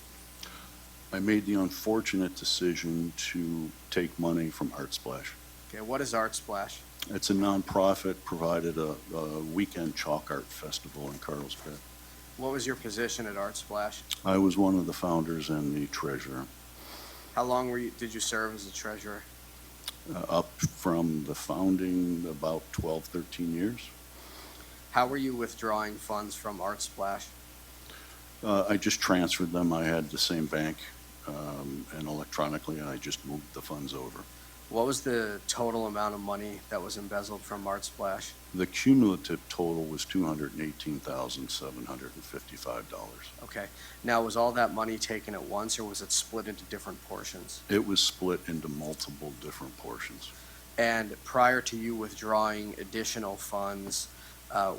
I made the unfortunate decision to take money From Art Splash. Okay, what is Art Splash? It's a nonprofit, provided a weekend chalk art festival in Carlsbad. What was your position at Art Splash? I was one of the founders and the treasurer. How long did you serve as a treasurer? Up from the founding, about 12, 13 years. How were you withdrawing funds from Art Splash? I just transferred them. I had the same bank and electronically, and I just moved the funds over. What was the total amount of money that was embezzled from Art Splash? The cumulative total was $218,755. Okay. Now, was all that money taken at once, or was it split into different portions? It was split into multiple different portions. And prior to you withdrawing additional funds,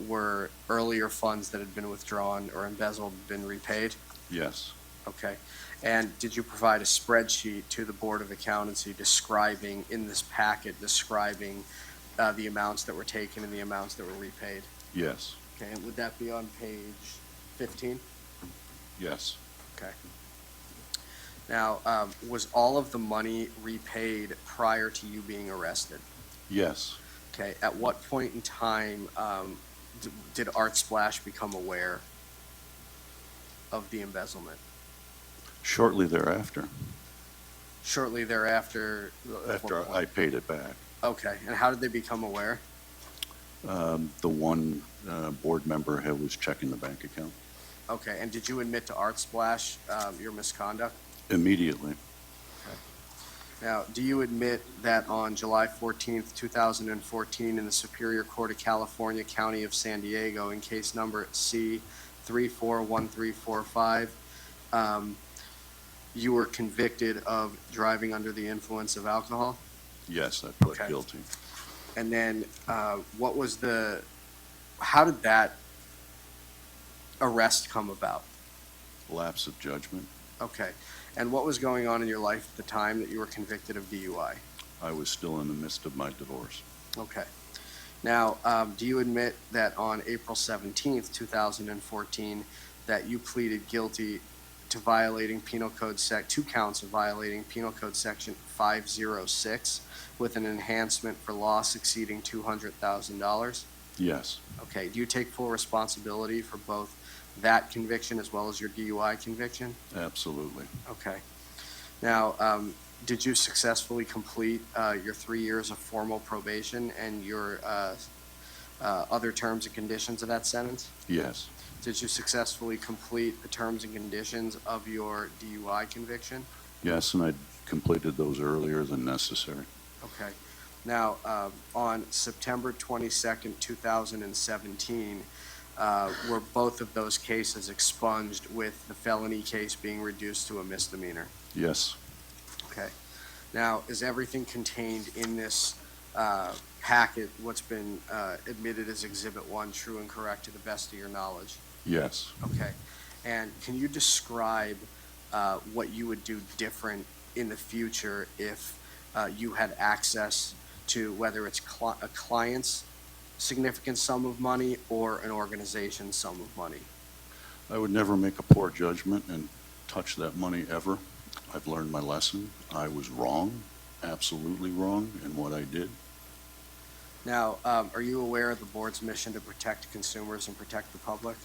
were earlier funds that had been withdrawn or embezzled been repaid? Yes. Okay. And did you provide a spreadsheet to the Board of Accountancy describing, in this packet, describing the amounts that were taken and the amounts that were repaid? Yes. Okay, and would that be on page 15? Yes. Okay. Now, was all of the money repaid prior to you being arrested? Yes. Okay, at what point in time did Art Splash become aware of the embezzlement? Shortly thereafter. Shortly thereafter? After I paid it back. Okay, and how did they become aware? The one board member who was checking the bank account. Okay, and did you admit to Art Splash your misconduct? Immediately. Now, do you admit that on July 14th, 2014, in the Superior Court of California, County of San Diego, in case number C341345, you were convicted of driving under the influence of alcohol? Yes, I pled Okay. guilty. And then how did that arrest come about? Lapse of judgment. Okay. And what was going on in your life at the time that you were convicted of DUI? I was still in the midst of my divorce. Okay. Now, do you admit that on April 17th, 2014, that you pleaded guilty to violating Penal Code 2 counts of violating Penal Code Section 506 with an enhancement for loss exceeding $200,000? Yes. Okay. Do you take full responsibility for both that conviction as well as your DUI conviction? Absolutely. Okay. Now, did you successfully complete your 3 years of formal probation and your other terms and conditions of that sentence? Yes. Did you successfully complete the terms and conditions of your DUI conviction? Yes, and I completed those earlier than necessary. Okay. Now, on September 22nd, 2017, were both of those cases expunged with the felony case being reduced to a misdemeanor? Yes. Okay. Now, is everything contained in this packet, what's been admitted as Exhibit 1, true and correct to the best of your knowledge? Yes. Okay. And can you describe what you would do different in the future if you had access to whether it's a client's significant sum of money or an organization's sum of money? I would never make a poor judgment and touch that money ever. I've learned my lesson. I was wrong, absolutely wrong in what I did. Now, are you aware of the board's mission to protect consumers and protect the public?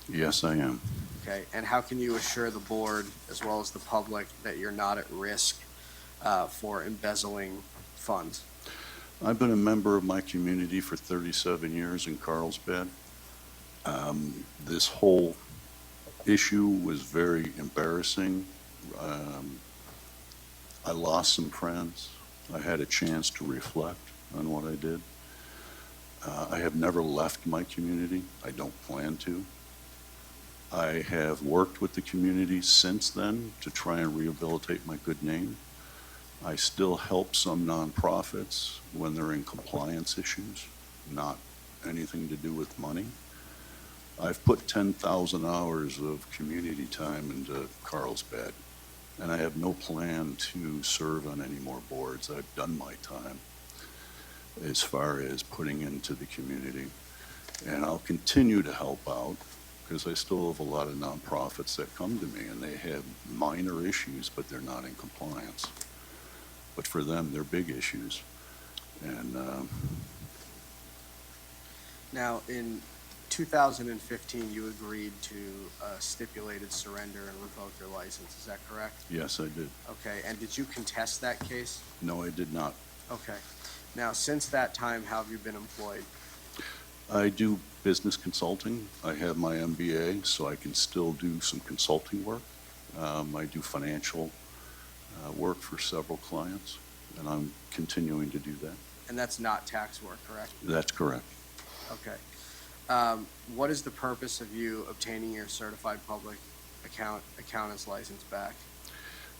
Yes, I am. Okay, and how can you assure the board as well as the public that you're not at risk for embezzling funds? I've been a member of my community for 37 years in Carlsbad. This whole issue was very embarrassing. I lost some friends. I had a chance to reflect on what I did. I have never left my community. I don't plan to. I have worked with the community since then to try and rehabilitate my good name. I still help some nonprofits when they're in compliance issues, not anything to do with money. I've put 10,000 hours of community time into Carlsbad. and I have no plan to serve on any more boards. I've done my time as far as putting into the community, and I'll continue to help out because I still have a lot of nonprofits that come to me and they have minor issues, but they're not in compliance. But for them, they're big issues. And Now, in 2015, you agreed to a stipulated surrender and revoke your license, is that correct? yes, I did. Okay, and did you contest that case? No, I did not. Okay. Now, since that time, how have you been employed? I do business consulting. I have my MBA, so I can still do some consulting work. I do financial work for several clients, and I'm continuing to do that. And that's not tax work, correct? That's correct. Okay. What is the purpose of you obtaining your certified public accountant's license back?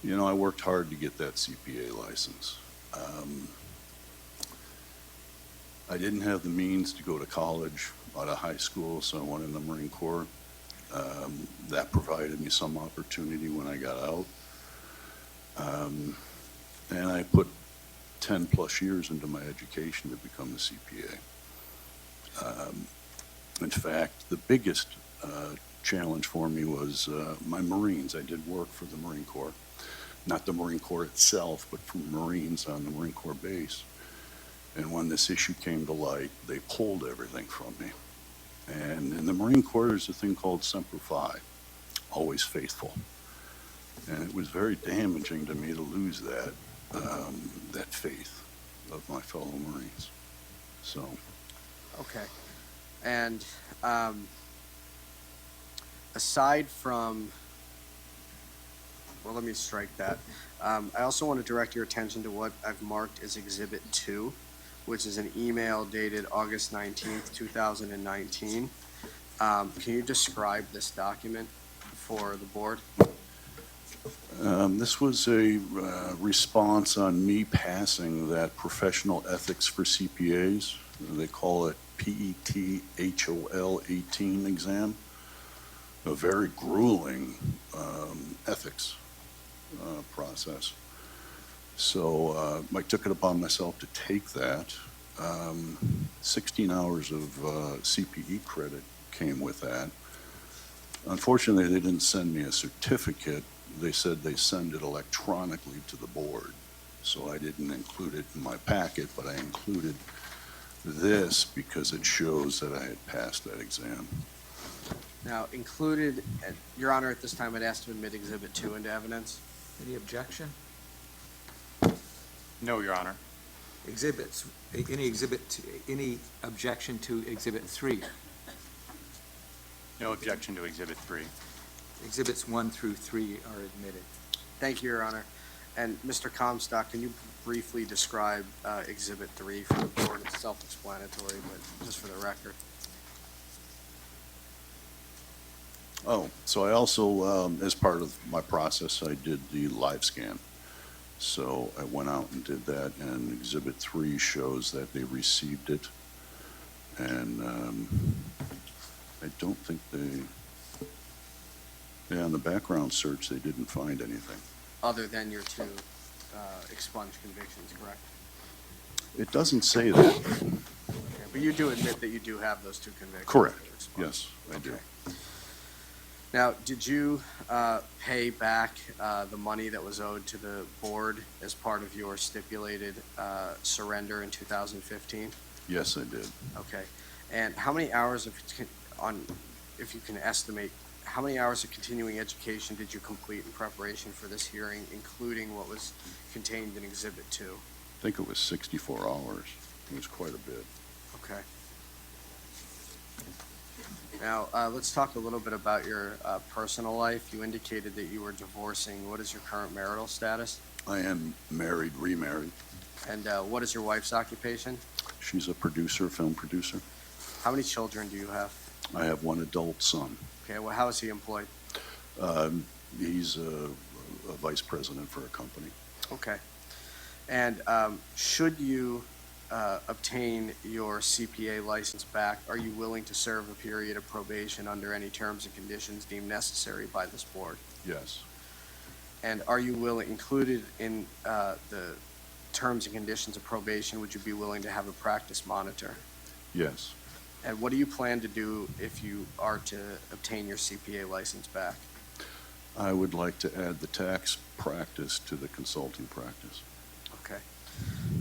You know, I worked hard to get that CPA license. I didn't have the means to go to college out of high school, so I went in the Marine Corps. That provided me some opportunity when I got out. And I put 10 plus years into my education to become a CPA. In fact, the biggest challenge for me was my Marines. I did work for the Marine Corps, not the Marine Corps itself, but for Marines on the Marine Corps base. And when this issue came to light, they pulled everything from me. And in the Marine Corps, there's a thing called Semper Fi, always faithful. And it was very damaging to me to lose that, that faith of my fellow Marines. So. Okay. And aside from, well, let me strike that. I also want to direct your attention to what I've marked as Exhibit 2, which is an email dated August 19th, 2019. Can you describe this document for the board? This was a response on me passing that professional ethics for CPAs. They call it PETHOL 18 exam. A very grueling ethics process. So I took it upon myself to take that. 16 hours of CPE credit came with that. Unfortunately, they didn't send me a certificate. They said they send it electronically to the board. So I didn't include it in my packet, but I included this because it shows that I had passed that exam. Now, included, Your Honor, at this time, I'd ask to admit Exhibit 2 into evidence. Any objection? No, Your Honor. Exhibits, any objection to Exhibit 3? No objection to Exhibit 3. Exhibits 1 through 3 are admitted. Thank you, Your Honor. And Mr. Comstock, can you briefly describe Exhibit 3 for the board? It's self-explanatory, but just for the record. Oh, so I also, as part of my process, I did the live scan. So I went out and did that, and Exhibit 3 shows that they received it. And I don't think in the background search, they didn't find anything. Other than your two expunged convictions, correct? It doesn't say that. Okay, but you do admit that you do have those two convictions? Correct. that are expunged. Yes, I do. Okay. Now, did you pay back the money that was owed to the board as part of your stipulated surrender in 2015? Yes, I did. Okay. And how many hours if you can estimate, how many hours of continuing education did you complete in preparation for this hearing, including what was contained in Exhibit 2? I think it was 64 hours. It was quite a bit. Okay. Now, let's talk a little bit about your personal life. You indicated that you were divorcing. What is your current marital status? I am married, remarried. And what is your wife's occupation? She's a producer, film producer. How many children do you have? I have one adult son. Okay, well, how is he employed? He's a vice president for a company. Okay. And should you obtain your CPA license back, are you willing to serve a period of probation under any terms and conditions deemed necessary by this board? Yes. And are you willing, included in the terms and conditions of probation, would you be willing to have a practice monitor? Yes. And what do you plan to do if you are to obtain your CPA license back? I would like to add the tax practice to the consulting practice. Okay.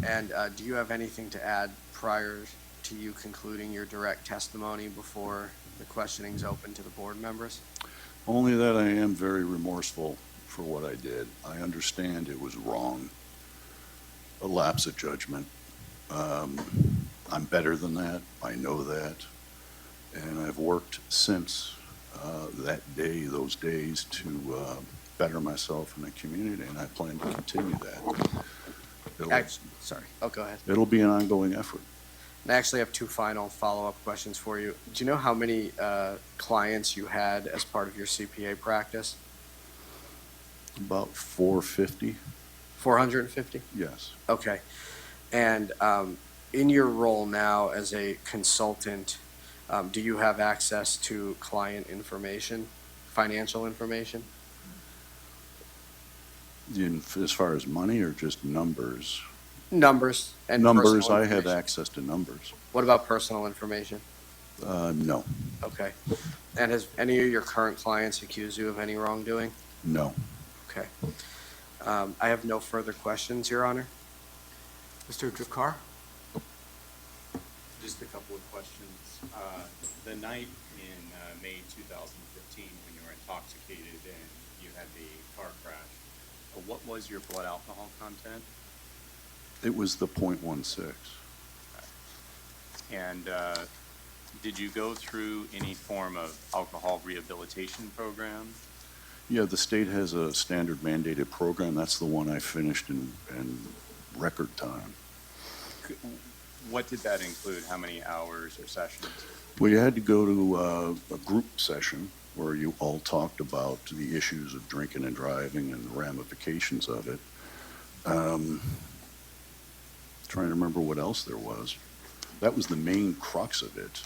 And do you have anything to add prior to you concluding your direct testimony before the questioning's open to the board members? Only that I am very remorseful for what I did. I understand it was wrong, a lapse of judgment. I'm better than that. I know that. And I've worked since that day, those days, to better myself in the community, and I plan to continue that. Sorry. Oh, go ahead. It'll be an ongoing effort. And I actually have two final follow-up questions for you. Do you know how many clients you had as part of your CPA practice? About 450. 450? Yes. Okay. And in your role now as a consultant, do you have access to client information, financial information? As far as money or just numbers? Numbers and numbers. personal I had information. access to numbers. What about personal information? No. Okay. And has any of your current clients accused you of any wrongdoing? No. Okay. I have no further questions, Your Honor. Mr. Drakkar? Just a couple of questions. The night in May 2015, when you were intoxicated and you had the car crash, what was your blood alcohol content? It was the .16. And did you go through any form of alcohol rehabilitation program? Yeah, the state has a standard mandated program. That's the one I finished in record time. What did that include? How many hours or sessions? Well, you had to go to a group session where you all talked about the issues of drinking and driving and the ramifications of it. Trying to remember what else there was. That was the main crux of it.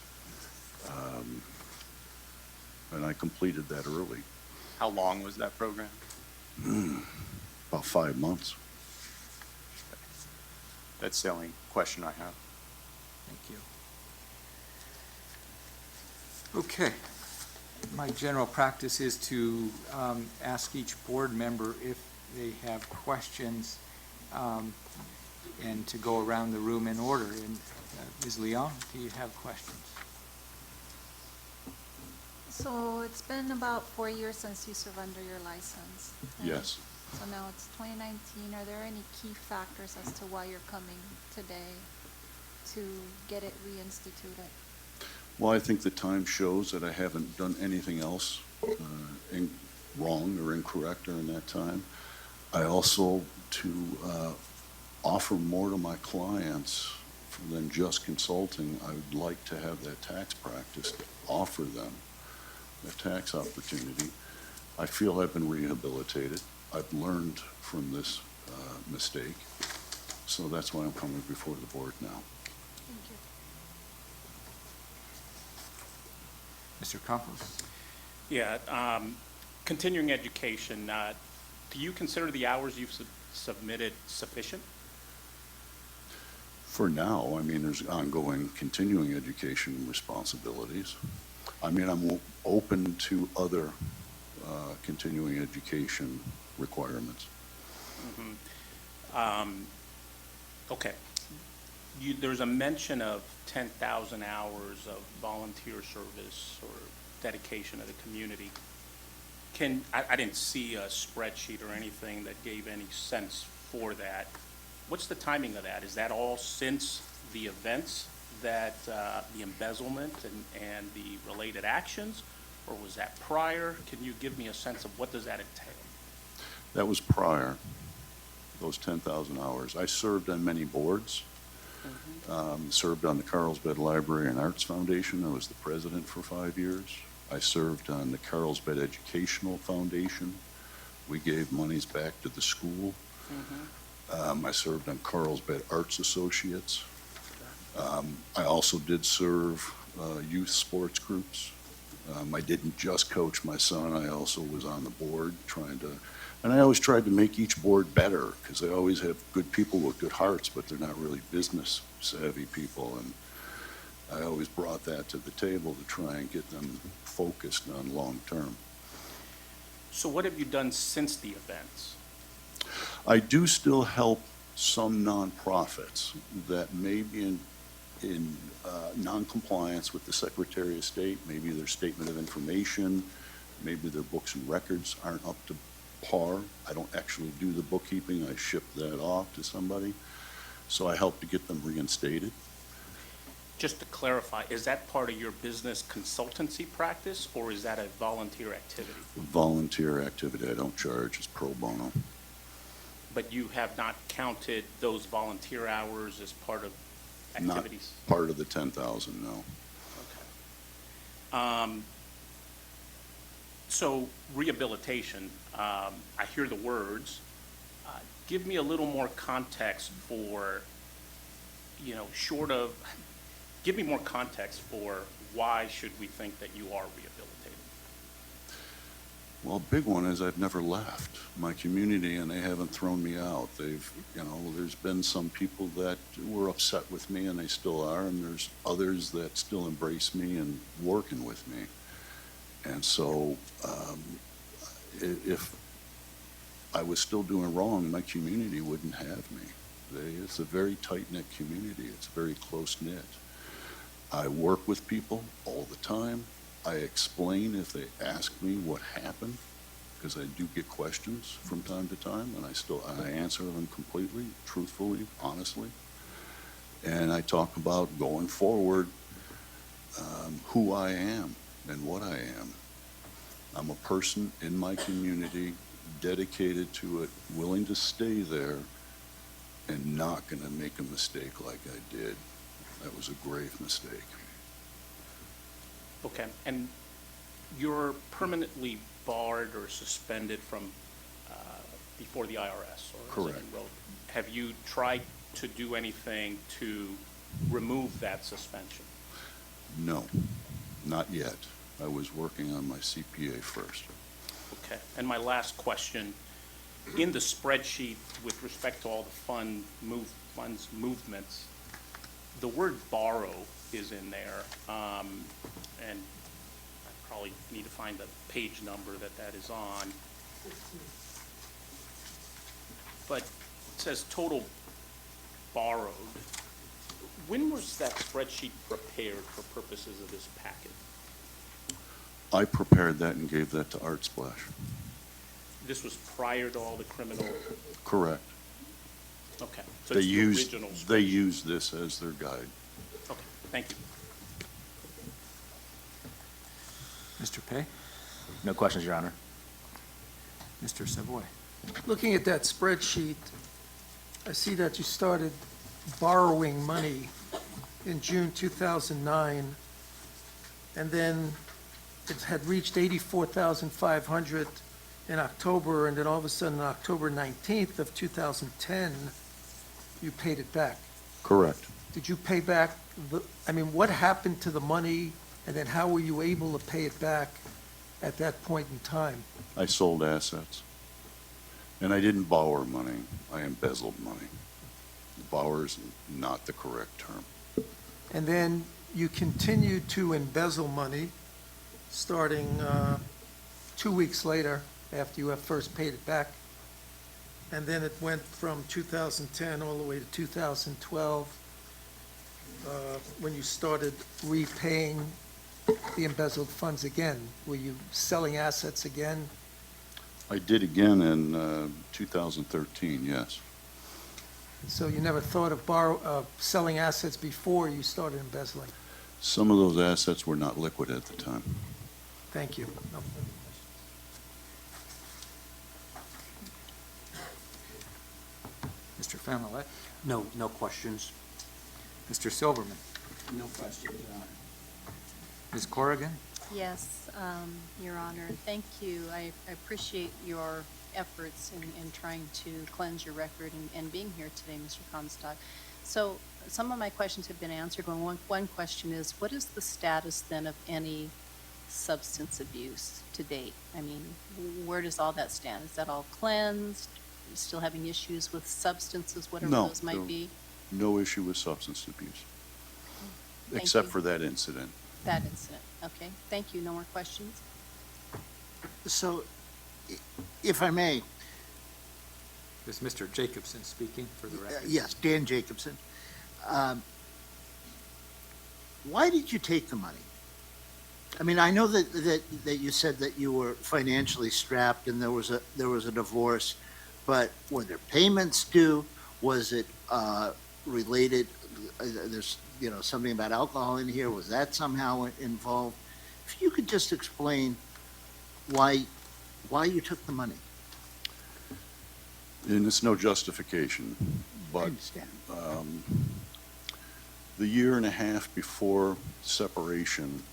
And I completed that early. How long was that program? About 5 months. That's the only question I have. Thank you. Okay. My general practice is to ask each board member if they have questions and to go around the room in order. And Ms. Leon, do you have questions? So it's been about 4 years since you surrendered your license. Yes. So now it's 2019. Are there any key factors as to why you're coming today to get it reinstituted? Well, I think the time shows that I haven't done anything else wrong or incorrect during that time. I also, to offer more to my clients than just consulting, I would like to have that tax practice, offer them a tax opportunity. I feel I've been rehabilitated. I've learned from this mistake. So that's why I'm coming before the board now. Thank you. Mr. Campos? Yeah, continuing education, do you consider the hours you've submitted sufficient? For now, I mean, there's ongoing continuing education responsibilities. I mean, I'm open to other continuing education requirements. Mm-hmm. Okay. There's a mention of 10,000 hours of volunteer service or dedication to the community. I didn't see a spreadsheet or anything that gave any sense for that. What's the timing of that? Is that all since the events, that the embezzlement and the related actions, or was that prior? Can you give me a sense of what does that entail? That was prior, those 10,000 hours. I served on many boards. Served on the Carlsbad Library and Arts Foundation. I was the president for 5 years. I served on the Carlsbad Educational Foundation. We gave monies back to the school. I served on Carlsbad Arts Associates. I also did serve youth sports groups. I didn't just coach my son. I also was on the board trying to And I always tried to make each board better, because I always have good people with good hearts, but they're not really business savvy people. And I always brought that to the table to try and get them focused on long-term. So what have you done since the events? I do still help some nonprofits that may be in non-compliance with the Secretary of State. Maybe their statement of information, maybe their books and records aren't up to par. I don't actually do the bookkeeping. I ship that off to somebody. So I help to get them reinstated. Just to clarify, is that part of your business consultancy practice, or is that a volunteer activity? Volunteer activity. I don't charge. It's pro bono. But you have not counted those volunteer hours as part of activities? Not part of the 10,000, no. So rehabilitation, I hear the words. Give me a little more context for, give me more context for why should we think that you are rehabilitated? Well, big one is I've never left my community, and they haven't thrown me out. They've, there's been some people that were upset with me, and they still are, and there's others that still embrace me and working with me. And so if I was still doing wrong, my community wouldn't have me. It's a very tight-knit community. It's very close-knit. I work with people all the time. I explain if they ask me what happened, because I do get questions from time to time, and I answer them completely, truthfully, honestly. And I talk about going forward, who I am and what I am. I'm a person in my community, dedicated to it, willing to stay there, and not going to make a mistake like I did. That was a grave mistake. Okay, and you're permanently barred or suspended from before the IRS? Or Correct. Have you tried to do anything to remove that suspension? No, not yet. I was working on my CPA first. Okay, and my last question, in the spreadsheet with respect to all the funds movements, the word borrow is in there, and I probably need to find the page number that is on. But it says total borrowed. When was that spreadsheet prepared for purposes of this packet? I prepared that and gave that to Art Splash. This was prior to all the criminal? Correct. Okay. So They it's the used original they spreadsheet. used this as their guide. Okay, thank you. Mr. Pei? No questions, Your Honor. Mr. Savoy? Looking at that spreadsheet, I see that you started borrowing money in June 2009, and then it had reached 84,500 in October, and then all of a sudden, on October 19th of 2010, you paid it back. Correct. Did you pay back what happened to the money, and then how were you able to pay it back at that point in time? I sold assets. And I didn't borrow money. I embezzled money. Borrow is not the correct term. And then you continued to embezzle money, starting 2 weeks later, after you have first paid it back. And then it went from 2010 all the way to 2012, when you started repaying the embezzled funds again. Were you selling assets again? I did again in 2013, yes. So you never thought of selling assets before you started embezzling? Some of those assets were not liquid at the time. Thank you. No. Mr. Familet? No questions. Mr. Silverman? No questions, Your Honor. Ms. Corrigan? Yes, Your Honor, thank you. I appreciate your efforts in trying to cleanse your record and being here today, Mr. Comstock. So some of my questions have been answered. One question is, what is the status then of any substance abuse to date? I mean, where does all that stand? Is that all cleansed? Are you still having issues with substances, whatever No, those might be? no issue with substance abuse, Thank except you. for that incident. That incident, okay. Thank you. No more questions? So, if I may, Is Mr. Jacobson speaking for the record? yes, Dan Jacobson. Why did you take the money? I mean, I know that you said that you were financially strapped and there was a divorce, but were there payments due? Was it related? There's something about alcohol in here. Was that somehow involved? If you could just explain why you took the money. And it's no justification, I but understand. the year and a half before separation,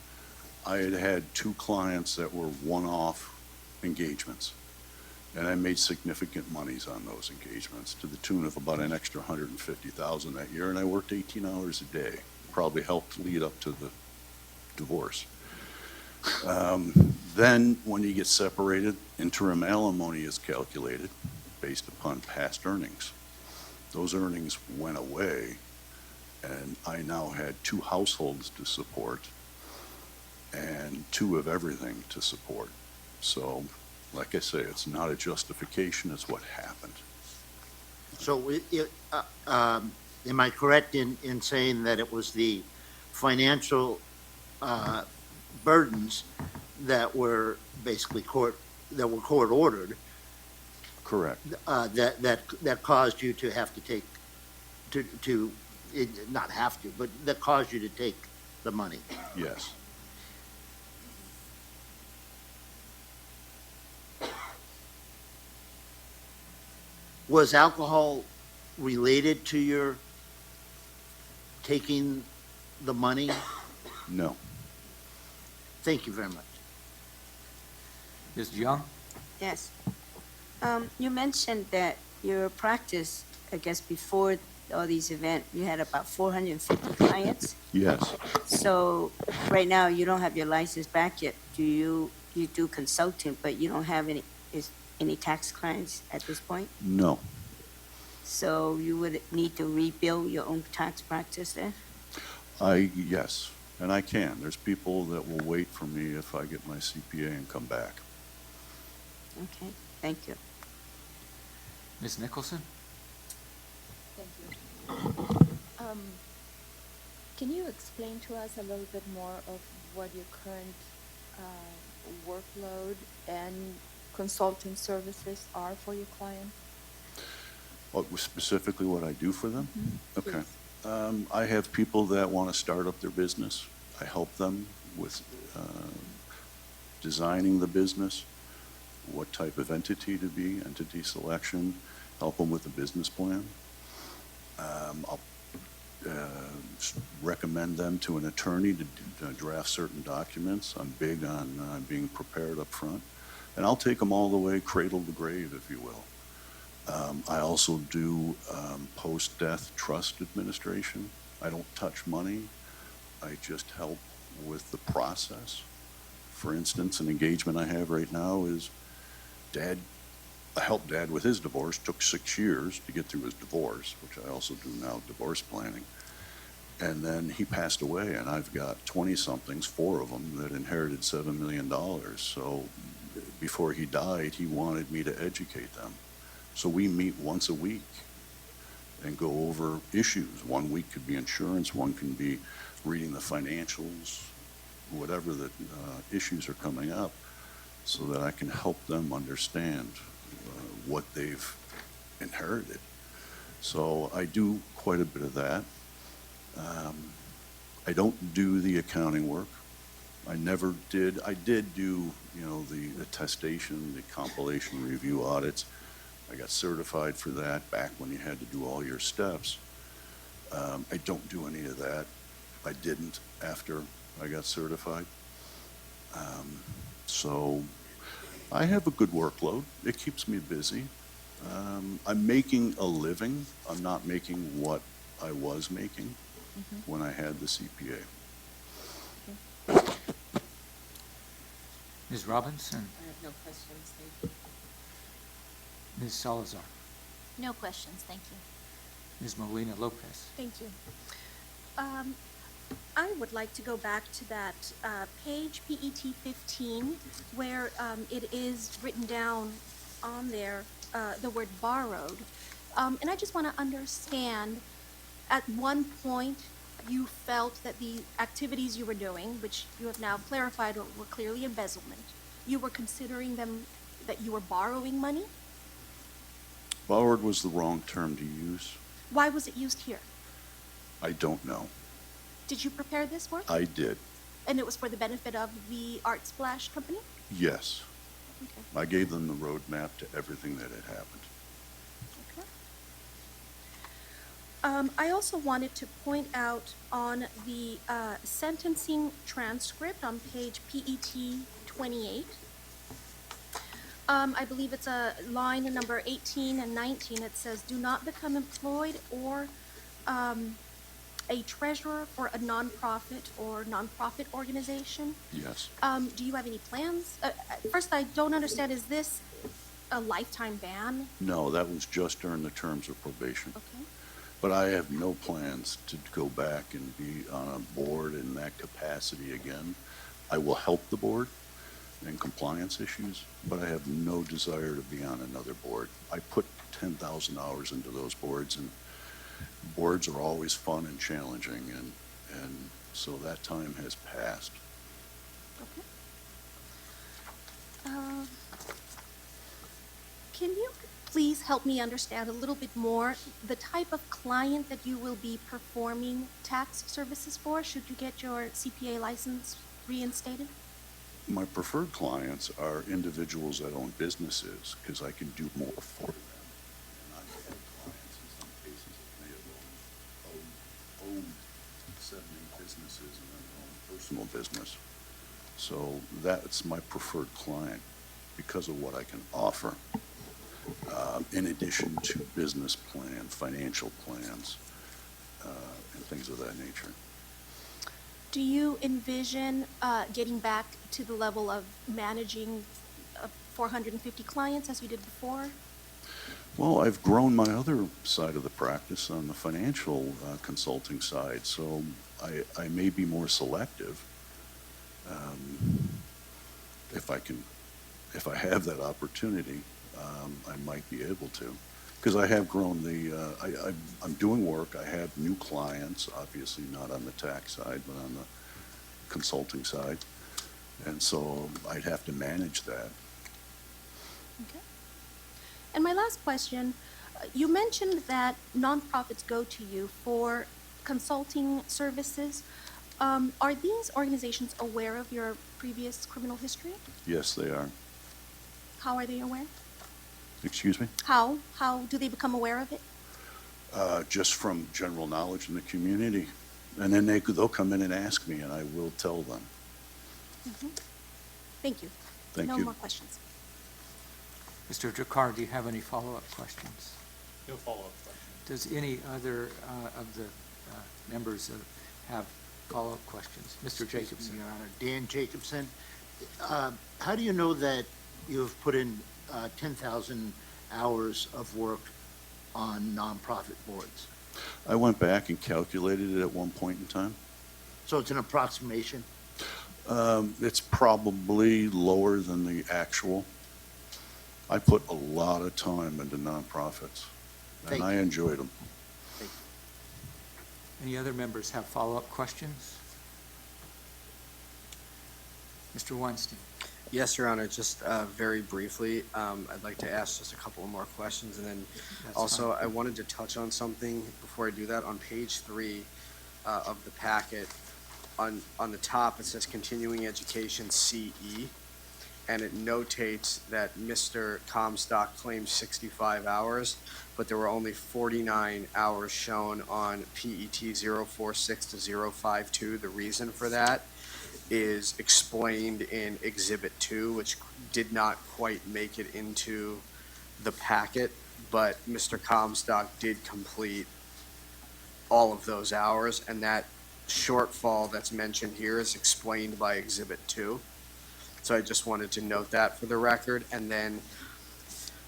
I had had 2 clients that were one-off engagements. And I made significant monies on those engagements to the tune of about an extra $150,000 that year. And I worked 18 hours a day, probably helped lead up to the divorce. Then when you get separated, interim alimony is calculated based upon past earnings. Those earnings went away, and I now had 2 households to support and 2 of everything to support. So, like I say, it's not a justification, it's what happened. So, am I correct in saying that it was the financial burdens that were basically court ordered? Correct. That caused you to have to take, not have to, but that caused you to take the money? Yes. Was alcohol related to your taking the money? No. Thank you very much. Ms. Young? Yes. You mentioned that your practice, I guess, before all these events, you had about 450 clients. Yes. So right now, you don't have your license back yet. You do consulting, but you don't have any tax clients at this point? No. So you would need to rebuild your own tax practice then? Yes, and I can. There's people that will wait for me if I get my CPA and come back. Okay, thank you. Ms. Nicholson? Thank you. Can you explain to us a little bit more of what your current workload and consulting services are for your clients? Specifically what I do for them? Okay. I have people that want to start up their business. I help them with designing the business, what type of entity to be, entity selection, help them with the business plan. I'll recommend them to an attorney to draft certain documents. I'm big on being prepared up front. And I'll take them all the way, cradle to grave, if you will. I also do post-death trust administration. I don't touch money. I just help with the process. For instance, an engagement I have right now is I helped Dad with his divorce. Took 6 years to get through his divorce, which I also do now, divorce planning. And then he passed away, and I've got 20-somethings, 4 of them, that inherited $7 million. So before he died, he wanted me to educate them. So we meet once a week and go over issues. 1 week could be insurance, one can be reading the financials, whatever the issues are coming up, so that I can help them understand what they've inherited. So I do quite a bit of that. I don't do the accounting work. I never did. I did do, the attestation, the compilation review audits. I got certified for that back when you had to do all your steps. I don't do any of that. I didn't after I got certified. So I have a good workload. It keeps me busy. I'm making a living. I'm not making what I was making when I had the CPA. Ms. Robinson, I have no questions, thank you. Ms. Salazar, No questions, thank you. Ms. Molina Lopez. Thank you. I would like to go back to that page PET 15, where it is written down on there, the word borrowed. And I just want to understand, at one point, you felt that the activities you were doing, which you have now clarified were clearly embezzlement, you were considering them, that you were borrowing money? Borrowed was the wrong term to use. Why was it used here? I don't know. Did you prepare this work? I did, And it was for the benefit of the Art Splash Company? yes. Okay. I gave them the roadmap to everything that had happened. I also wanted to point out on the sentencing transcript on page PET 28, I believe it's a line number 18 and 19. It says, "Do not become employed or a treasurer for a nonprofit or nonprofit organization." Yes. Do you have any plans? First, I don't understand, is this a lifetime ban? No, that was just during the terms of probation. Okay. But I have no plans to go back and be on a board in that capacity again. I will help the board in compliance issues, but I have no desire to be on another board. I put 10,000 hours into those boards, and boards are always fun and challenging, and so that time has passed. Okay. Can you please help me understand a little bit more the type of client that you will be performing tax services for, should you get your CPA license reinstated? My preferred clients are individuals that own businesses, because I can do more for them. And I've had clients in some cases that may have owned 70 businesses and then own personal business. So that's my preferred client because of what I can offer, in addition to business plan, financial plans, and things of that nature. Do you envision getting back to the level of managing 450 clients as you did before? Well, I've grown my other side of the practice on the financial consulting side, so I may be more selective if I have that opportunity. I might be able to, because I have grown I'm doing work. I have new clients, obviously not on the tax side, but on the consulting side, and so I'd have to manage that. Okay. And my last question, you mentioned that nonprofits go to you for consulting services. Are these organizations aware of your previous criminal history? Yes, they are. How are they aware? Excuse me? How do they become aware of it? Just from general knowledge in the community. And then they'll come in and ask me, and I will tell them. Mm-hmm. Thank you. Thank No you. more questions. Mr. Jakar, do you have any follow-up questions? No follow-up question. Does any other of the members have follow-up questions? Mr. Jacobson. Your Honor, Dan Jacobson. How do you know that you have put in 10,000 hours of work on nonprofit boards? I went back and calculated it at one point in time. So it's an approximation? It's probably lower than the actual. I put a lot of time into nonprofits, and Thank I you. enjoyed them. Any other members have follow-up questions? Mr. Weinstein. Yes, Your Honor, just very briefly, I'd like to ask just a couple of more questions, and then That's also fine. I wanted to touch on something before I do that. On page 3 of the packet, on the top, it says continuing education CE, and it notates that Mr. Comstock claimed 65 hours, but there were only 49 hours shown on PET 046 to 052. The reason for that is explained in Exhibit 2, which did not quite make it into the packet, but Mr. Comstock did complete all of those hours, and that shortfall that's mentioned here is explained by Exhibit 2. So I just wanted to note that for the record. And then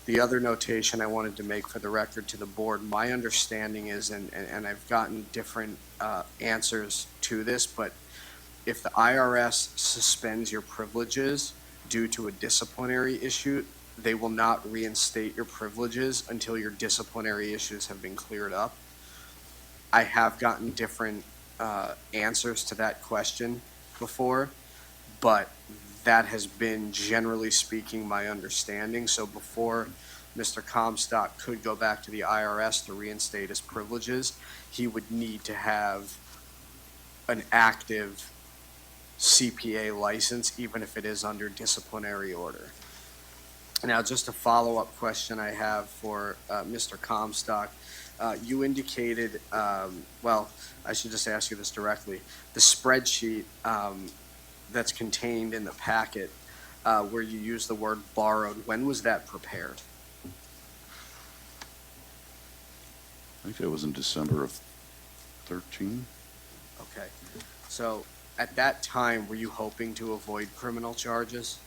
the other notation I wanted to make for the record to the board, my understanding is, and I've gotten different answers to this, but if the IRS suspends your privileges due to a disciplinary issue, they will not reinstate your privileges until your disciplinary issues have been cleared up. I have gotten different answers to that question before, but that has been, generally speaking, my understanding. So before Mr. Comstock could go back to the IRS to reinstate his privileges, he would need to have an active CPA license, even if it is under disciplinary order. Now, just a follow-up question I have for Mr. Comstock. You indicated, well, I should just ask you this directly. The spreadsheet that's contained in the packet where you use the word borrowed, when was that prepared? I think that was in December of 13. Okay. So at that time, were you hoping to avoid criminal charges?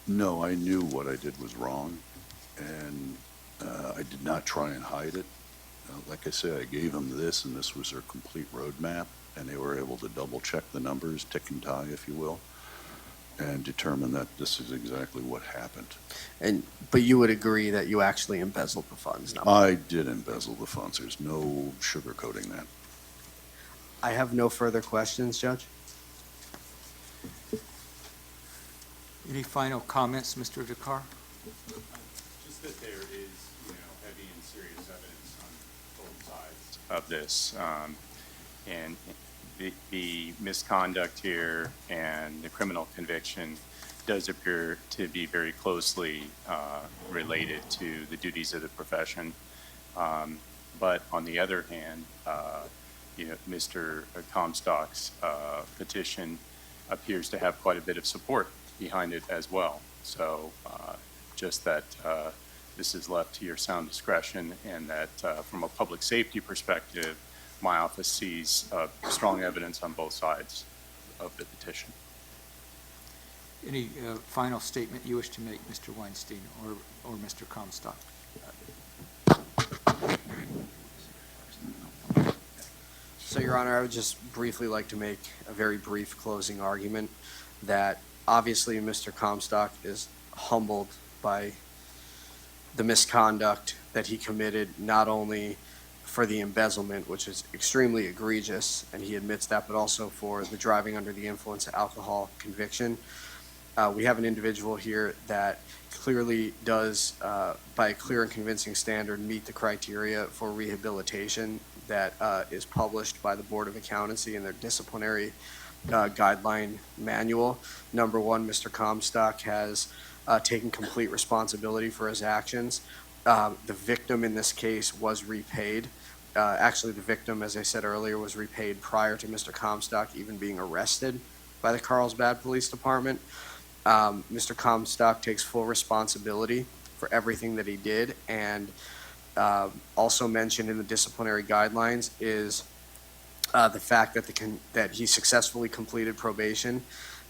No, I knew what I did was wrong, and I did not try and hide it. Like I say, I gave them this, and this was their complete roadmap, and they were able to double-check the numbers, tick and tie, if you will, and determine that this is exactly what happened. But you would agree that you actually embezzled the funds? I did embezzle the funds. There's no sugarcoating that. I have no further questions, Judge. Any final comments, Mr. Dakar? Just that there is, heavy and serious evidence on both sides of this. And the misconduct here and the criminal conviction does appear to be very closely related to the duties of the profession. But on the other hand, Mr. Comstock's petition appears to have quite a bit of support behind it as well. So just that this is left to your sound discretion, and that from a public safety perspective, my office sees strong evidence on both sides of the petition. Any final statement you wish to make, Mr. Weinstein or Mr. Comstock? So, Your Honor, I would just briefly like to make a very brief closing argument that obviously Mr. Comstock is humbled by the misconduct that he committed, not only for the embezzlement, which is extremely egregious, and he admits that, but also for the driving under the influence of alcohol conviction. We have an individual here that clearly does, by a clear and convincing standard, meet the criteria for rehabilitation that is published by the Board of Accountancy in their disciplinary guideline manual. Number one, Mr. Comstock has taken complete responsibility for his actions. The victim in this case was repaid. Actually, the victim, as I said earlier, was repaid prior to Mr. Comstock even being arrested by the Carlsbad Police Department. Mr. Comstock takes full responsibility for everything that he did, and also mentioned in the disciplinary guidelines is the fact that that he successfully completed probation,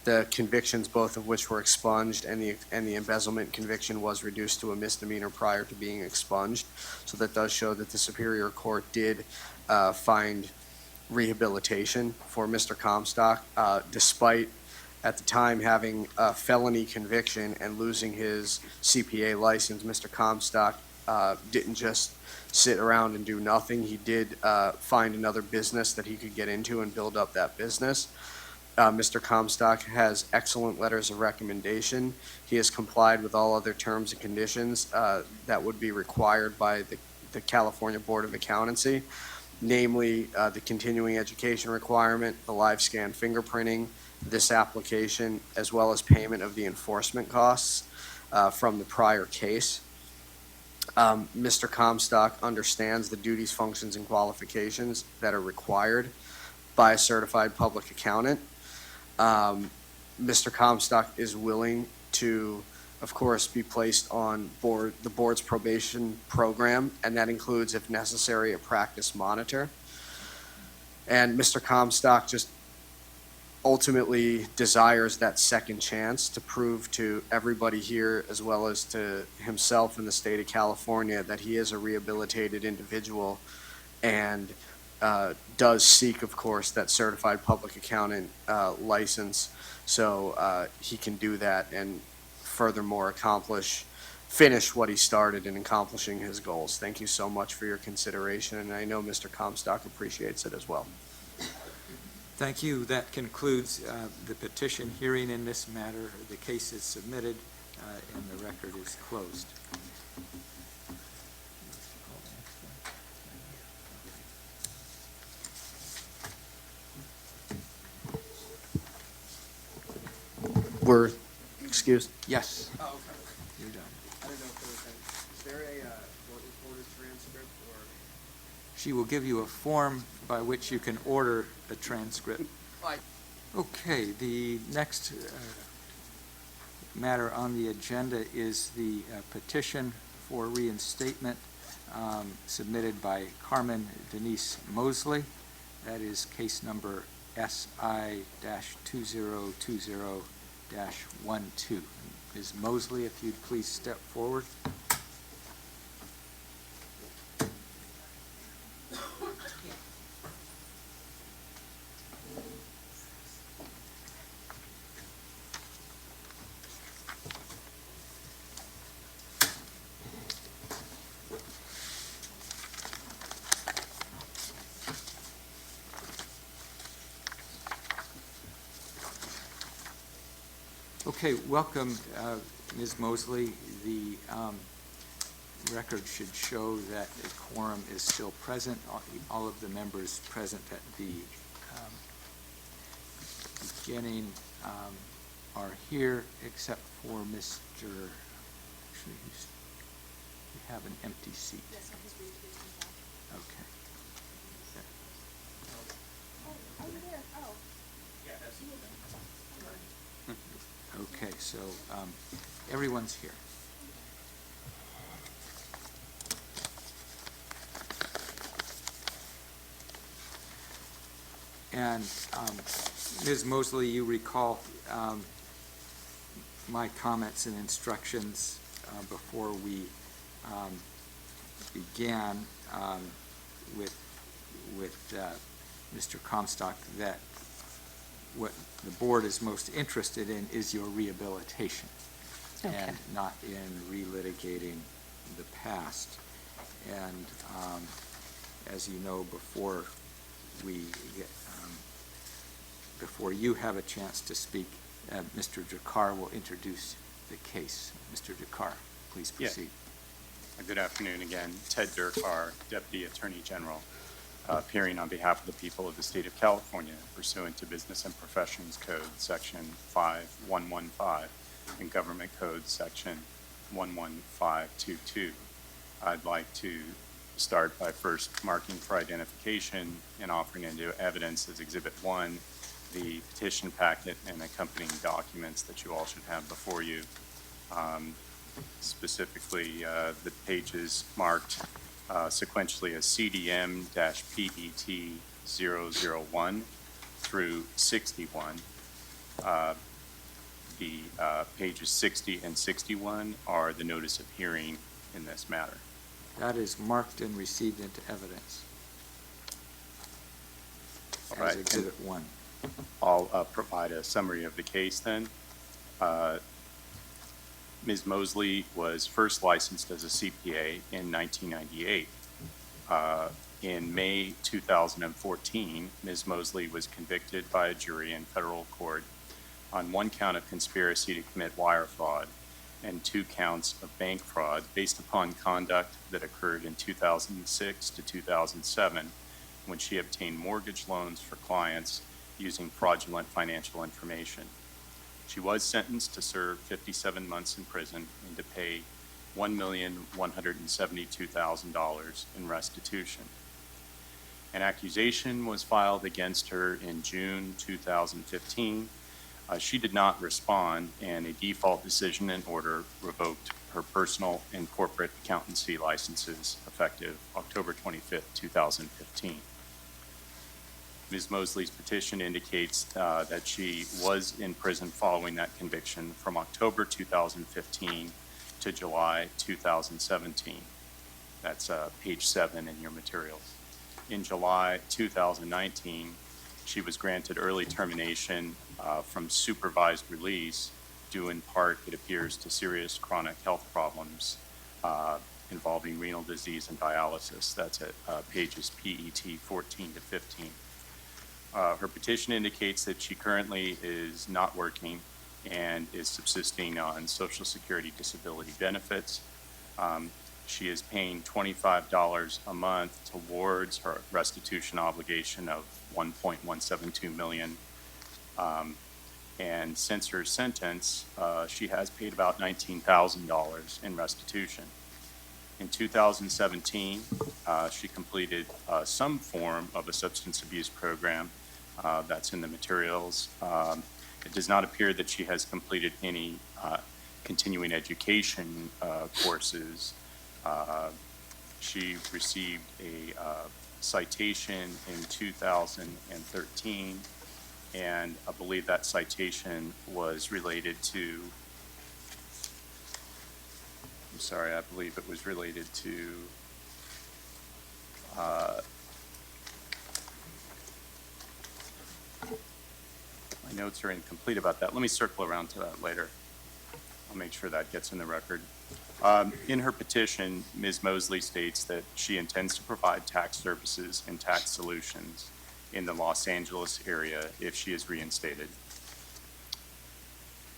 the convictions, both of which were expunged, and the embezzlement conviction was reduced to a misdemeanor prior to being expunged. So that does show that the Superior Court did find rehabilitation for Mr. Comstock, despite at the time having a felony conviction and losing his CPA license. Mr. Comstock didn't just sit around and do nothing. He did find another business that he could get into and build up that business. Mr. Comstock has excellent letters of recommendation. He has complied with all other terms and conditions that would be required by the California Board of Accountancy, namely the continuing education requirement, the live scan fingerprinting, this application, as well as payment of the enforcement costs from the prior case. Mr. Comstock understands the duties, functions, and qualifications that are required by a certified public accountant. Mr. Comstock is willing to, of course, be placed on the board's probation program, and that includes, if necessary, a practice monitor. And Mr. Comstock just ultimately desires that second chance to prove to everybody here, as well as to himself and the state of California, that he is a rehabilitated individual, and does seek, of course, that certified public accountant license, so he can do that and furthermore finish what he started in accomplishing his goals. Thank you so much for your consideration, and I know Mr. Comstock appreciates it as well. Thank you. That concludes the petition hearing in this matter. The case is submitted and the record is closed. We're excused. Yes. Oh, okay. You're done. I don't know if there was is there a reporter's transcript or? She will give you a form by which you can order a transcript. Right. Okay, the next matter on the agenda is the petition for reinstatement submitted by Carmen Denise Mosley. That is case number SI-2020-12. Ms. Mosley, if you'd please step forward. Okay, welcome, Ms. Mosley. The record should show that a quorum is still present. All of the members present at the beginning are here, except for Mr. Actually, we have an empty seat. Yes, I'm just reading his name. Okay. Oh, are you there? Oh. Okay, so everyone's here. And Ms. Mosley, you recall my comments and instructions before we began with Mr. Comstock, that what the board is most interested in is your rehabilitation, and not in relitigating the past. And as you know, before you have a chance to speak, Mr. Jakar will introduce the case. Mr. Jakar, please proceed. Yeah. Good afternoon again. Ted Durkar, Deputy Attorney General, appearing on behalf of the people of the state of California pursuant to Business and Professions Code, Section 5115, and Government Code, Section 11522. I'd like to start by first marking for identification and offering into evidence as Exhibit 1 the petition packet and accompanying documents that you all should have before you. Specifically, the pages marked sequentially as CDM-PET 001 through 61. The pages 60 and 61 are the notice of hearing in this matter. That is marked and received into evidence. All right. As Exhibit 1. I'll provide a summary of the case then. Ms. Mosley was first licensed as a CPA in 1998. In May 2014, Ms. Mosley was convicted by a jury in federal court on one count of conspiracy to commit wire fraud and 2 counts of bank fraud based upon conduct that occurred in 2006 to 2007 when she obtained mortgage loans for clients using fraudulent financial information. She was sentenced to serve 57 months in prison and to pay $1,172,000 in restitution. An accusation was filed against her in June 2015. She did not respond, and a default decision and order revoked her personal and corporate accountancy licenses effective October 25th, 2015. Ms. Mosley's petition indicates that she was in prison following that conviction from October 2015 to July 2017. That's page 7 in your materials. In July 2019, she was granted early termination from supervised release due in part, it appears, to serious chronic health problems involving renal disease and dialysis. That's at pages PET 14 to 15. Her petition indicates that she currently is not working and is subsisting on Social Security disability benefits. She is paying $25 a month towards her restitution obligation of $1.172 million. And since her sentence, she has paid about $19,000 in restitution. In 2017, she completed some form of a substance abuse program that's in the materials. It does not appear that she has completed any continuing education courses. She received a citation in 2013, and I believe that citation was related to, I believe it was related to my notes are incomplete about that. Let me circle around to that later. I'll make sure that gets in the record. In her petition, Ms. Mosley states that she intends to provide tax services and tax solutions in the Los Angeles area if she is reinstated.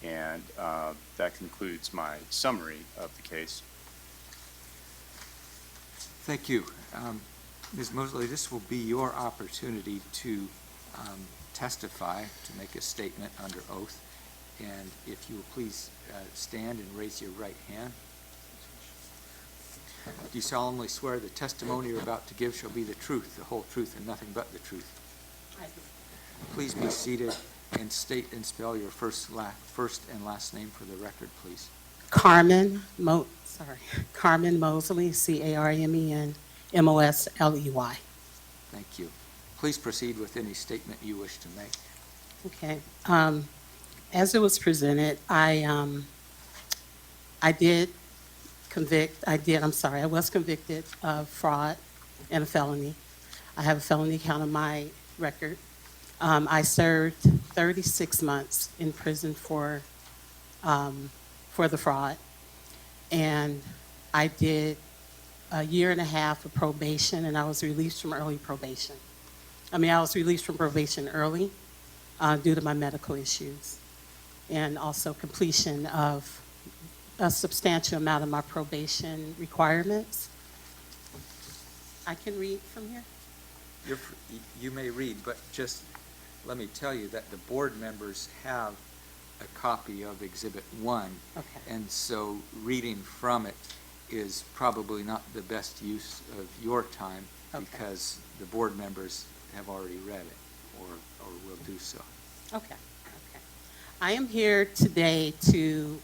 And that concludes my summary of the case. Thank you. Ms. Mosley, this will be your opportunity to testify, to make a statement under oath. And if you will please stand and raise your right hand. Do you solemnly swear the testimony you're about to give shall be the truth, the whole truth, and nothing but the truth? I do. Please be seated and state and spell your first and last name for the record, please. Carmen Mosley, C-A-R-M-E-N, M-O-S-L-E-Y. Thank you. Please proceed with any statement you wish to make. Okay. As it was presented, I was convicted of fraud and a felony. I have a felony count on my record. I served 36 months in prison for the fraud, and I did a year and a half of probation, and I was released from early probation. I was released from probation early due to my medical issues, and also completion of a substantial amount of my probation requirements. I can read from here? You may read, but just let me tell you that the board members have a copy of Exhibit 1. Okay. And so reading from it is probably not the best use of your time, Okay. because the board members have already read it or will do so. Okay. I am here today to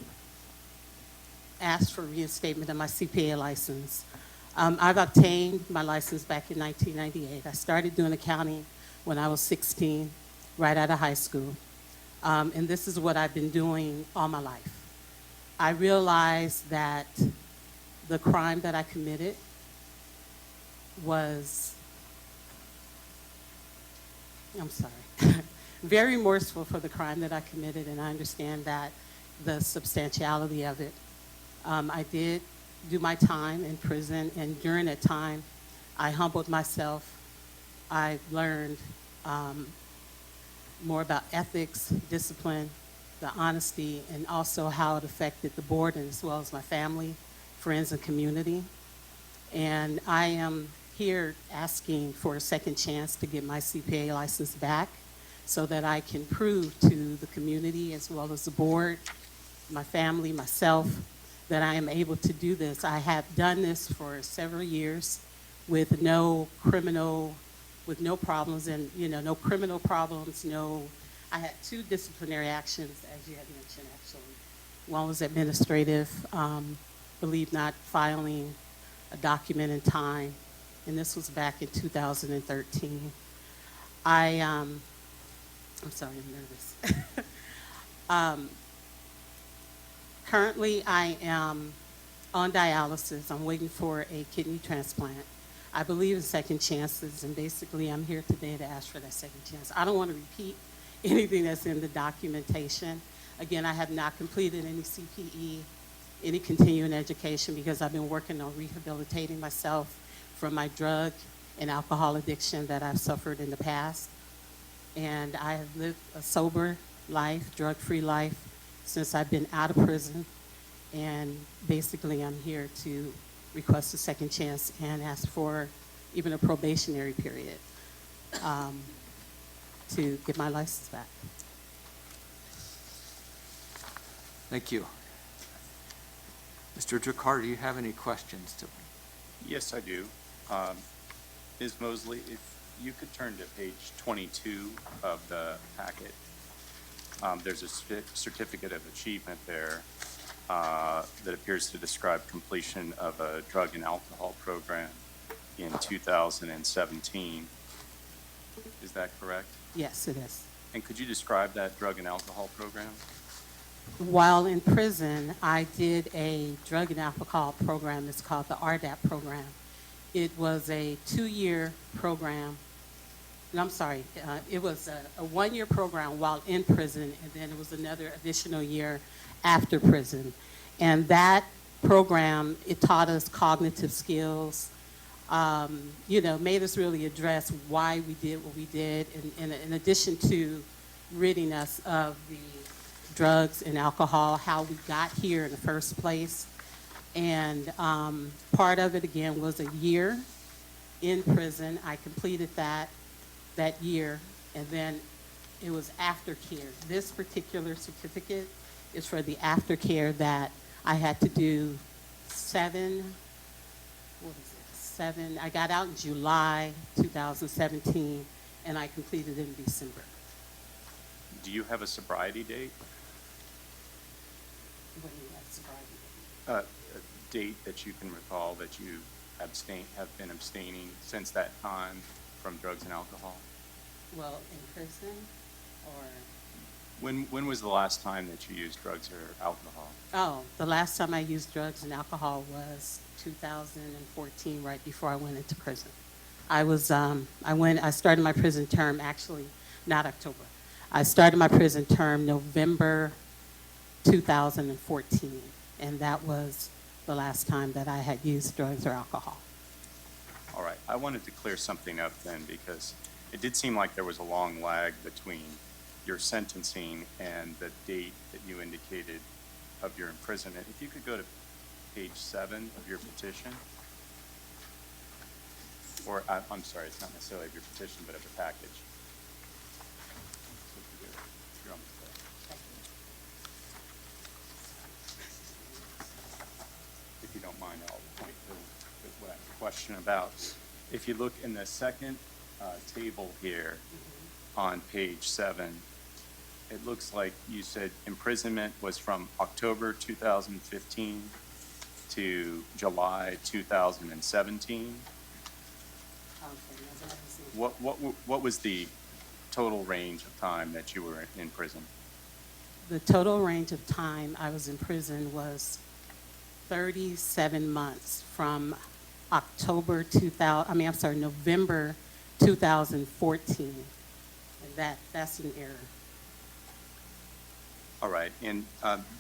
ask for reinstatement of my CPA license. I've obtained my license back in 1998. I started doing accounting when I was 16, right out of high school. And this is what I've been doing all my life. I realized that the crime that I committed was, very remorseful for the crime that I committed, and I understand that the substantiality of it. I did do my time in prison, and during that time, I humbled myself. I learned more about ethics, discipline, the honesty, and also how it affected the board and as well as my family, friends, and community. And I am here asking for a second chance to get my CPA license back so that I can prove to the community as well as the board, my family, myself, that I am able to do this. I have done this for several years with no problems, and no criminal problems, I had 2 disciplinary actions, as you had mentioned, actually. One was administrative, believe not filing a document in time, and this was back in 2013. I'm sorry, I'm nervous. Currently, I am on dialysis. I'm waiting for a kidney transplant. I believe in second chances, and basically I'm here today to ask for that second chance. I don't want to repeat anything that's in the documentation. Again, I have not completed any CPE, any continuing education, because I've been working on rehabilitating myself from my drug and alcohol addiction that I've suffered in the past. And I have lived a sober life, drug-free life, since I've been out of prison. And basically I'm here to request a second chance and ask for even a probationary period to get my license back. Thank you. Mr. Jakar, do you have any questions to me? Yes, I do. Ms. Mosley, if you could turn to page 22 of the packet. There's a certificate of achievement there that appears to describe completion of a drug and alcohol program in 2017. Is that correct? Yes, it is. And could you describe that drug and alcohol program? While in prison, I did a drug and alcohol program. It's called the RDAP program. It was a 2-year program. No, I'm sorry. It was a 1-year program while in prison, and then it was another additional year after prison. And that program, it taught us cognitive skills, made us really address why we did what we did, in addition to ridding us of the drugs and alcohol, how we got here in the first place. And part of it, again, was a year in prison. I completed that year, and then it was aftercare. This particular certificate is for the aftercare that I had to do I got out in July 2017, and I completed it in December. Do you have a sobriety date? What do you have, sobriety? A date that you can recall that you have been abstaining since that time from drugs and alcohol? Well, in prison, or? When was the last time that you used drugs or alcohol? Oh, the last time I used drugs and alcohol was 2014, right before I went into prison. I started my prison term, actually, not October. I started my prison term November 2014, and that was the last time that I had used drugs or alcohol. All right, I wanted to clear something up then, because it did seem like there was a long lag between your sentencing and the date that you indicated of your imprisonment. If you could go to page 7 of your petition, or I'm sorry, it's not necessarily of your petition, but of the package. So if you're almost there. If you don't mind, I'll point to what I have a question about. If you look in the second table here on page 7, it looks like you said imprisonment was from October 2015 to July 2017. What was the total range of time that you were in prison? The total range of time I was in prison was 37 months, from November 2014. And that's an error. All right, and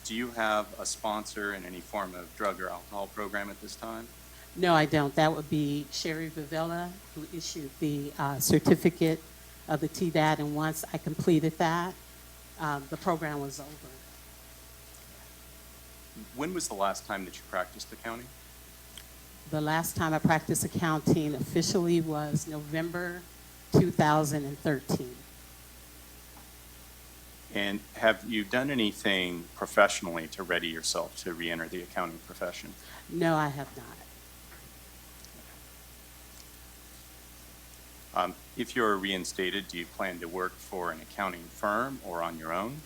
do you have a sponsor in any form of drug or alcohol program at this time? No, I don't. That would be Sherry Vivella, who issued the certificate of the TDAT, and once I completed that, the program was over. When was the last time that you practiced accounting? The last time I practiced accounting officially was November 2013. And have you done anything professionally to ready yourself to re-enter the accounting profession? No, I have not. If you're reinstated, do you plan to work for an accounting firm or on your own?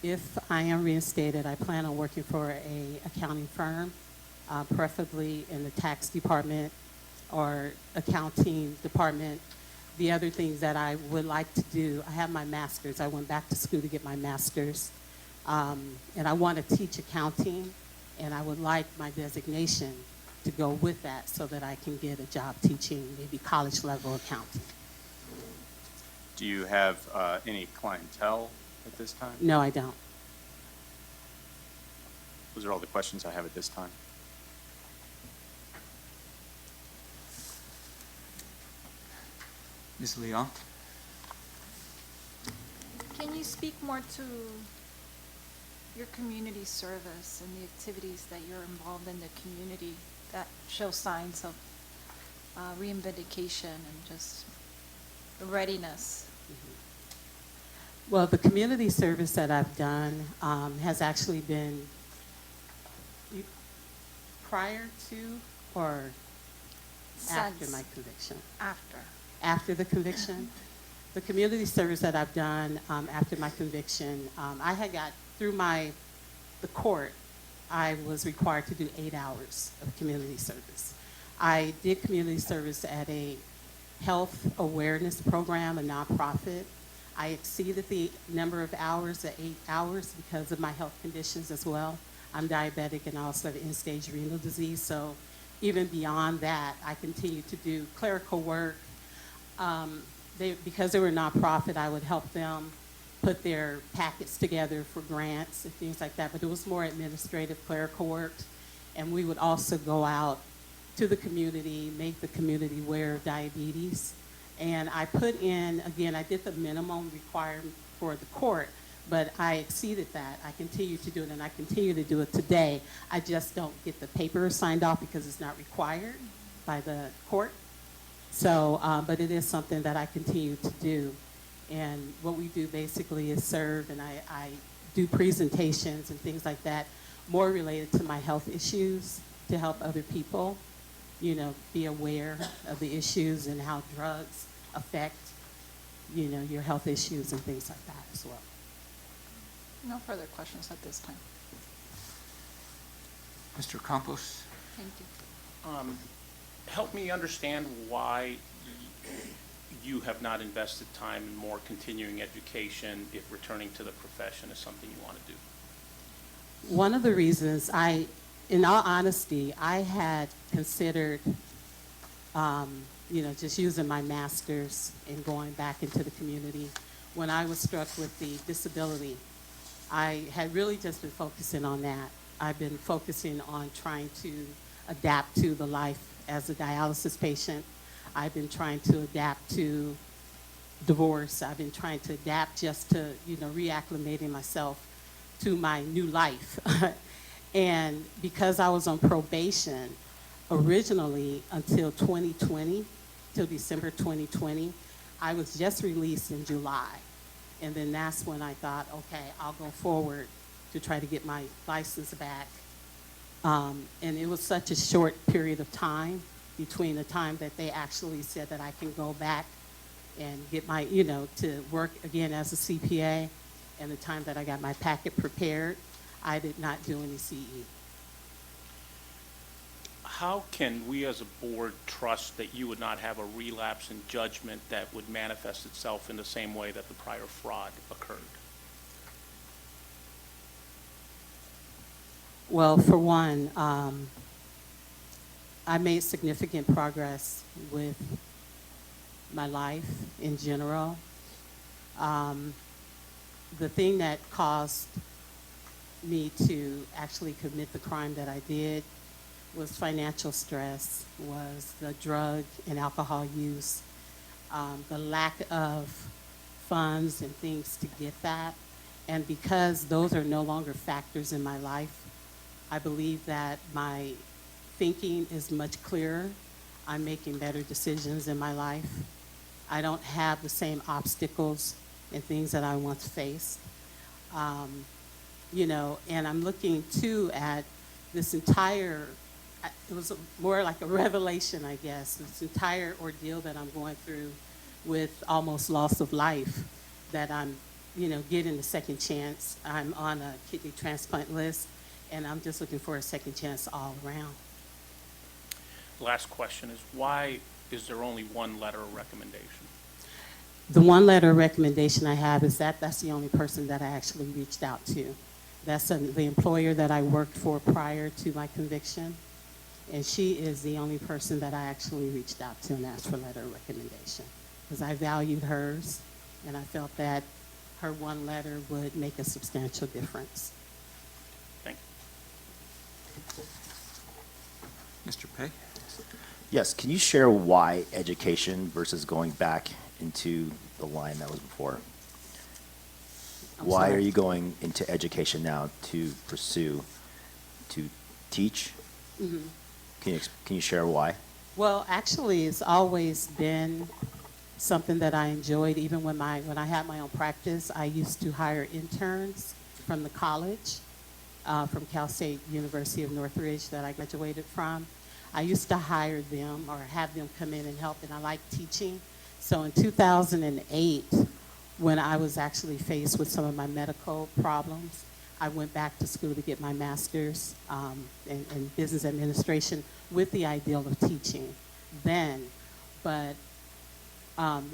If I am reinstated, I plan on working for an accounting firm, preferably in the tax department or accounting department the other things that I would like to do, I have my master's. I went back to school to get my master's. And I want to teach accounting, and I would like my designation to go with that so that I can get a job teaching maybe college level accounting. Do you have any clientele at this time? No, I don't. Those are all the questions I have at this time. Ms. Leon? Can you speak more to your community service and the activities that you're involved in the community that show signs of reivindication and just readiness? Well, the community service that I've done has actually been prior to or after my conviction? After. After the conviction. The community service that I've done after my conviction, I had got through the court, I was required to do 8 hours of community service. I did community service at a health awareness program, a nonprofit. I exceeded the number of hours at 8 hours because of my health conditions as well. I'm diabetic and also have end-stage renal disease, so even beyond that, I continue to do clerical work. Because they were a nonprofit, I would help them put their packets together for grants and things like that, but it was more administrative clerical work. And we would also go out to the community, make the community aware of diabetes. And I put in, again, I did the minimum requirement for the court, but I exceeded that. I continue to do it, and I continue to do it today. I just don't get the paper signed off because it's not required by the court. So, but it is something that I continue to do. And what we do basically is serve, and I do presentations and things like that, more related to my health issues to help other people, you know, be aware of the issues and how drugs affect, you know, your health issues and things like that as well. No further questions at this time. Mr. Campos? Thank you. Help me understand why you have not invested time in more continuing education if returning to the profession is something you want to do. One of the reasons in all honesty, I had considered, you know, just using my master's and going back into the community. When I was struck with the disability, I had really just been focusing on that. I've been focusing on trying to adapt to the life as a dialysis patient. I've been trying to adapt to divorce. I've been trying to adapt just to, you know, reacclimating myself to my new life. And because I was on probation originally until 2020, till December 2020, I was just released in July. And then that's when I thought, okay, I'll go forward to try to get my license back. And it was such a short period of time between the time that they actually said that I can go back and get my, you know, to work again as a CPA, and the time that I got my packet prepared, I did not do any CE. How can we as a board trust that you would not have a relapse in judgment that would manifest itself in the same way that the prior fraud occurred? Well, for one, I made significant progress with my life in general. The thing that caused me to actually commit the crime that I did was financial stress, was the drug and alcohol use, the lack of funds and things to get that. And because those are no longer factors in my life, I believe that my thinking is much clearer. I'm making better decisions in my life. I don't have the same obstacles and things that I once faced. You know, and I'm looking too at this entire, it was more like a revelation, I guess, this entire ordeal that I'm going through with almost loss of life, that I'm, you know, getting a second chance. I'm on a kidney transplant list, and I'm just looking for a second chance all around. Last question is, why is there only one letter of recommendation? The one letter of recommendation I have is that that's the only person that I actually reached out to. That's the employer that I worked for prior to my conviction, and she is the only person that I actually reached out to and asked for a letter of recommendation, because I valued hers, and I felt that her one letter would make a substantial difference. Thank you. Mr. Pei? Yes, can you share why education versus going back into the line that was before? Why are you going into education now to pursue, to teach? Mm-hmm. Can you share why? Well, actually, it's always been something that I enjoyed. Even when I had my own practice, I used to hire interns from the college, from Cal State University of Northridge that I graduated from. I used to hire them or have them come in and help, and I like teaching. So in 2008, when I was actually faced with some of my medical problems, I went back to school to get my master's in business administration with the ideal of teaching then. But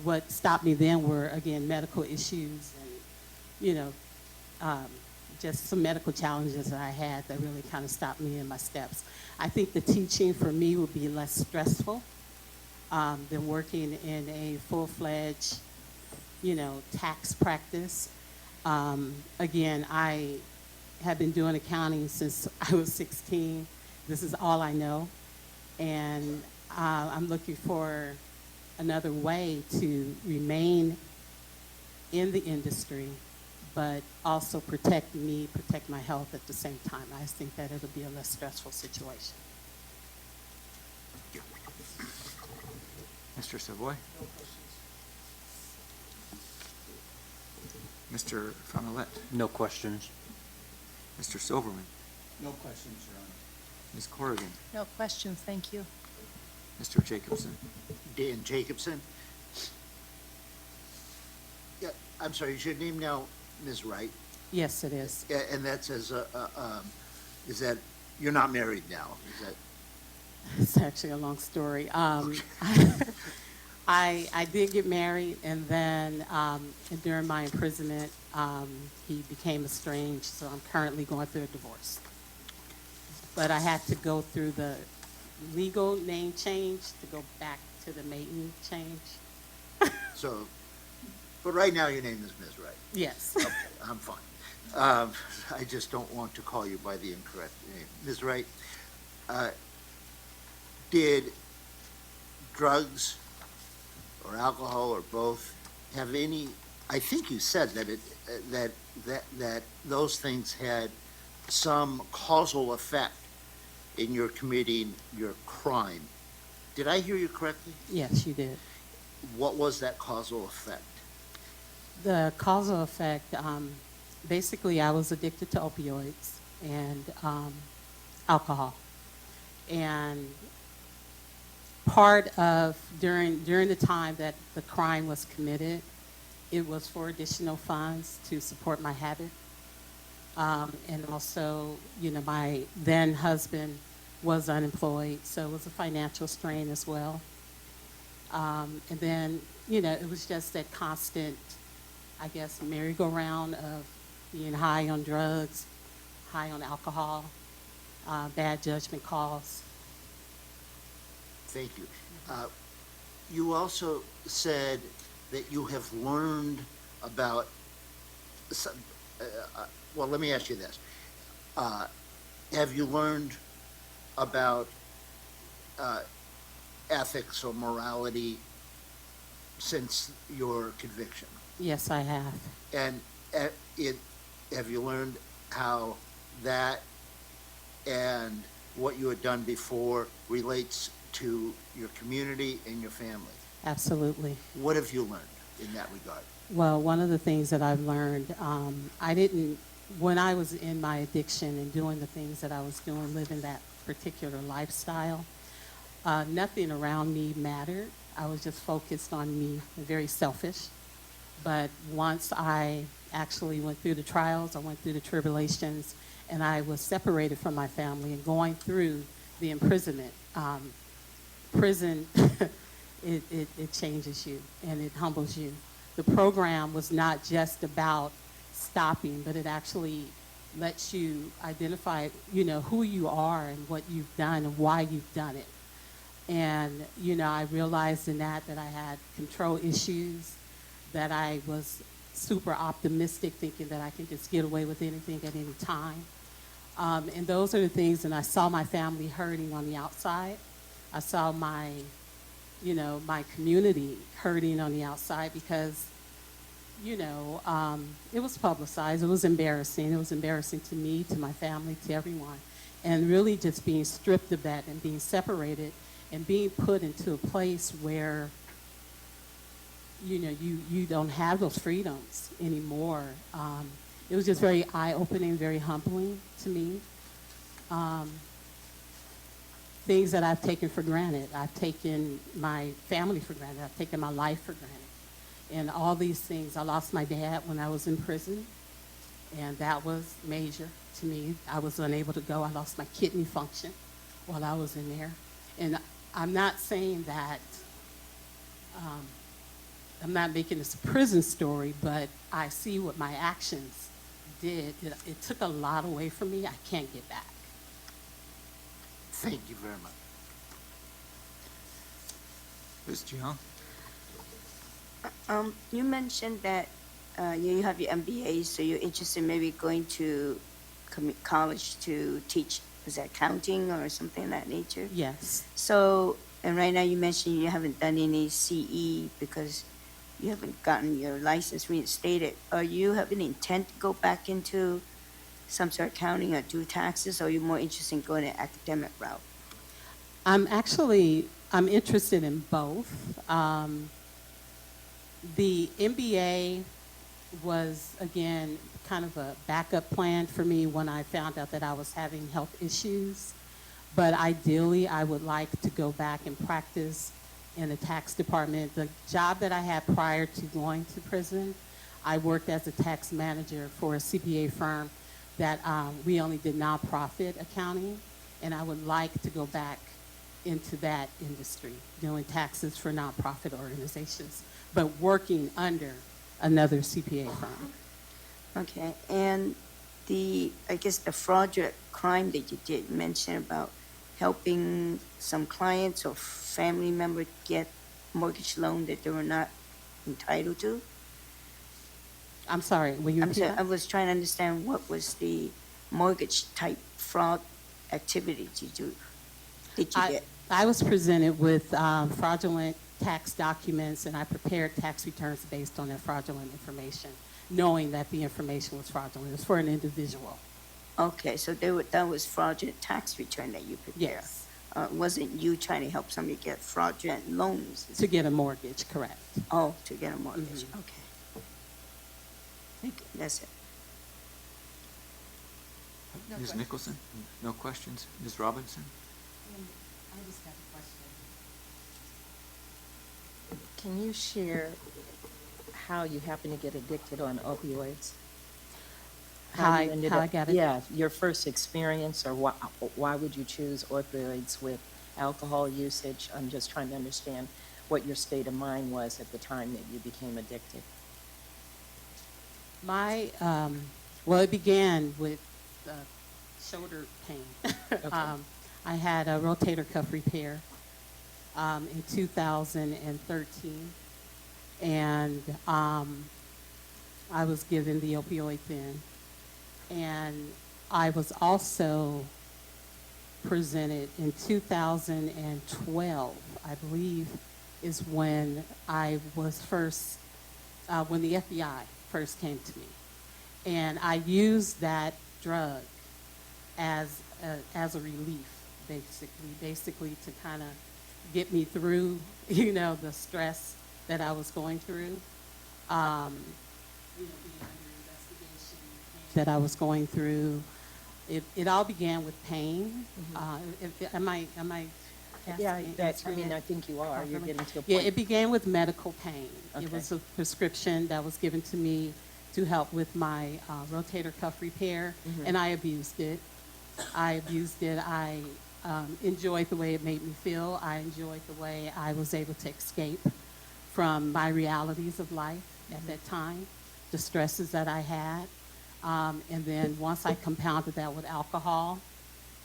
what stopped me then were, again, medical issues and, just some medical challenges that I had that really kind of stopped me in my steps. I think the teaching for me would be less stressful than working in a full-fledged, tax practice. Again, I have been doing accounting since I was 16. This is all I know. And I'm looking for another way to remain in the industry, but also protect my health at the same time. I just think that it'll be a less stressful situation. Mr. Savoy? Mr. Familet? No questions. Mr. Silverman? No questions, Your Honor. Ms. Corrigan? No questions, thank you. Mr. Jacobson? Dan Jacobson. Yeah, I'm sorry, is your name now Ms. Wright? Yes, it is. And that says, is that, you're not married now, is that? It's actually a long story. I did get married, and then during my imprisonment, he became estranged, so I'm currently going through a divorce. But I had to go through the legal name change to go back to the maiden change. So, but right now your name is Ms. Wright? Yes. Okay, I'm fine. I just don't want to call you by the incorrect name. Ms. Wright, did drugs or alcohol or both have any, I think you said that that those things had some causal effect in your committing your crime. Did I hear you correctly? Yes, you did. What was that causal effect? The causal effect, basically I was addicted to opioids and alcohol. And part of, during the time that the crime was committed, it was for additional funds to support my habit. And also, my then husband was unemployed, so it was a financial strain as well. And then, it was just that constant, I guess, merry-go-round of being high on drugs, high on alcohol, bad judgment calls. Thank you. You also said that you have learned about, well, let me ask you this. Have you learned about ethics or morality since your conviction? Yes, I have. And have you learned how that and what you had done before relates to your community and your family? Absolutely. What have you learned in that regard? Well, one of the things that I've learned, when I was in my addiction and doing the things that I was doing, living that particular lifestyle, nothing around me mattered. I was just focused on me, very selfish. But once I actually went through the trials, I went through the tribulations, and I was separated from my family and going through the imprisonment. Prison, it changes you and it humbles you. the program was not just about stopping, but it actually lets you identify, you know, who you are and what you've done and why you've done it. And, you know, I realized in that I had control issues, that I was super optimistic, thinking that I can just get away with anything at any time. And those are the things, and I saw my family hurting on the outside. I saw my, you know, my community hurting on the outside because, you know, it was publicized. It was embarrassing. It was embarrassing to me, to my family, to everyone. And really just being stripped of that and being separated and being put into a place where, you know, you don't have those freedoms anymore. It was just very eye-opening, very humbling to me. Things that I've taken for granted. I've taken my family for granted. I've taken my life for granted. And all these things. I lost my dad when I was in prison, and that was major to me. I was unable to go. I lost my kidney function while I was in there. And I'm not saying that, I'm not making this a prison story, but I see what my actions did. It took a lot away from me. I can't get back. Thank you very much. Ms. Jiang? You mentioned that you have your MBA, so you're interested in maybe going to college to teach, is that accounting or something of that nature? Yes. So, and right now you mentioned you haven't done any CE because you haven't gotten your license reinstated. Are you have an intent to go back into some sort of accounting or do taxes, or are you more interested in going the academic route? I'm interested in both. The MBA was, again, kind of a backup plan for me when I found out that I was having health issues. But ideally, I would like to go back and practice in the tax department. The job that I had prior to going to prison, I worked as a tax manager for a CPA firm that we only did nonprofit accounting, and I would like to go back into that industry, doing taxes for nonprofit organizations, but working under another CPA firm. Okay, and I guess the fraudulent crime that you did mention about helping some clients or family member get mortgage loan that they were not entitled to? I'm sorry, will you repeat that? I was trying to understand what was the mortgage type fraud activity did you get? I was presented with fraudulent tax documents, and I prepared tax returns based on that fraudulent information, knowing that the information was fraudulent. It was for an individual. Okay, so that was fraudulent tax return that you prepared? Yes. Wasn't you trying to help somebody get fraudulent loans? To get a mortgage, correct. Oh, to get a mortgage, Mm-hmm. okay. Thank you, that's it. Ms. Nicholson? No questions? Ms. Robinson? I just have a question. Can you share how you happen to get addicted on opioids? How you ended I up- got it? Yeah, your first experience, or why would you choose opioids with alcohol usage? I'm just trying to understand what your state of mind was at the time that you became addicted. Well, it began with shoulder pain. I had a rotator cuff repair in 2013, and I was given the opioid then. And I was also presented in 2012, I believe, is when I was first, when the FBI first came to me. And I used that drug as a relief, basically to kind of get me through, you know, the stress that I was going through. Being under investigation, that I was going through. It all began with pain. Am I Yeah, answering it? I think you are. You're getting to a point. Yeah, it began with medical pain. Okay. It was a prescription that was given to me to help with my rotator cuff repair, and I abused it. I enjoyed the way it made me feel. I enjoyed the way I was able to escape from my realities of life. at that time, the stresses that I had. And then once I compounded that with alcohol,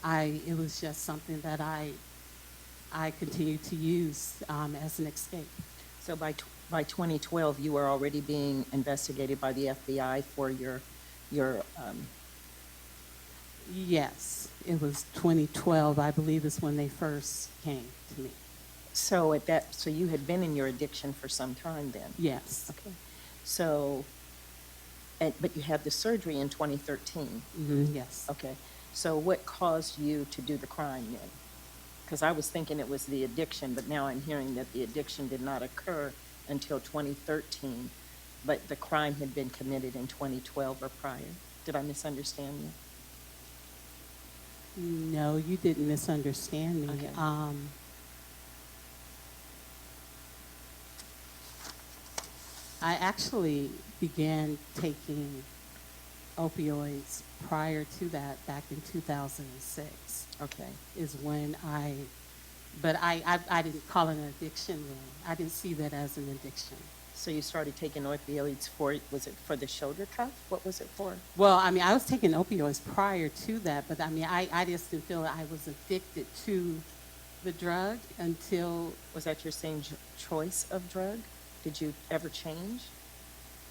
it was just something that I continued to use as an escape. So by 2012, you were already being investigated by the FBI for your Yes, it was 2012, I believe, is when they first came to me. so you had been in your addiction for some time then? Yes. Okay. So, but you had the surgery in 2013? Yes. Okay. So what caused you to do the crime then? Because I was thinking it was the addiction, but now I'm hearing that the addiction did not occur until 2013, but the crime had been committed in 2012 or prior. Did I misunderstand you? No, you didn't misunderstand me. Okay. I actually began taking opioids prior to that, back in 2006. Okay. Is when I didn't call it an addiction then. I didn't see that as an addiction. So you started taking opioids was it for the shoulder cuff? What was it for? Well, I mean, I was taking opioids prior to that, but I mean, I just didn't feel that I was addicted to the drug until... Was that your same choice of drug? Did you ever change?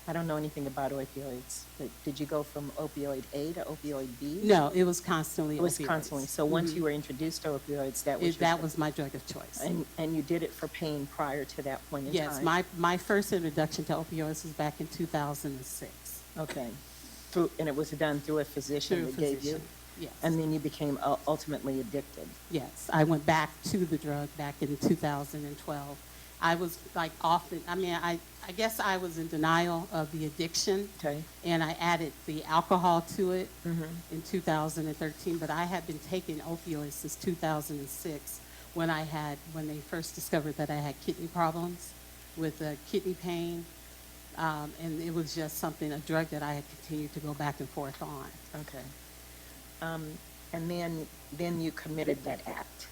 I don't know anything about opioids, but did you go from opioid A to opioid B? No, it was constantly It was opioids. constantly. So once you were introduced to opioids, that was That was my drug of choice. And you did it for pain prior to that point in time? Yes, my first introduction to opioids was back in 2006. Okay. And it was done through a physician Through a that gave you? physician, yes. And then you became ultimately addicted? Yes, I went back to the drug back in 2012. I was like often, I mean, I guess I was in denial of the addiction. Okay. And I added the alcohol to it in 2013, but I had been taking opioids since 2006 when they first discovered that I had kidney problems with kidney pain. And it was just a drug that I had continued to go back and forth on. Okay. And then you committed that act?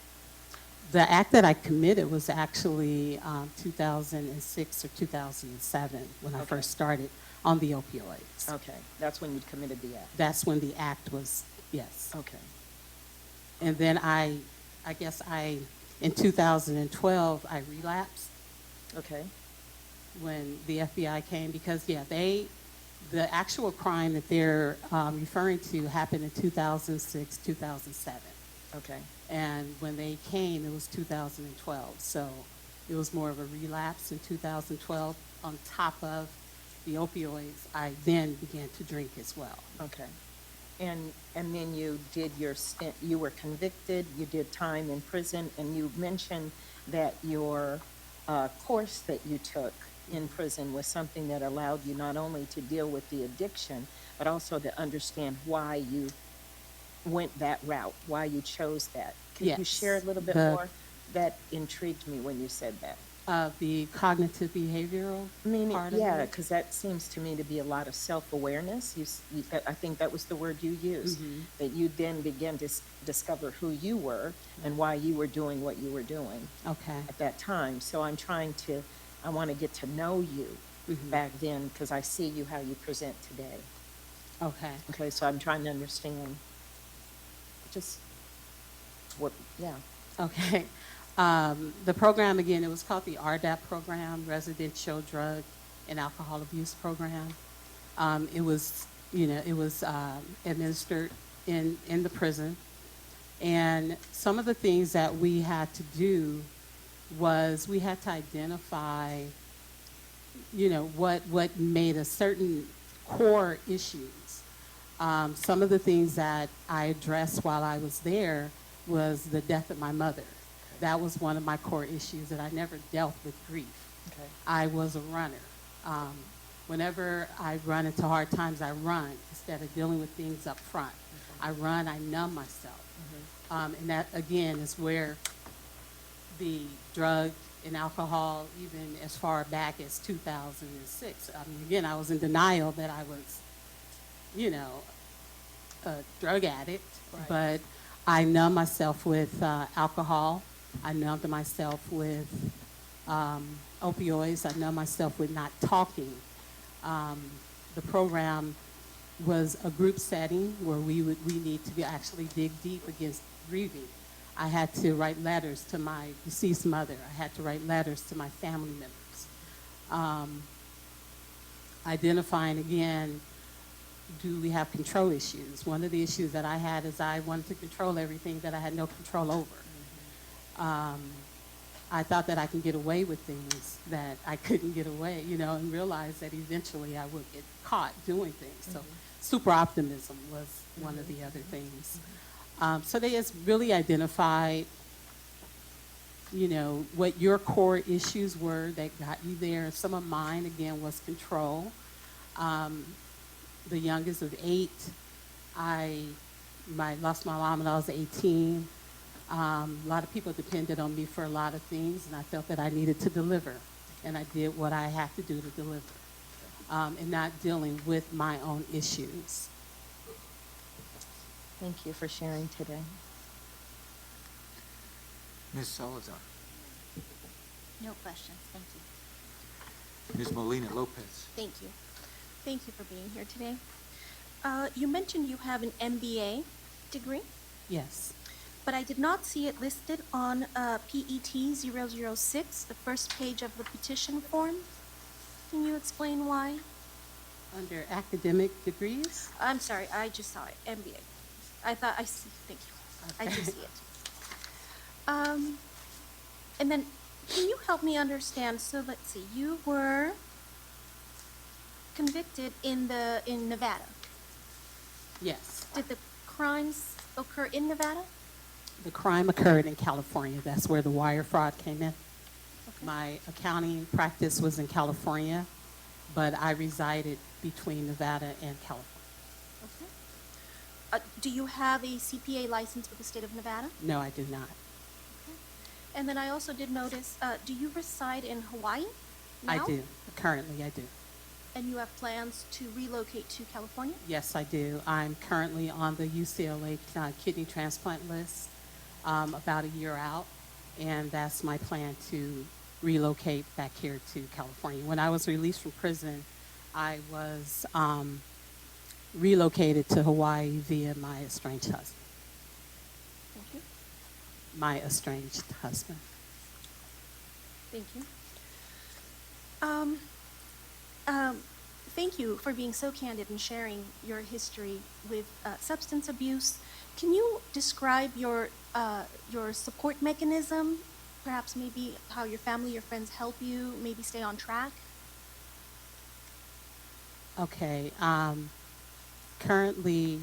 The act that I committed was actually 2006 or 2007 when I first started on the opioids. Okay, that's when you committed the act? That's when the act was, yes. Okay. And then I guess in 2012, I relapsed. Okay. When the FBI came, because the actual crime that they're referring to happened in 2006, 2007. Okay. And when they came, it was 2012. So it was more of a relapse in 2012. On top of the opioids, I then began to drink as well. Okay. And then you did your stint, you were convicted, you did time in prison, and you mentioned that your course that you took in prison was something that allowed you not only to deal with the addiction, but also to understand why you went that route, why you chose that. Could you share a little bit more? That intrigued me when you said that. The cognitive behavioral part of it? Yeah, because that seems to me to be a lot of self-awareness. I think that was the word you used, that you then began to discover who you were and why you were doing what you were doing at that time. So I want to get to know you back then, because I see you how you present today. Okay. Okay, so I'm trying to understand just what, Okay. The program, again, it was called the RDAP program, Residential Drug and Alcohol Abuse Program. It was administered in the prison. And some of the things that we had to do was we had to identify, what made a certain core issues. Some of the things that I addressed while I was there was the death of my mother. That was one of my core issues, that I never dealt with grief. Okay. I was a runner. Whenever I run into hard times, I run instead of dealing with things up front. I run, I numb myself. And that, again, is where the drug and alcohol, even as far back as 2006. I mean, again, I was in denial that I was, a drug addict, but I numbed myself with alcohol. I numbed myself with opioids. I numbed myself with not talking. The program was a group setting where we need to actually dig deep against grieving. I had to write letters to my deceased mother. I had to write letters to my family members. Identifying again, do we have control issues? One of the issues that I had is I wanted to control everything that I had no control over. I thought that I can get away with things that I couldn't get away, and realized that eventually I would get caught doing things. So super optimism was one of the other things. So they just really identified, what your core issues were that got you there. Some of mine, again, was control. The youngest of 8, I lost my mom when I was 18. A lot of people depended on me for a lot of things, and I felt that I needed to deliver, and I did what I had to do to deliver, and not dealing with my own issues. Thank you for sharing today. Ms. Salazar. No questions, thank you. Ms. Molina Lopez. Thank you. Thank you for being here today. You mentioned you have an MBA degree, Yes. but I did not see it listed on PET 006, the first page of the petition form. Can you explain why? Under academic degrees? I'm sorry, I just saw it, MBA. I see, thank you. I did see it. And then, can you help me understand, so let's see, you were convicted in Nevada. Yes. Did the crimes occur in Nevada? The crime occurred in California. That's where the wire fraud came in. Okay. My accounting practice was in California, but I resided between Nevada and California. Okay. Do you have a CPA license with the state of Nevada? No, I do not. Okay. And then I also did notice, do you reside in Hawaii now? I do. Currently, I do. And you have plans to relocate to California? Yes, I do. I'm currently on the UCLA kidney transplant list, about a year out, and that's my plan to relocate back here to California. When I was released from prison, I was relocated to Hawaii via my estranged husband. Thank you. My estranged husband. Thank you. Thank you for being so candid and sharing your history with substance abuse. Can you describe your support mechanism? Perhaps maybe how your family, your friends help you maybe stay on track? Okay. Currently,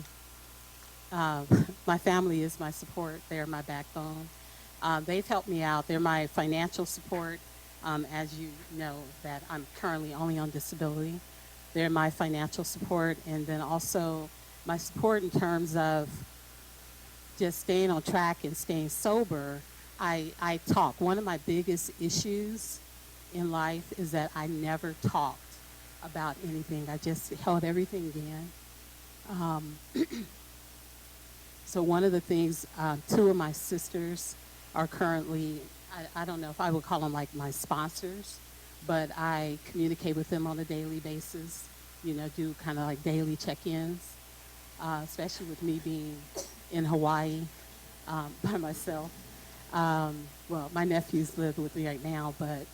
my family is my support. They're my backbone. They've helped me out. They're my financial support. As you know, that I'm currently only on disability. They're my financial support, and then also my support in terms of just staying on track and staying sober. I talk. One of my biggest issues in life is that I never talked about anything. I just held everything in. So one of the things, 2 of my sisters are currently, I don't know if I would call them like my sponsors, but I communicate with them on a daily basis, do kind of like daily check-ins, especially with me being in Hawaii by myself. Well, my nephews live with me right now, but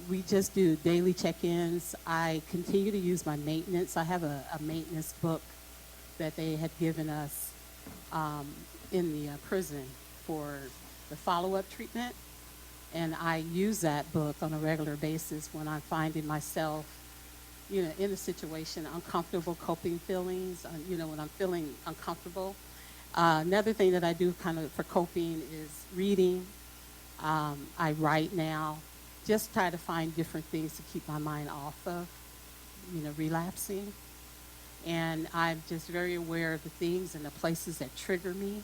we just do daily check-ins. I continue to use my maintenance. I have a maintenance book that they had given us in the prison for the follow-up treatment, and I use that book on a regular basis when I'm finding myself, in a situation, uncomfortable coping feelings, when I'm feeling uncomfortable. Another thing that I do kind of for coping is reading. I write now, just try to find different things to keep my mind off of, relapsing. And I'm just very aware of the things and the places that trigger me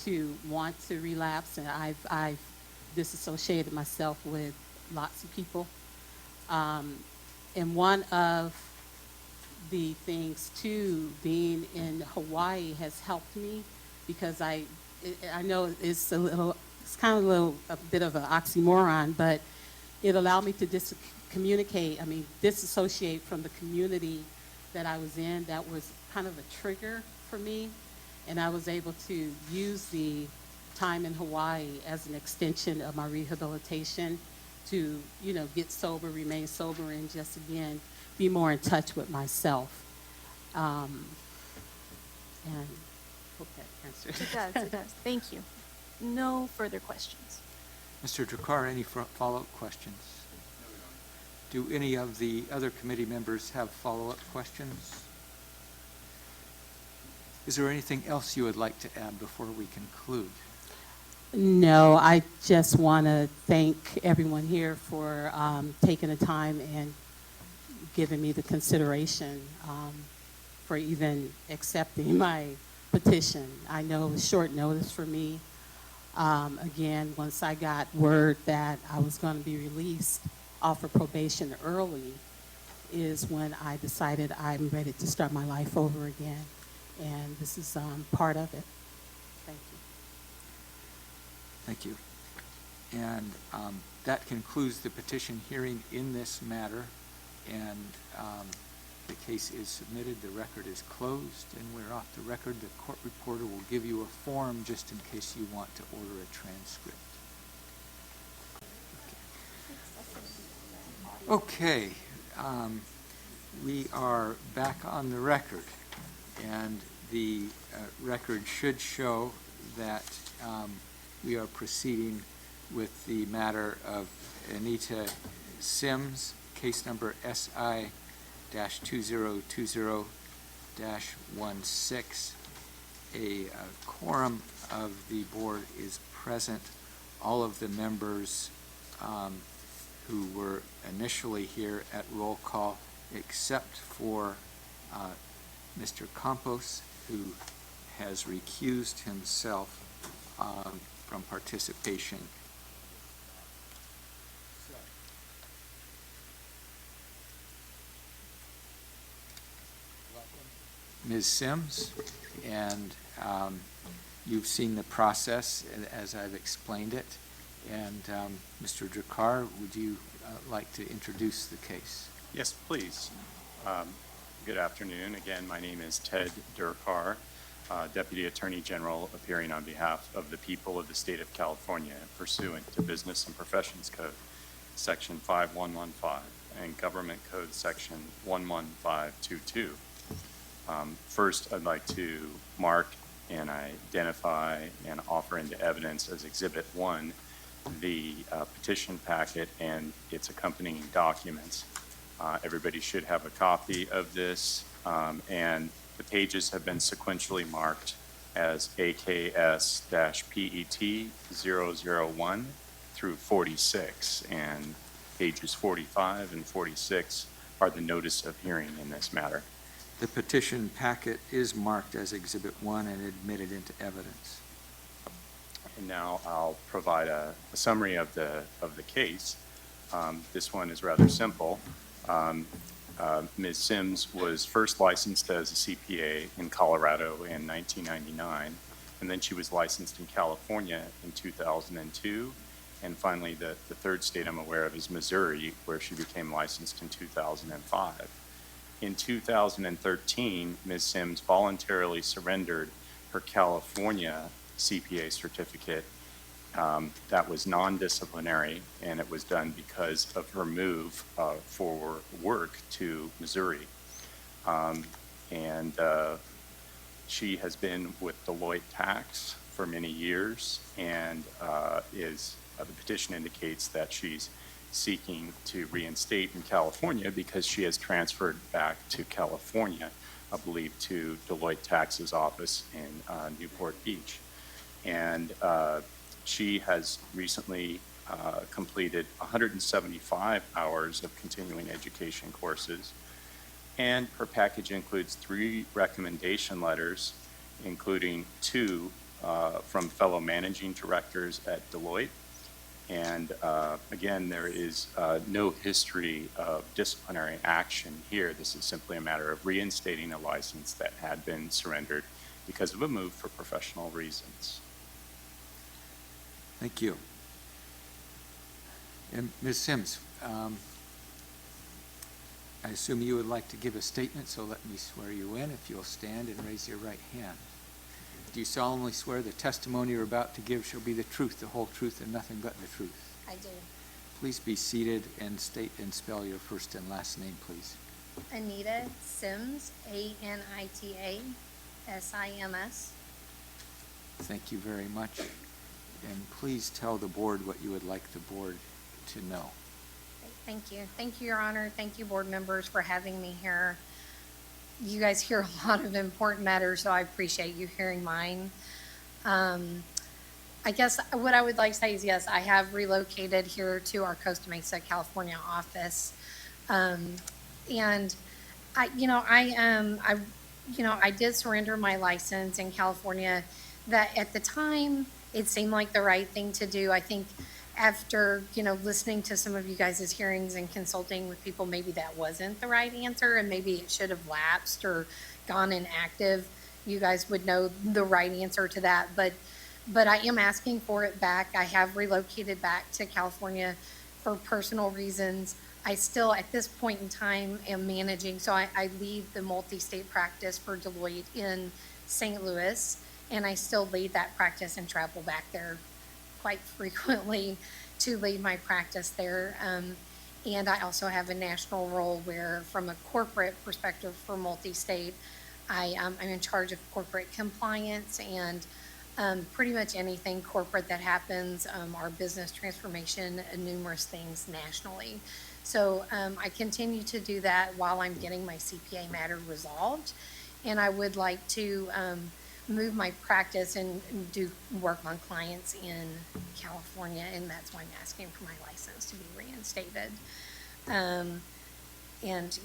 to want to relapse, and I've disassociated myself with lots of people. And one of the things too, being in Hawaii has helped me, because I know it's kind of a bit of an oxymoron, but it allowed me to communicate, I mean, disassociate from the community that I was in. That was kind of a trigger for me. And I was able to use the time in Hawaii as an extension of my rehabilitation to, you know, get sober, remain sober, and just, again, be more in touch with myself. And hope that answers. It does, it does. Thank you. No further questions. Mr. Drakkar, any follow-up questions? Do any of the other committee members have follow-up questions? Is there anything else you would like to add before we conclude? No, I just want to thank everyone here for taking the time and giving me the consideration for even accepting my petition. I know it was short notice for me. Again, once I got word that I was going to be released off of probation early is when I decided I'm ready to start my life over again. And this is part of it. Thank you. Thank you. And that concludes the petition hearing in this matter. And the case is submitted, the record is closed, and we're off the record. The court reporter will give you a form just in case you want to order a transcript. Okay, we are back on the record, and the record should show that we are proceeding with the matter of Anita Sims, case number SI-2020-16. A quorum of the board is present. All of the members who were initially here at roll call, except for Mr. Campos, who has recused himself from participation. Ms. Sims, and you've seen the process as I've explained it. And Mr. Drakkar, would you like to introduce the case? Yes, please. Good afternoon. Again, my name is Ted Drakkar, Deputy Attorney General, appearing on behalf of the people of the state of California pursuant to Business and Professions Code, Section 5115, and Government Code, Section 11522. First, I'd like to mark and identify and offer into evidence as Exhibit 1 the petition packet and its accompanying documents. Everybody should have a copy of this, and the pages have been sequentially marked as AKS-PET 001 through 46, and pages 45 and 46 are the notice of hearing in this matter. The petition packet is marked as Exhibit 1 and admitted into evidence. And now I'll provide a summary of the case. This one is rather simple. Ms. Sims was first licensed as a CPA in Colorado in 1999, and then she was licensed in California in 2002, and finally the third state I'm aware of is Missouri, where she became licensed in 2005. In 2013, Ms. Sims voluntarily surrendered her California CPA certificate. That was non-disciplinary, and it was done because of her move for work to Missouri. She has been with Deloitte Tax for many years, and the petition indicates that she's seeking to reinstate in California because she has transferred back to California, I believe, to Deloitte Tax's office in Newport Beach. And she has recently completed 175 hours of continuing education courses, and her package includes 3 recommendation letters, including 2 from fellow managing directors at Deloitte. And again, there is no history of disciplinary action here. This is simply a matter of reinstating a license that had been surrendered because of a move for professional reasons. Thank you. And Ms. Sims, I assume you would like to give a statement, so let me swear you in. If you'll stand and raise your right hand. Do you solemnly swear the testimony you're about to give shall be the truth, the whole truth, and nothing but the truth? I do. Please be seated and state and spell your first and last name, please. Anita Sims, ANITA SIMS. Thank you very much. And please tell the board what you would like the board to know. Thank you. Thank you, Your Honor. Thank you, board members, for having me here. You guys hear a lot of important matters, so I appreciate you hearing mine. I guess what I would like to say is, yes, I have relocated here to our Costa Mesa, California office. And I did surrender my license in California. That at the time, it seemed like the right thing to do. I think after, listening to some of you guys' hearings and consulting with people, maybe that wasn't the right answer, and maybe it should have lapsed or gone inactive. You guys would know the right answer to that, but I am asking for it back. I have relocated back to California for personal reasons. I still, at this point in time, am managing, so I lead the multi-state practice for Deloitte in St. Louis, and I still lead that practice and travel back there quite frequently to lead my practice there. And I also have a national role where, from a corporate perspective for multi-state, I'm in charge of corporate compliance and pretty much anything corporate that happens, our business transformation, and numerous things nationally. So I continue to do that while I'm getting my CPA matter resolved. And I would like to move my practice and do work on clients in California, and that's why I'm asking for my license to be reinstated. And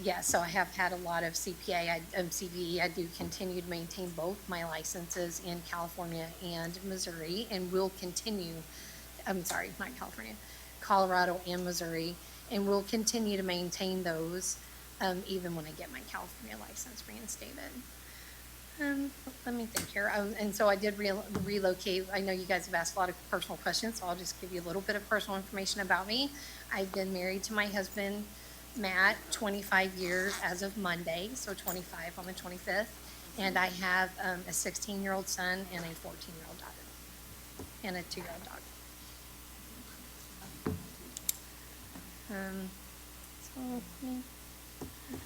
yeah, so I have had a lot of CPE. I do continue to maintain both my licenses in California and Missouri, and will continue, not California, Colorado and Missouri, and will continue to maintain those even when I get my California license reinstated. Let me think here. And so I did relocate. I know you guys have asked a lot of personal questions, so I'll just give you a little bit of personal information about me. I've been married to my husband, Matt, 25 years as of Monday, so 25 on the 25th. And I have a 16-year-old son and a 14-year-old daughter, and a 2-year-old dog. So let me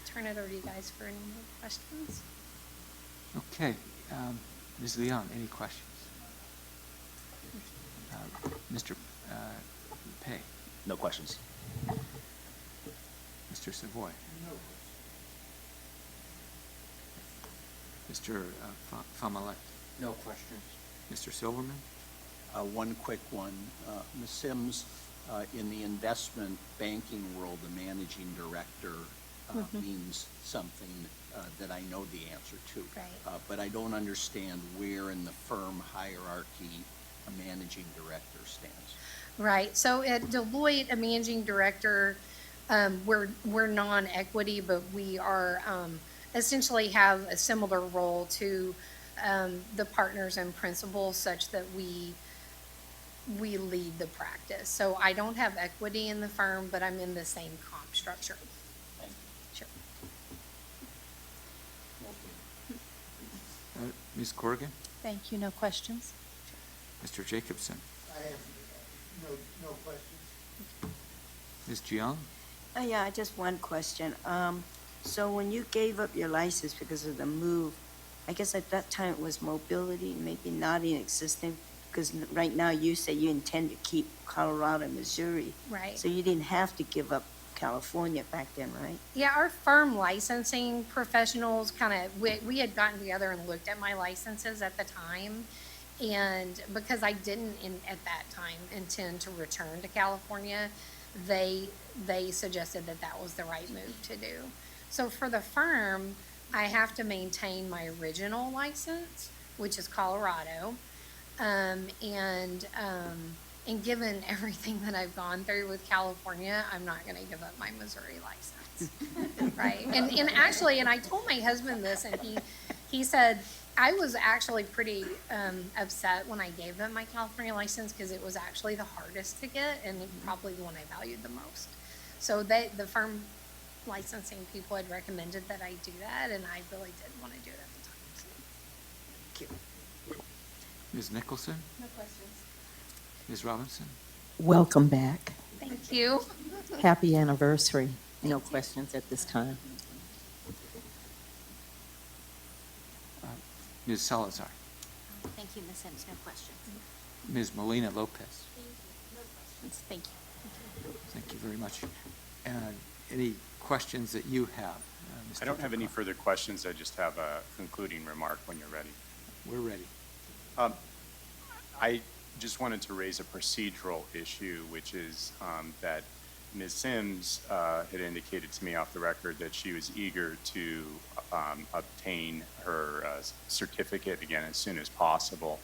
turn it over to you guys for any more questions. Okay, Ms. Leon, any questions? Mr. Pei? No questions. Mr. Savoy? No. Mr. Famalet? No questions. Mr. Silverman? One quick one. Ms. Sims, in the investment banking world, the managing director means something that I know the answer to. Right. But I don't understand where in the firm hierarchy a managing director stands. Right. So at Deloitte, a managing director, we're non-equity, but we are essentially have a similar role to the partners and principals, such that we lead the practice. So I don't have equity in the firm, but I'm in the same comp structure. Sure. Ms. Corrigan? Thank you. No questions? Mr. Jacobson? I have no questions. Ms. Jiang? Yeah, just one question. So when you gave up your license because of the move, I guess at that time it was mobility, maybe not in existence, because right now you say you intend to keep Colorado and Missouri. Right. So you didn't have to give up California back then, right? Yeah, our firm licensing professionals we had gotten together and looked at my licenses at the time. And because I didn't at that time intend to return to California, they suggested that was the right move to do. So for the firm, I have to maintain my original license, which is Colorado. And given everything that I've gone through with California, I'm not going to give up my Missouri license. Right. And actually, I told my husband this, and he said, I was actually pretty upset when I gave him my California license, because it was actually the hardest to get and probably the one I valued the most. So the firm licensing people had recommended that I do that, and I really did want to do it at the time. So. Thank you. Ms. Nicholson? No questions. Ms. Robinson? Welcome back. Thank you. Happy anniversary. No questions at this time. Ms. Salazar? Thank you, Ms. Sims, no questions. Ms. Molina Lopez? Thank you. Thank you very much. Any questions that you have? Mr. I don't have any Jakar? further questions. I just have a concluding remark when you're ready. We're ready. I just wanted to raise a procedural issue, which is that Ms. Sims had indicated to me off the record that she was eager to obtain her certificate again as soon as possible.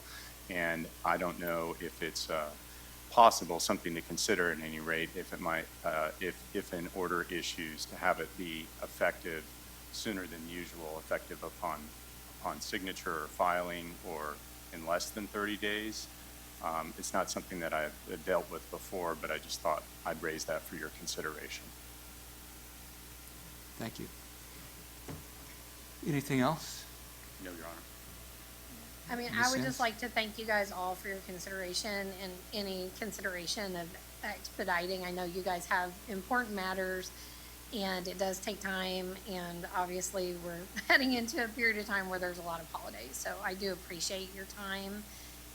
And I don't know if it's possible, something to consider at any rate, if it might, if an order issues, to have it be effective sooner than usual, effective upon signature or filing, or in less than 30 days. It's not something that I've dealt with before, but I just thought I'd raise that for your consideration. Thank you. Anything else? No, Your Honor. I mean, Ms. I would Sims? just like to thank you guys all for your consideration and any consideration of expediting. I know you guys have important matters, and it does take time, and obviously we're heading into a period of time where there's a lot of holidays. So I do appreciate your time,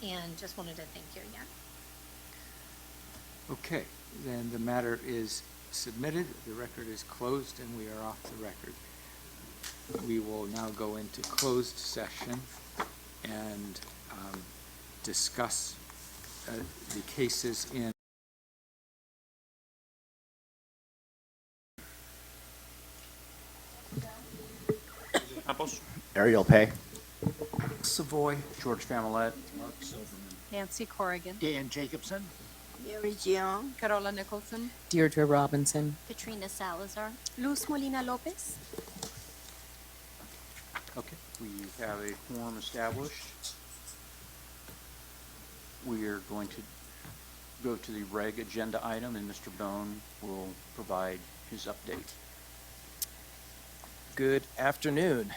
and just wanted to thank you again. Okay, then the matter is submitted, the record is closed, and we are off the record. We will now go into closed session and discuss the cases in Campos? Ariel Pay. Savoy. George Familet. Nancy Corrigan. Dan Jacobson? Mary Jiang? Carola Nicholson. Deirdre Robinson. Katrina Salazar. Luz Molina Lopez. Okay, we have a quorum established. We are going to go to the reg agenda item, and Mr. Bone will provide his update. Good afternoon.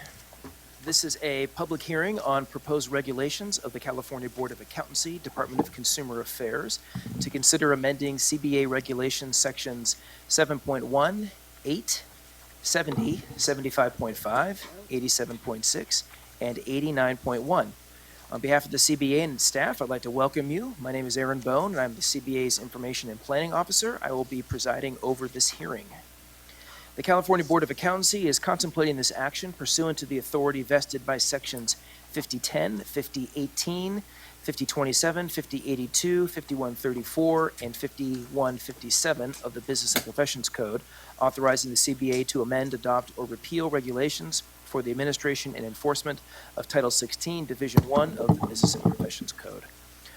This is a public hearing on proposed regulations of the California Board of Accountancy, Department of Consumer Affairs, to consider amending CBA regulations sections 7.1, 8, 70, 75.5, 87.6, and 89.1. On behalf of the CBA and its staff, I'd like to welcome you. My name is Aaron Bone, and I'm the CBA's Information and Planning Officer. I will be presiding over this hearing. The California Board of Accountancy is contemplating this action pursuant to the authority vested by sections 5010, 5018, 5027, 5082, 5134, and 5157 of the Business and Professions Code, authorizing the CBA to amend, adopt, or repeal regulations for the administration and enforcement of Title 16, Division 1 of the Business and Professions Code.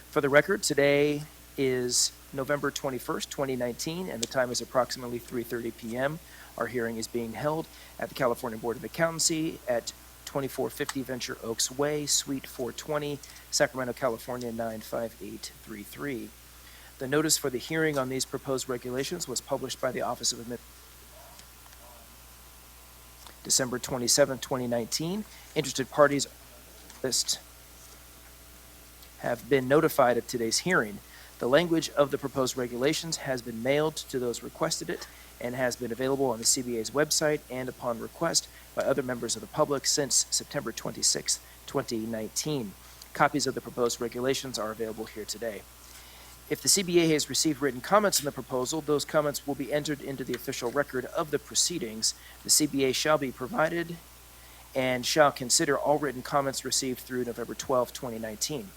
For the record, today is November 21st, 2019, and the time is approximately 3:30 p.m. Our hearing is being held at the California Board of Accountancy at 2450 Venture Oaks Way, Suite 420, Sacramento, California 95833. The notice for the hearing on these proposed regulations was published by the Office of Administration December 27, 2019. Interested parties list have been notified of today's hearing. The language of the proposed regulations has been mailed to those requested it and has been available on the CBA's website and upon request by other members of the public since September 26, 2019. Copies of the proposed regulations are available here today. If the CBA has received written comments on the proposal, those comments will be entered into the official record of the proceedings. The CBA shall be provided and shall consider all written comments received through November 12, 2019.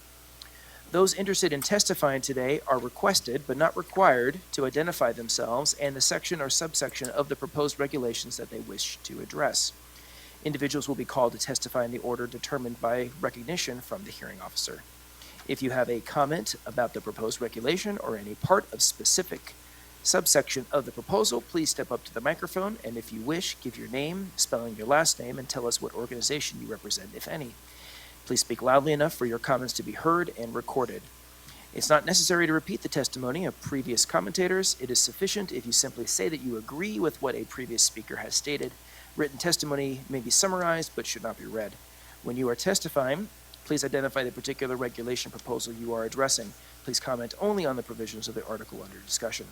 Those interested in testifying today are requested, but not required, to identify themselves and the section or subsection of the proposed regulations that they wish to address. Individuals will be called to testify in the order determined by recognition from the hearing officer. If you have a comment about the proposed regulation or any part of specific subsection of the proposal, please step up to the microphone, and if you wish, give your name, spelling your last name, and tell us what organization you represent, if any. Please speak loudly enough for your comments to be heard and recorded. It's not necessary to repeat the testimony of previous commentators. It is sufficient if you simply say that you agree with what a previous speaker has stated. Written testimony may be summarized but should not be read. When you are testifying, please identify the particular regulation proposal you are addressing. Please comment only on the provisions of the article under discussion.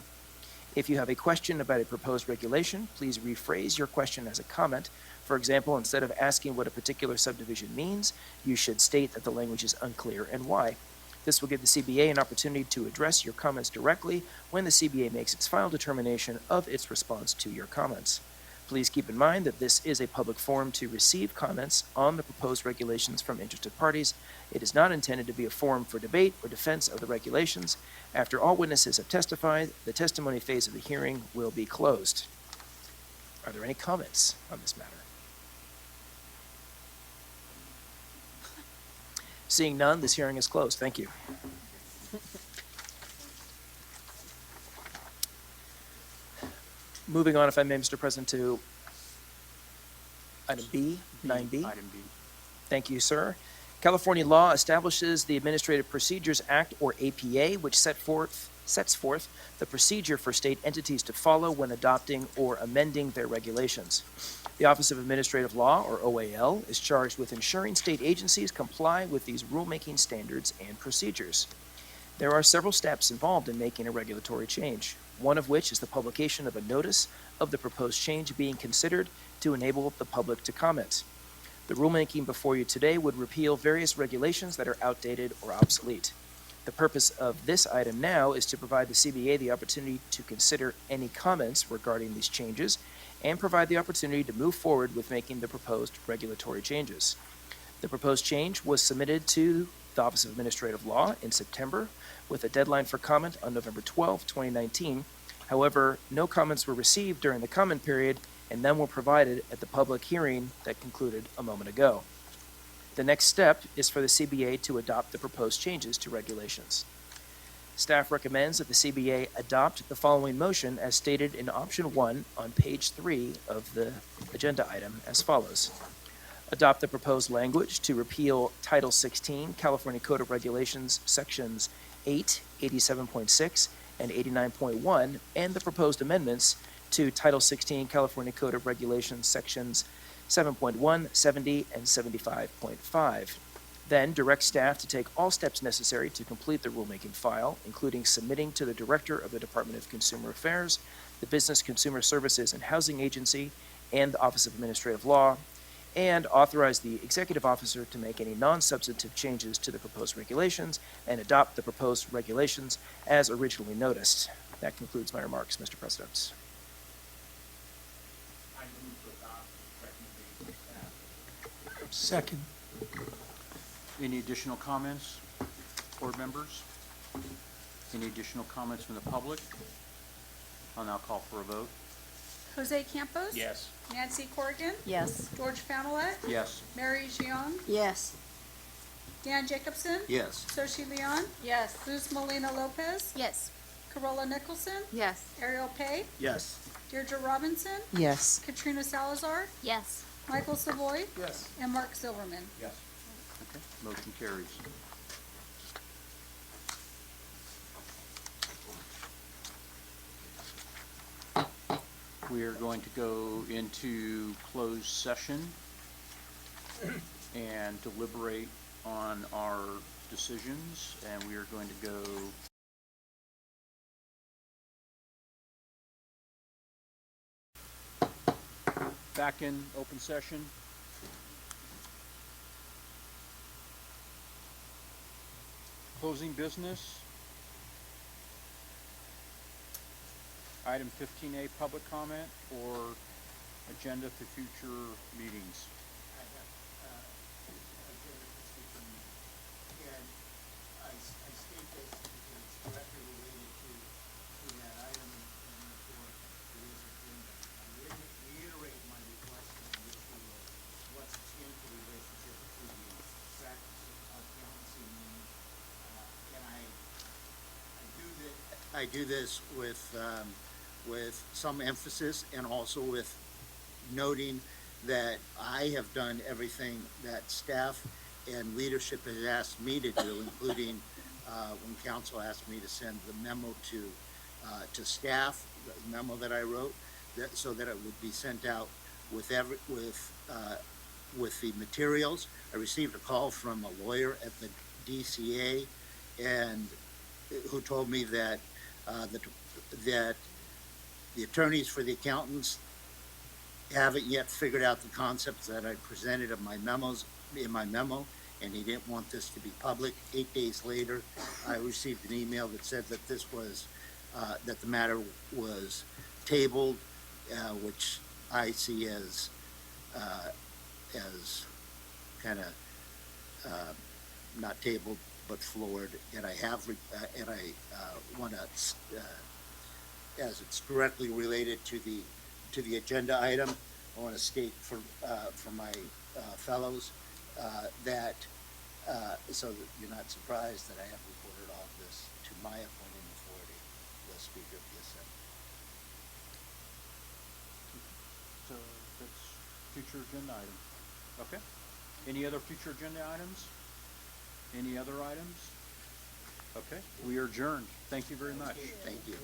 If you have a question about a proposed regulation, please rephrase your question as a comment. For example, instead of asking what a particular subdivision means, you should state that the language is unclear and why. This will give the CBA an opportunity to address your comments directly when the CBA makes its final determination of its response to your comments. Please keep in mind that this is a public forum to receive comments on the proposed regulations from interested parties. It is not intended to be a forum for debate or defense of the regulations. After all witnesses have testified, the testimony phase of the hearing will be closed. Are there any comments on this matter? Seeing none, this hearing is closed. Thank you. Moving on, if I may, Mr. President, to item B, 9B. Item B. Thank you, sir. California law establishes the Administrative Procedures Act, or APA, which sets forth the procedure for state entities to follow when adopting or amending their regulations. The Office of Administrative Law, or OAL, is charged with ensuring state agencies comply with these rulemaking standards and procedures. There are several steps involved in making a regulatory change, one of which is the publication of a notice of the proposed change being considered to enable the public to comment. The rulemaking before you today would repeal various regulations that are outdated or obsolete. The purpose of this item now is to provide the CBA the opportunity to consider any comments regarding these changes and provide the opportunity to move forward with making the proposed regulatory changes. The proposed change was submitted to the Office of Administrative Law in September with a deadline for comment on November 12, 2019. However, no comments were received during the comment period, and none were provided at the public hearing that concluded a moment ago. The next step is for the CBA to adopt the proposed changes to regulations. Staff recommends that the CBA adopt the following motion as stated in option 1 on page 3 of the agenda item as follows. Adopt the proposed language to repeal Title 16, California Code of Regulations, Sections 8, 87.6, and 89.1, and the proposed amendments to Title 16, California Code of Regulations, Sections 7.1, 70, and 75.5. Then direct staff to take all steps necessary to complete the rulemaking file, including submitting to the Director of the Department of Consumer Affairs, the Business Consumer Services and Housing Agency, and the Office of Administrative Law, and authorize the executive officer to make any non-substantive changes to the proposed regulations and adopt the proposed regulations as originally noticed. That concludes my remarks, Mr. President. Second. Any additional comments, board members? Any additional comments from the public? I'll now call for a vote. Jose Campos? Yes. Nancy Corrigan? Yes. George Familet? Yes. Mary Jiang? Yes. Dan Jacobson? Yes. Soshi Leon? Yes. Luz Molina Lopez? Yes. Carola Nicholson? Yes. Ariel Pay? Yes. Deirdre Robinson? Yes. Katrina Salazar? Yes. Michael Savoy? Yes. And Mark Silverman? Yes. Okay, motion carries. We are going to go into closed session and deliberate on our decisions, and we are going to go back in open session. Closing business. Item 15A, public comment or agenda for future meetings. I have, agenda for future meetings. And I state this because it's directly related to that item and therefore it is agenda. I reiterate my request on the issue of what substantial relationship to the practice of accountancy means. And I do this with some emphasis and also with noting that I have done everything that staff and leadership has asked me to do, including when council asked me to send the memo to staff, the memo that I wrote, so that it would be sent out with the materials. I received a call from a lawyer at the DCA, and who told me that that the attorneys for the accountants haven't yet figured out the concepts that I presented in my memo, and he didn't want this to be public. 8 days later, I received an email that said that this was that the matter was tabled, which I see as kind of not tabled but floored, and I want to, as it's directly related to the agenda item, I want to state for my fellows that so that you're not surprised that I have reported all of this to my appointing authority, the Speaker of the Assembly. So that's future agenda item. Okay. Any other future agenda items? Any other items? Okay, we are adjourned. Thank you very much. Thank you.